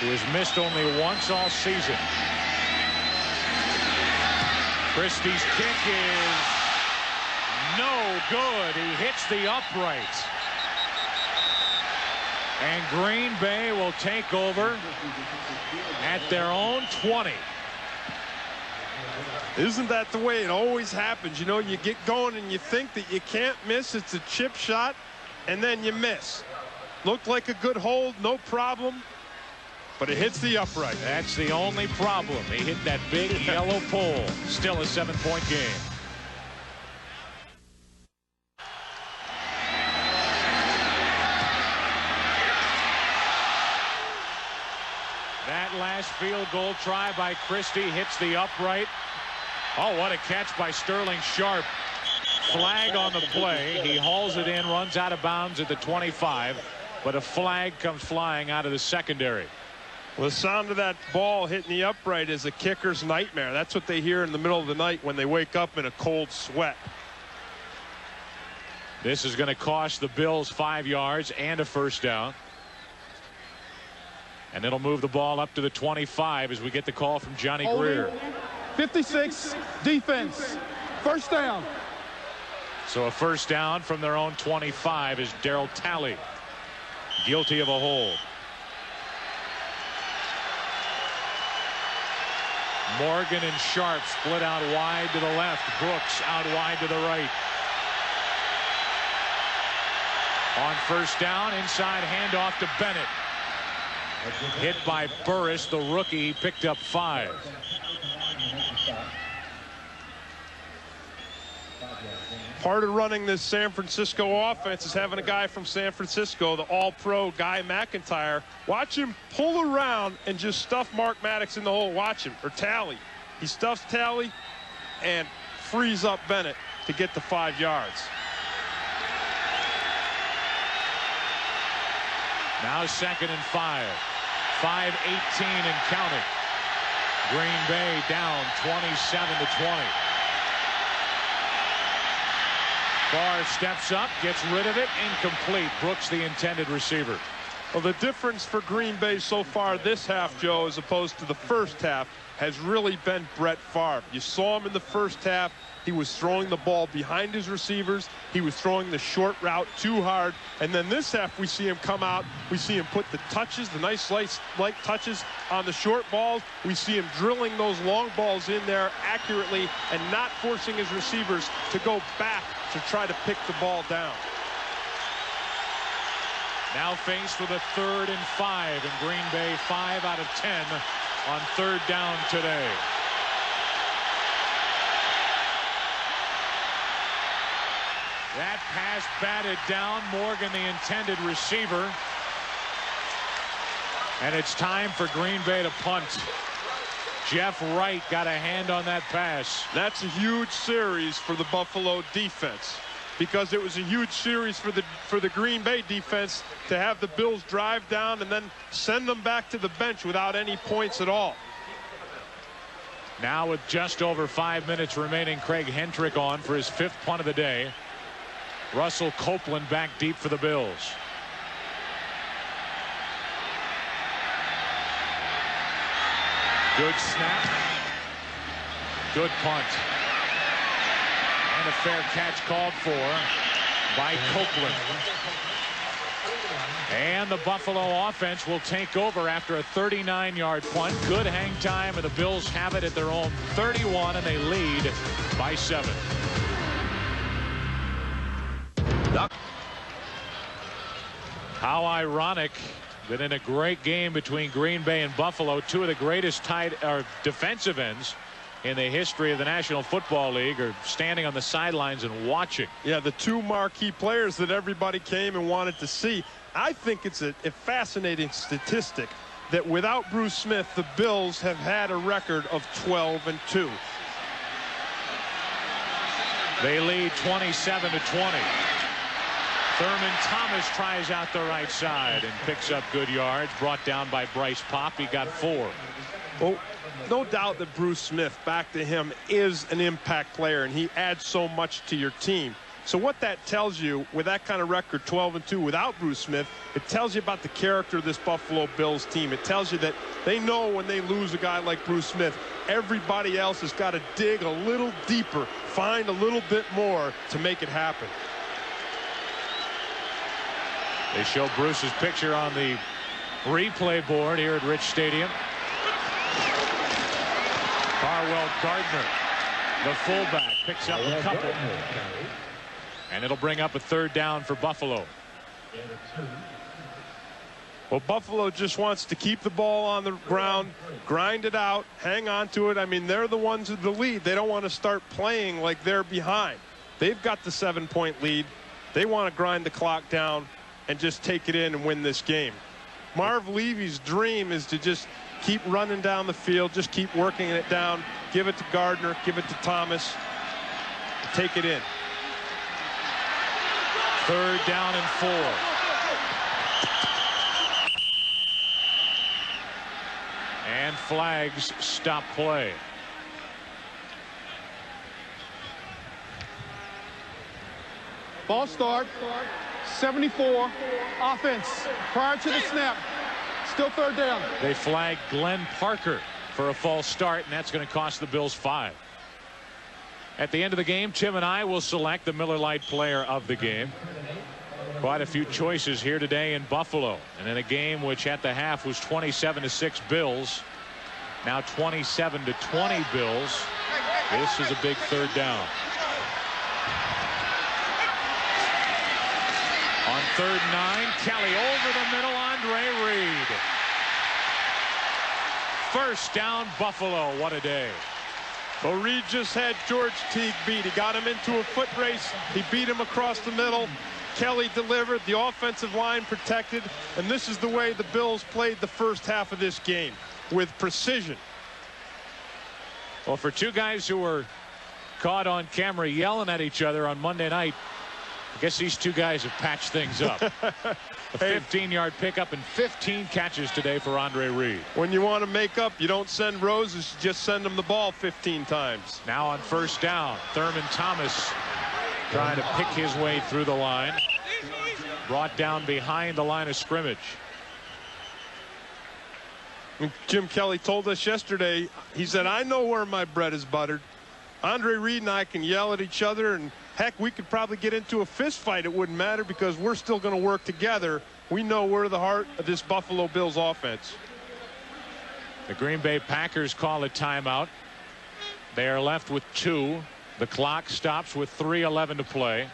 who has missed only once all season. Christie's kick is no good. He hits the upright. And Green Bay will take over at their own 20. Isn't that the way it always happens? You know, you get going and you think that you can't miss. It's a chip shot, and then you miss. Looked like a good hold, no problem, but it hits the upright. That's the only problem. He hit that big yellow pole. Still a 7-point game. That last field goal try by Christie hits the upright. Oh, what a catch by Sterling Sharp. Flag on the play. He hauls it in, runs out of bounds at the 25, but a flag comes flying out of the secondary. Well, the sound of that ball hitting the upright is a kicker's nightmare. That's what they hear in the middle of the night when they wake up in a cold sweat. This is going to cost the Bills 5 yards and a first down. And it'll move the ball up to the 25 as we get the call from Johnny Greer. 56, defense. First down. So a first down from their own 25 is Darryl Talley, guilty of a hold. Morgan and Sharp split out wide to the left. Brooks out wide to the right. On first down, inside handoff to Bennett. Hit by Burris, the rookie. He picked up 5. Part of running this San Francisco offense is having a guy from San Francisco, the all-pro Guy McIntyre. Watch him pull around and just stuff Mark Maddox in the hole. Watch him, or Talley. He stuffs Talley and frees up Bennett to get the 5 yards. Now 2nd and 5. 5:18 and counting. Green Bay down 27-20. Favre steps up, gets rid of it, incomplete. Brooks, the intended receiver. Well, the difference for Green Bay so far this half, Joe, as opposed to the first half, has really been Brett Favre. You saw him in the first half. He was throwing the ball behind his receivers. He was throwing the short route too hard. And then this half, we see him come out. We see him put the touches, the nice light touches on the short balls. We see him drilling those long balls in there accurately and not forcing his receivers to go back to try to pick the ball down. Now faced with a 3rd and 5, and Green Bay 5 out of 10 on 3rd down today. That pass batted down. Morgan, the intended receiver. And it's time for Green Bay to punt. Jeff Wright got a hand on that pass. That's a huge series for the Buffalo defense, because it was a huge series for the Green Bay defense to have the Bills drive down and then send them back to the bench without any points at all. Now with just over 5 minutes remaining, Craig Hendrick on for his 5th punt of the day. Russell Copeland back deep for the Bills. Good snap. Good punt. And a fair catch called for by Copeland. And the Buffalo offense will take over after a 39-yard punt. Good hang time, and the Bills have it at their own 31, and they lead by 7. How ironic that in a great game between Green Bay and Buffalo, two of the greatest defensive ends in the history of the National Football League are standing on the sidelines and watching. Yeah, the two marquee players that everybody came and wanted to see. I think it's a fascinating statistic that without Bruce Smith, the Bills have had a record of 12-2. They lead 27-20. Thurman Thomas tries out the right side and picks up good yards. Brought down by Bryce Popp. He got 4. Well, no doubt that Bruce Smith, back to him, is an impact player, and he adds so much to your team. So what that tells you, with that kind of record, 12-2 without Bruce Smith, it tells you about the character of this Buffalo Bills team. It tells you that they know when they lose a guy like Bruce Smith, everybody else has got to dig a little deeper, find a little bit more to make it happen. They show Bruce's picture on the replay board here at Rich Stadium. Carwell Gardner, the fullback, picks up a couple. And it'll bring up a 3rd down for Buffalo. Well, Buffalo just wants to keep the ball on the ground, grind it out, hang on to it. I mean, they're the ones with the lead. They don't want to start playing like they're behind. They've got the 7-point lead. They want to grind the clock down and just take it in and win this game. Marv Levy's dream is to just keep running down the field, just keep working it down, give it to Gardner, give it to Thomas, take it in. 3rd down and 4. And flags stop play. Ball start. 74. Offense. Prior to the snap. Still 3rd down. They flag Glenn Parker for a false start, and that's going to cost the Bills 5. At the end of the game, Tim and I will select the Miller Lite player of the game. Quite a few choices here today in Buffalo, and in a game which at the half was 27-6 Bills, now 27-20 Bills. This is a big 3rd down. On 3rd and 9, Kelly over the middle, Andre Reed. 1st down, Buffalo. What a day. Well, Reed just had George Teague beat. He got him into a foot race. He beat him across the middle. Kelly delivered. The offensive line protected. And this is the way the Bills played the first half of this game, with precision. Well, for two guys who were caught on camera yelling at each other on Monday night, I guess these two guys have patched things up. A 15-yard pickup and 15 catches today for Andre Reed. When you want to make up, you don't send roses, you just send them the ball 15 times. Now on 1st down, Thurman Thomas trying to pick his way through the line. Brought down behind the line of scrimmage. Jim Kelly told us yesterday, he said, I know where my bread is buttered. Andre Reed and I can yell at each other, and heck, we could probably get into a fist fight. It wouldn't matter because we're still going to work together. We know we're the heart of this Buffalo Bills offense. The Green Bay Packers call a timeout. They are left with 2. The clock stops with 3:11 to play.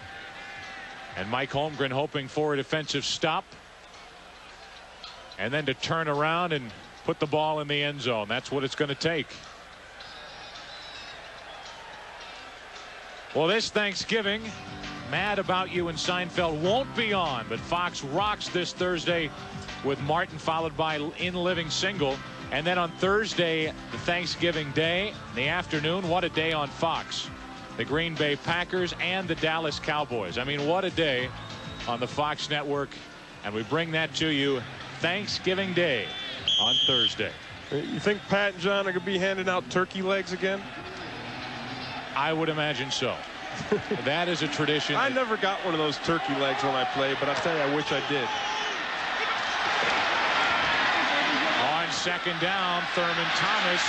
And Mike Holmgren hoping for a defensive stop. And then to turn around and put the ball in the end zone. That's what it's going to take. Well, this Thanksgiving, Mad About You and Seinfeld won't be on, but Fox rocks this Thursday with Martin, followed by In Living Single. And then on Thursday, the Thanksgiving Day, in the afternoon, what a day on Fox. The Green Bay Packers and the Dallas Cowboys. I mean, what a day on the Fox network. And we bring that to you Thanksgiving Day on Thursday. You think Pat and John are going to be handing out turkey legs again? I would imagine so. That is a tradition. I never got one of those turkey legs when I played, but I'll tell you, I wish I did. On on second down. Thurman Thomas.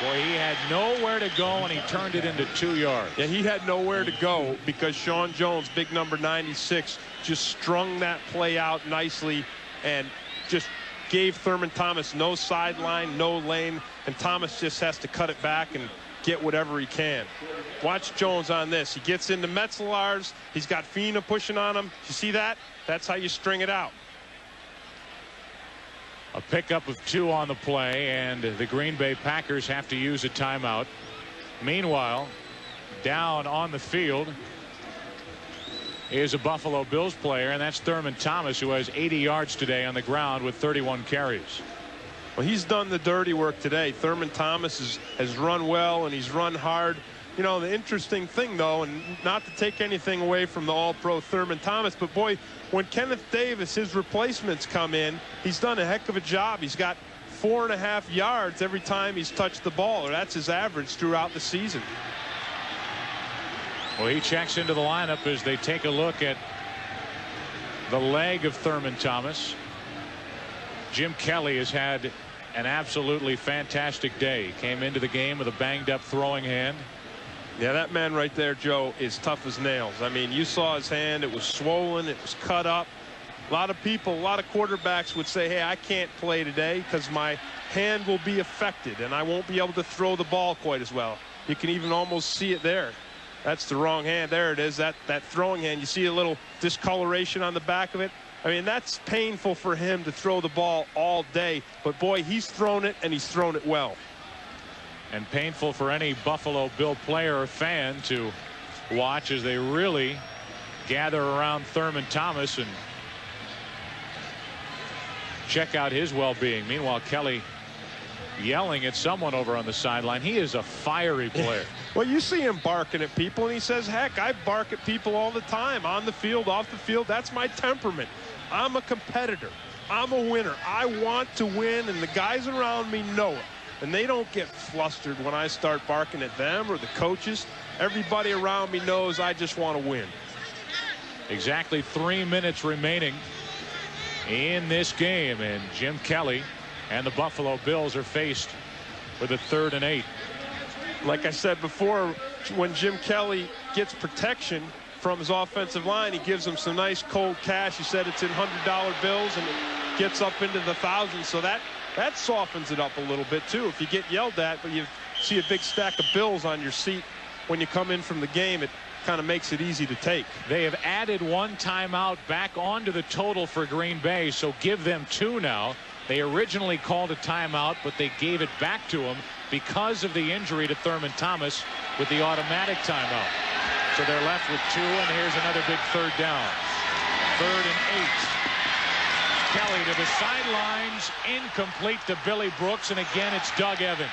Boy, he had nowhere to go, and he turned it into 2 yards. Yeah, he had nowhere to go because Sean Jones, big number 96, just strung that play out nicely and just gave Thurman Thomas no sideline, no lane, and Thomas just has to cut it back and get whatever he can. Watch Jones on this. He gets into Metzelaars. He's got Fina pushing on him. You see that? That's how you string it out. A pickup of 2 on the play, and the Green Bay Packers have to use a timeout. Meanwhile, down on the field is a Buffalo Bills player, and that's Thurman Thomas, who has 80 yards today on the ground with 31 carries. Well, he's done the dirty work today. Thurman Thomas has run well, and he's run hard. You know, the interesting thing, though, and not to take anything away from the all-pro Thurman Thomas, but, boy, when Kenneth Davis, his replacements come in, he's done a heck of a job. He's got 4.5 yards every time he's touched the ball, or that's his average throughout the season. Well, he checks into the lineup as they take a look at the leg of Thurman Thomas. Jim Kelly has had an absolutely fantastic day. He came into the game with a banged-up throwing hand. Yeah, that man right there, Joe, is tough as nails. I mean, you saw his hand. It was swollen. It was cut up. A lot of people, a lot of quarterbacks would say, hey, I can't play today because my hand will be affected and I won't be able to throw the ball quite as well. You can even almost see it there. That's the wrong hand. There it is, that throwing hand. You see a little discoloration on the back of it. I mean, that's painful for him to throw the ball all day. But, boy, he's thrown it, and he's thrown it well. And painful for any Buffalo Bill player or fan to watch as they really gather around Thurman Thomas and check out his well-being. Meanwhile, Kelly yelling at someone over on the sideline. He is a fiery player. Well, you see him barking at people, and he says, heck, I bark at people all the time, on the field, off the field. That's my temperament. I'm a competitor. I'm a winner. I want to win, and the guys around me know it. And they don't get flustered when I start barking at them or the coaches. Everybody around me knows I just want to win. Exactly 3 minutes remaining in this game, and Jim Kelly and the Buffalo Bills are faced with a 3rd and 8. Like I said before, when Jim Kelly gets protection from his offensive line, he gives them some nice cold cash. He said it's in $100 bills, and it gets up into the thousands. So that softens it up a little bit, too. If you get yelled at, but you see a big stack of bills on your seat when you come in from the game, it kind of makes it easy to take. They have added 1 timeout back onto the total for Green Bay, so give them 2 now. They originally called a timeout, but they gave it back to him because of the injury to Thurman Thomas with the automatic timeout. So they're left with 2, and here's another big 3rd down. 3rd and 8. Kelly to the sidelines, incomplete to Billy Brooks, and again it's Doug Evans.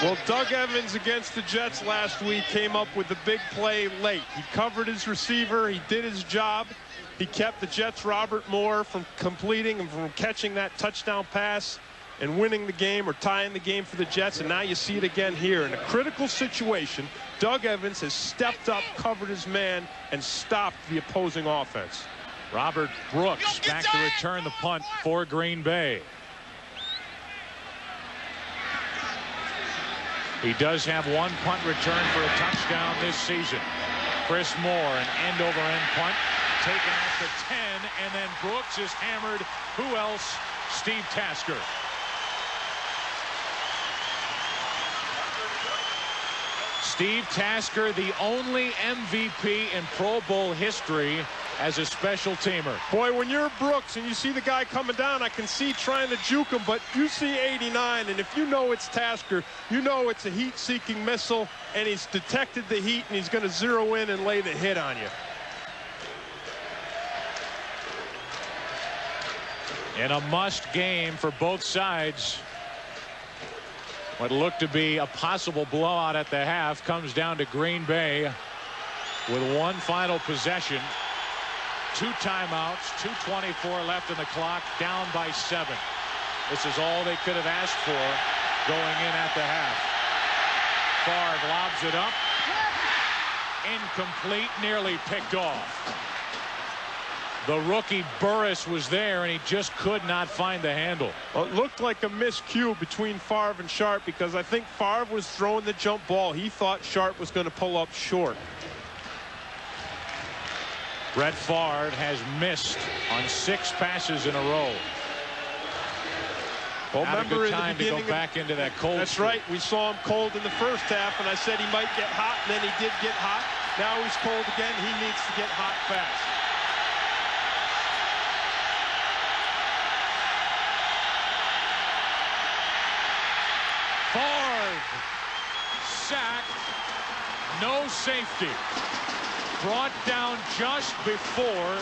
Well, Doug Evans against the Jets last week came up with the big play late. He covered his receiver. He did his job. He kept the Jets' Robert Moore from completing and from catching that touchdown pass and winning the game or tying the game for the Jets. And now you see it again here. In a critical situation, Doug Evans has stepped up, covered his man, and stopped the opposing offense. Robert Brooks back to return the punt for Green Bay. He does have 1 punt return for a touchdown this season. Chris Moore, an end-over-end punt, taken at the 10, and then Brooks is hammered. Who else? Steve Tasker. Steve Tasker, the only MVP in Pro Bowl history as a special teamer. Boy, when you're Brooks and you see the guy coming down, I can see trying to juke him, but you see 89, and if you know it's Tasker, you know it's a heat-seeking missile, and he's detected the heat, and he's going to zero in and lay the hit on you. In a must game for both sides. What looked to be a possible blowout at the half comes down to Green Bay with 1 final possession. 2 timeouts, 2:24 left in the clock, down by 7. This is all they could have asked for going in at the half. Favre lobs it up. Incomplete, nearly picked off. The rookie Burris was there, and he just could not find the handle. Well, it looked like a miscue between Favre and Sharp, because I think Favre was throwing the jump ball. He thought Sharp was going to pull up short. Brett Favre has missed on 6 passes in a row. Well, Not remember a good in time the to go beginning back into that cold. That's right. We saw him cold in the first half, and I said he might get hot, and then he did get hot. Now he's cold again. He needs to get hot fast. Favre sacked, no safety, brought down just before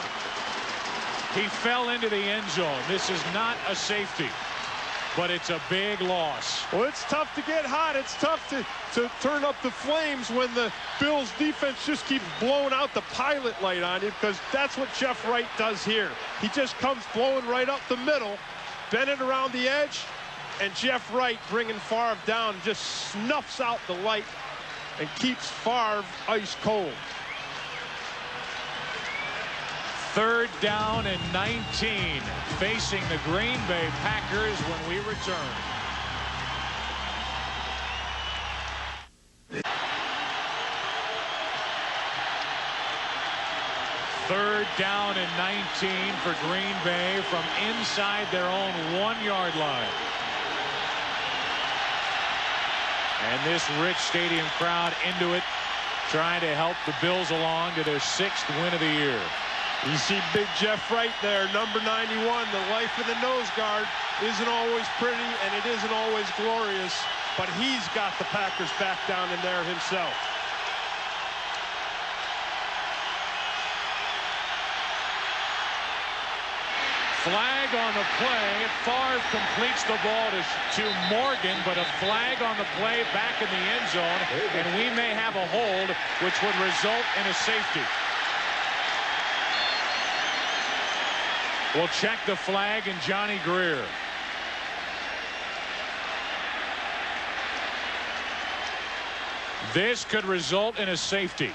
he fell into the end zone. This is not a safety, but it's a big loss. Well, it's tough to get hot. It's tough to turn up the flames when the Bills defense just keeps blowing out the pilot light on you, because that's what Jeff Wright does here. He just comes blowing right up the middle, Bennett around the edge, and Jeff Wright bringing Favre down, just snuffs out the light and keeps Favre ice cold. 3rd down and 19, facing the Green Bay Packers when we return. Third down and 19 for Green Bay from inside their own 1-yard line. And this rich stadium crowd into it, trying to help the Bills along to their 6th win of the year. You see big Jeff Wright there, number 91. The life of the nose guard isn't always pretty, and it isn't always glorious, but he's got the Packers back down in there himself. Flag on the play. Favre completes the ball to Morgan, but a flag on the play back in the end zone, and we may have a hold, which would result in a safety. We'll check the flag and Johnny Greer. This could result in a safety.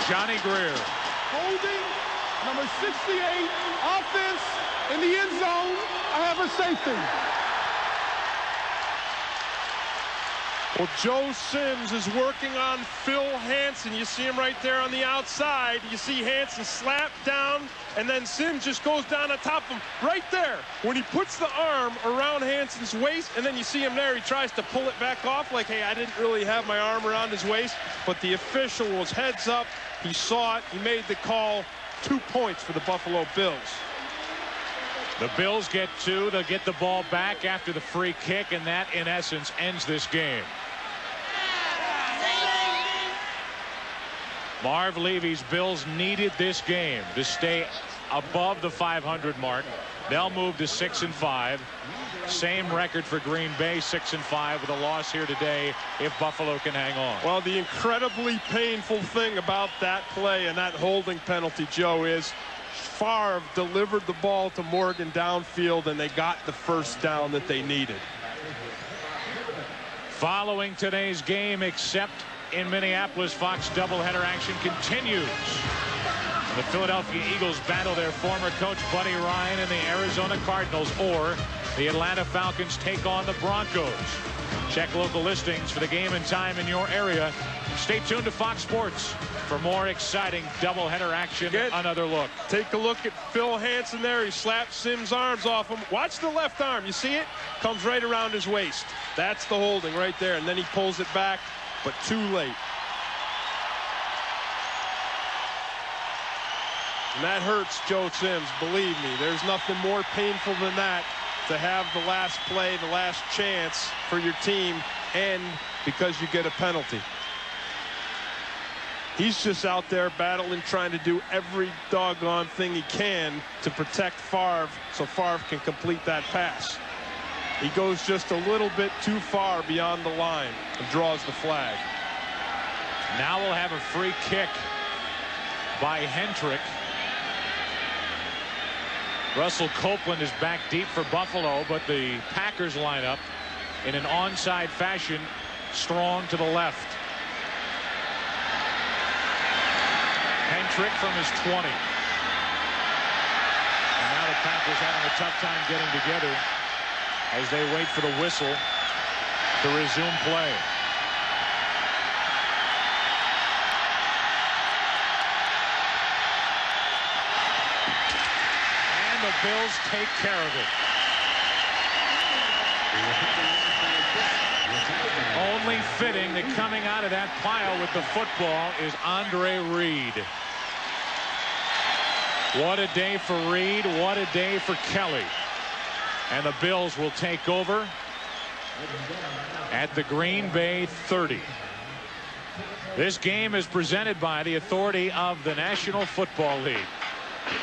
Johnny Greer. Holding, number 68, offense in the end zone. I have a safety. Well, Joe Sims is working on Phil Hansen. You see him right there on the outside. You see Hansen slap down, and then Sims just goes down on top of him right there. When he puts the arm around Hansen's waist, and then you see him there, he tries to pull it back off like, hey, I didn't really have my arm around his waist. But the official was heads up. He saw it. He made the call. 2 points for the Buffalo Bills. The Bills get 2. They'll get the ball back after the free kick, and that, in essence, ends this game. Marv Levy's Bills needed this game to stay above the 500 mark. They'll move to 6-5. Same record for Green Bay, 6-5, with a loss here today if Buffalo can hang on. Well, the incredibly painful thing about that play and that holding penalty, Joe, is Favre delivered the ball to Morgan downfield, and they got the first down that they needed. Following today's game, except in Minneapolis, Fox doubleheader action continues. The Philadelphia Eagles battle their former coach Buddy Ryan and the Arizona Cardinals, or the Atlanta Falcons take on the Broncos. Check local listings for the game and time in your area. Stay tuned to Fox Sports for more exciting doubleheader action. Another look. Take a look at Phil Hansen there. He slapped Sims' arms off him. Watch the left arm. You see it? Comes right around his waist. That's the holding right there. And then he pulls it back, but too late. And that hurts Joe Sims, believe me. There's nothing more painful than that, to have the last play, the last chance for your team end because you get a penalty. He's just out there battling, trying to do every doggone thing he can to protect Favre so Favre can complete that pass. He goes just a little bit too far beyond the line and draws the flag. Now we'll have a free kick by Hendrick. Russell Copeland is back deep for Buffalo, but the Packers line up in an onside fashion Strong to the left. Hendrick from his 20. And now the Packers having a tough time getting together as they wait for the whistle to resume play. And the Bills take care of it. Only fitting that coming out of that pile with the football is Andre Reed. What a day for Reed. What a day for Kelly. And the Bills will take over at the Green Bay 30. This game is presented by the authority of the National Football League.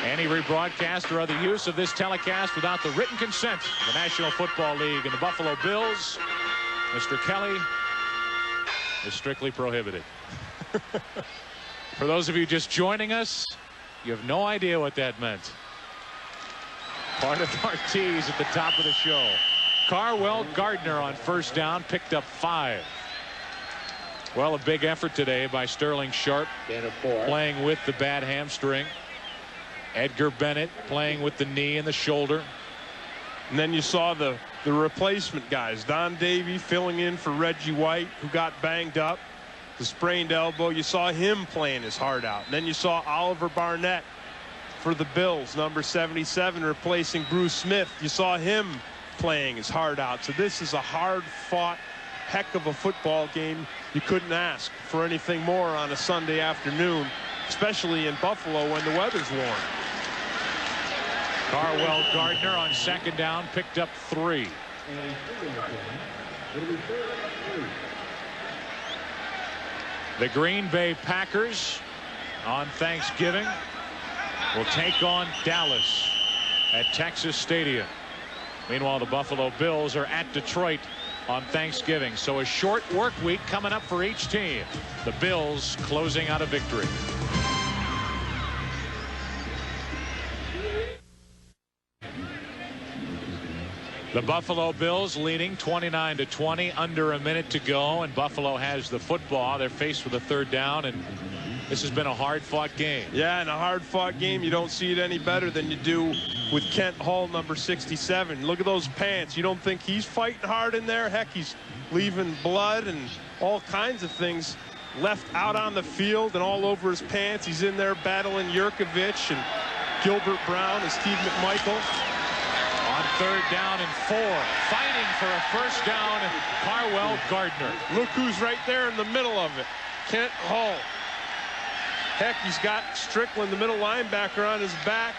Any rebroadcast or other use of this telecast without the written consent of the National Football League and the Buffalo Bills, Mr. Kelly, is strictly prohibited. For those of you just joining us, you have no idea what that meant. Part of our tease at the top of the show. Carwell Gardner on first down, picked up 5. Well, a big effort today by Sterling Sharp, playing with the bad hamstring. Edgar Bennett playing with the knee and the shoulder. And then you saw the replacement guys. Don Davey filling in for Reggie White, who got banged up, the sprained elbow. You saw him playing his heart out. And then you saw Oliver Barnett for the Bills, number 77, replacing Bruce Smith. You saw him playing his heart out. So this is a hard-fought heck of a football game. You couldn't ask for anything more on a Sunday afternoon, especially in Buffalo when the weather's warm. Carwell Gardner on second down, picked up 3. The Green Bay Packers on Thanksgiving will take on Dallas at Texas Stadium. Meanwhile, the Buffalo Bills are at Detroit on Thanksgiving. So a short work week coming up for each team. The Bills closing out a victory. The Buffalo Bills leading 29-20, under a minute to go, and Buffalo has the football. They're faced with a third down, and this has been a hard-fought game. Yeah, and a hard-fought game. You don't see it any better than you do with Kent Hull, number 67. Look at those pants. You don't think he's fighting hard in there? Heck, he's leaving blood and all kinds of things left out on the field and all over his pants. He's in there battling Yurkovich and Gilbert Brown and Steve McMichael. On third down and 4, fighting for a first down, Carwell Gardner. Look who's right there in the middle of it, Kent Hull. Heck, he's got Strickland, the middle linebacker, on his back.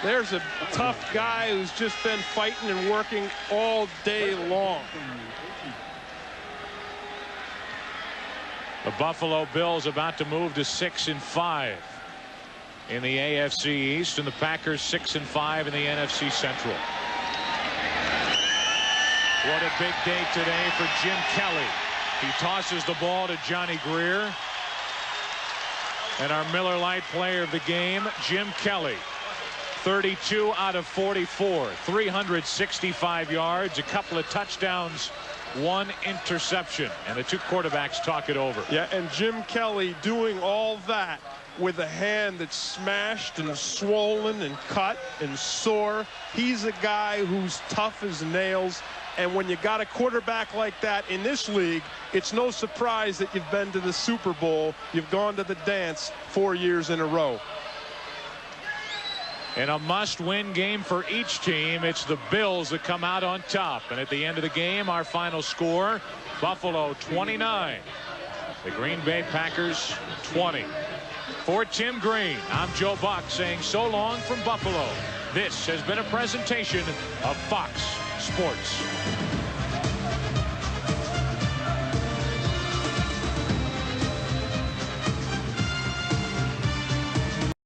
There's a tough guy who's just been fighting and working all day long. The Buffalo Bills about to move to 6-5 in the AFC East, and the Packers 6-5 in the NFC Central. What a big day today for Jim Kelly. He tosses the ball to Johnny Greer. And our Miller Lite player of the game, Jim Kelly. 32 out of 44, 365 yards, a couple of touchdowns, 1 interception, and the 2 quarterbacks talk it over. Yeah, and Jim Kelly doing all that with a hand that's smashed and swollen and cut and sore. He's a guy who's tough as nails. And when you got a quarterback like that in this league, it's no surprise that you've been to the Super Bowl. You've gone to the dance 4 years in a row. In a must-win game for each team, it's the Bills that come out on top. And at the end of the game, our final score, Buffalo 29, the Green Bay Packers 20. For Tim Green, I'm Joe Buck saying so long from Buffalo. This has been a presentation of Fox Sports.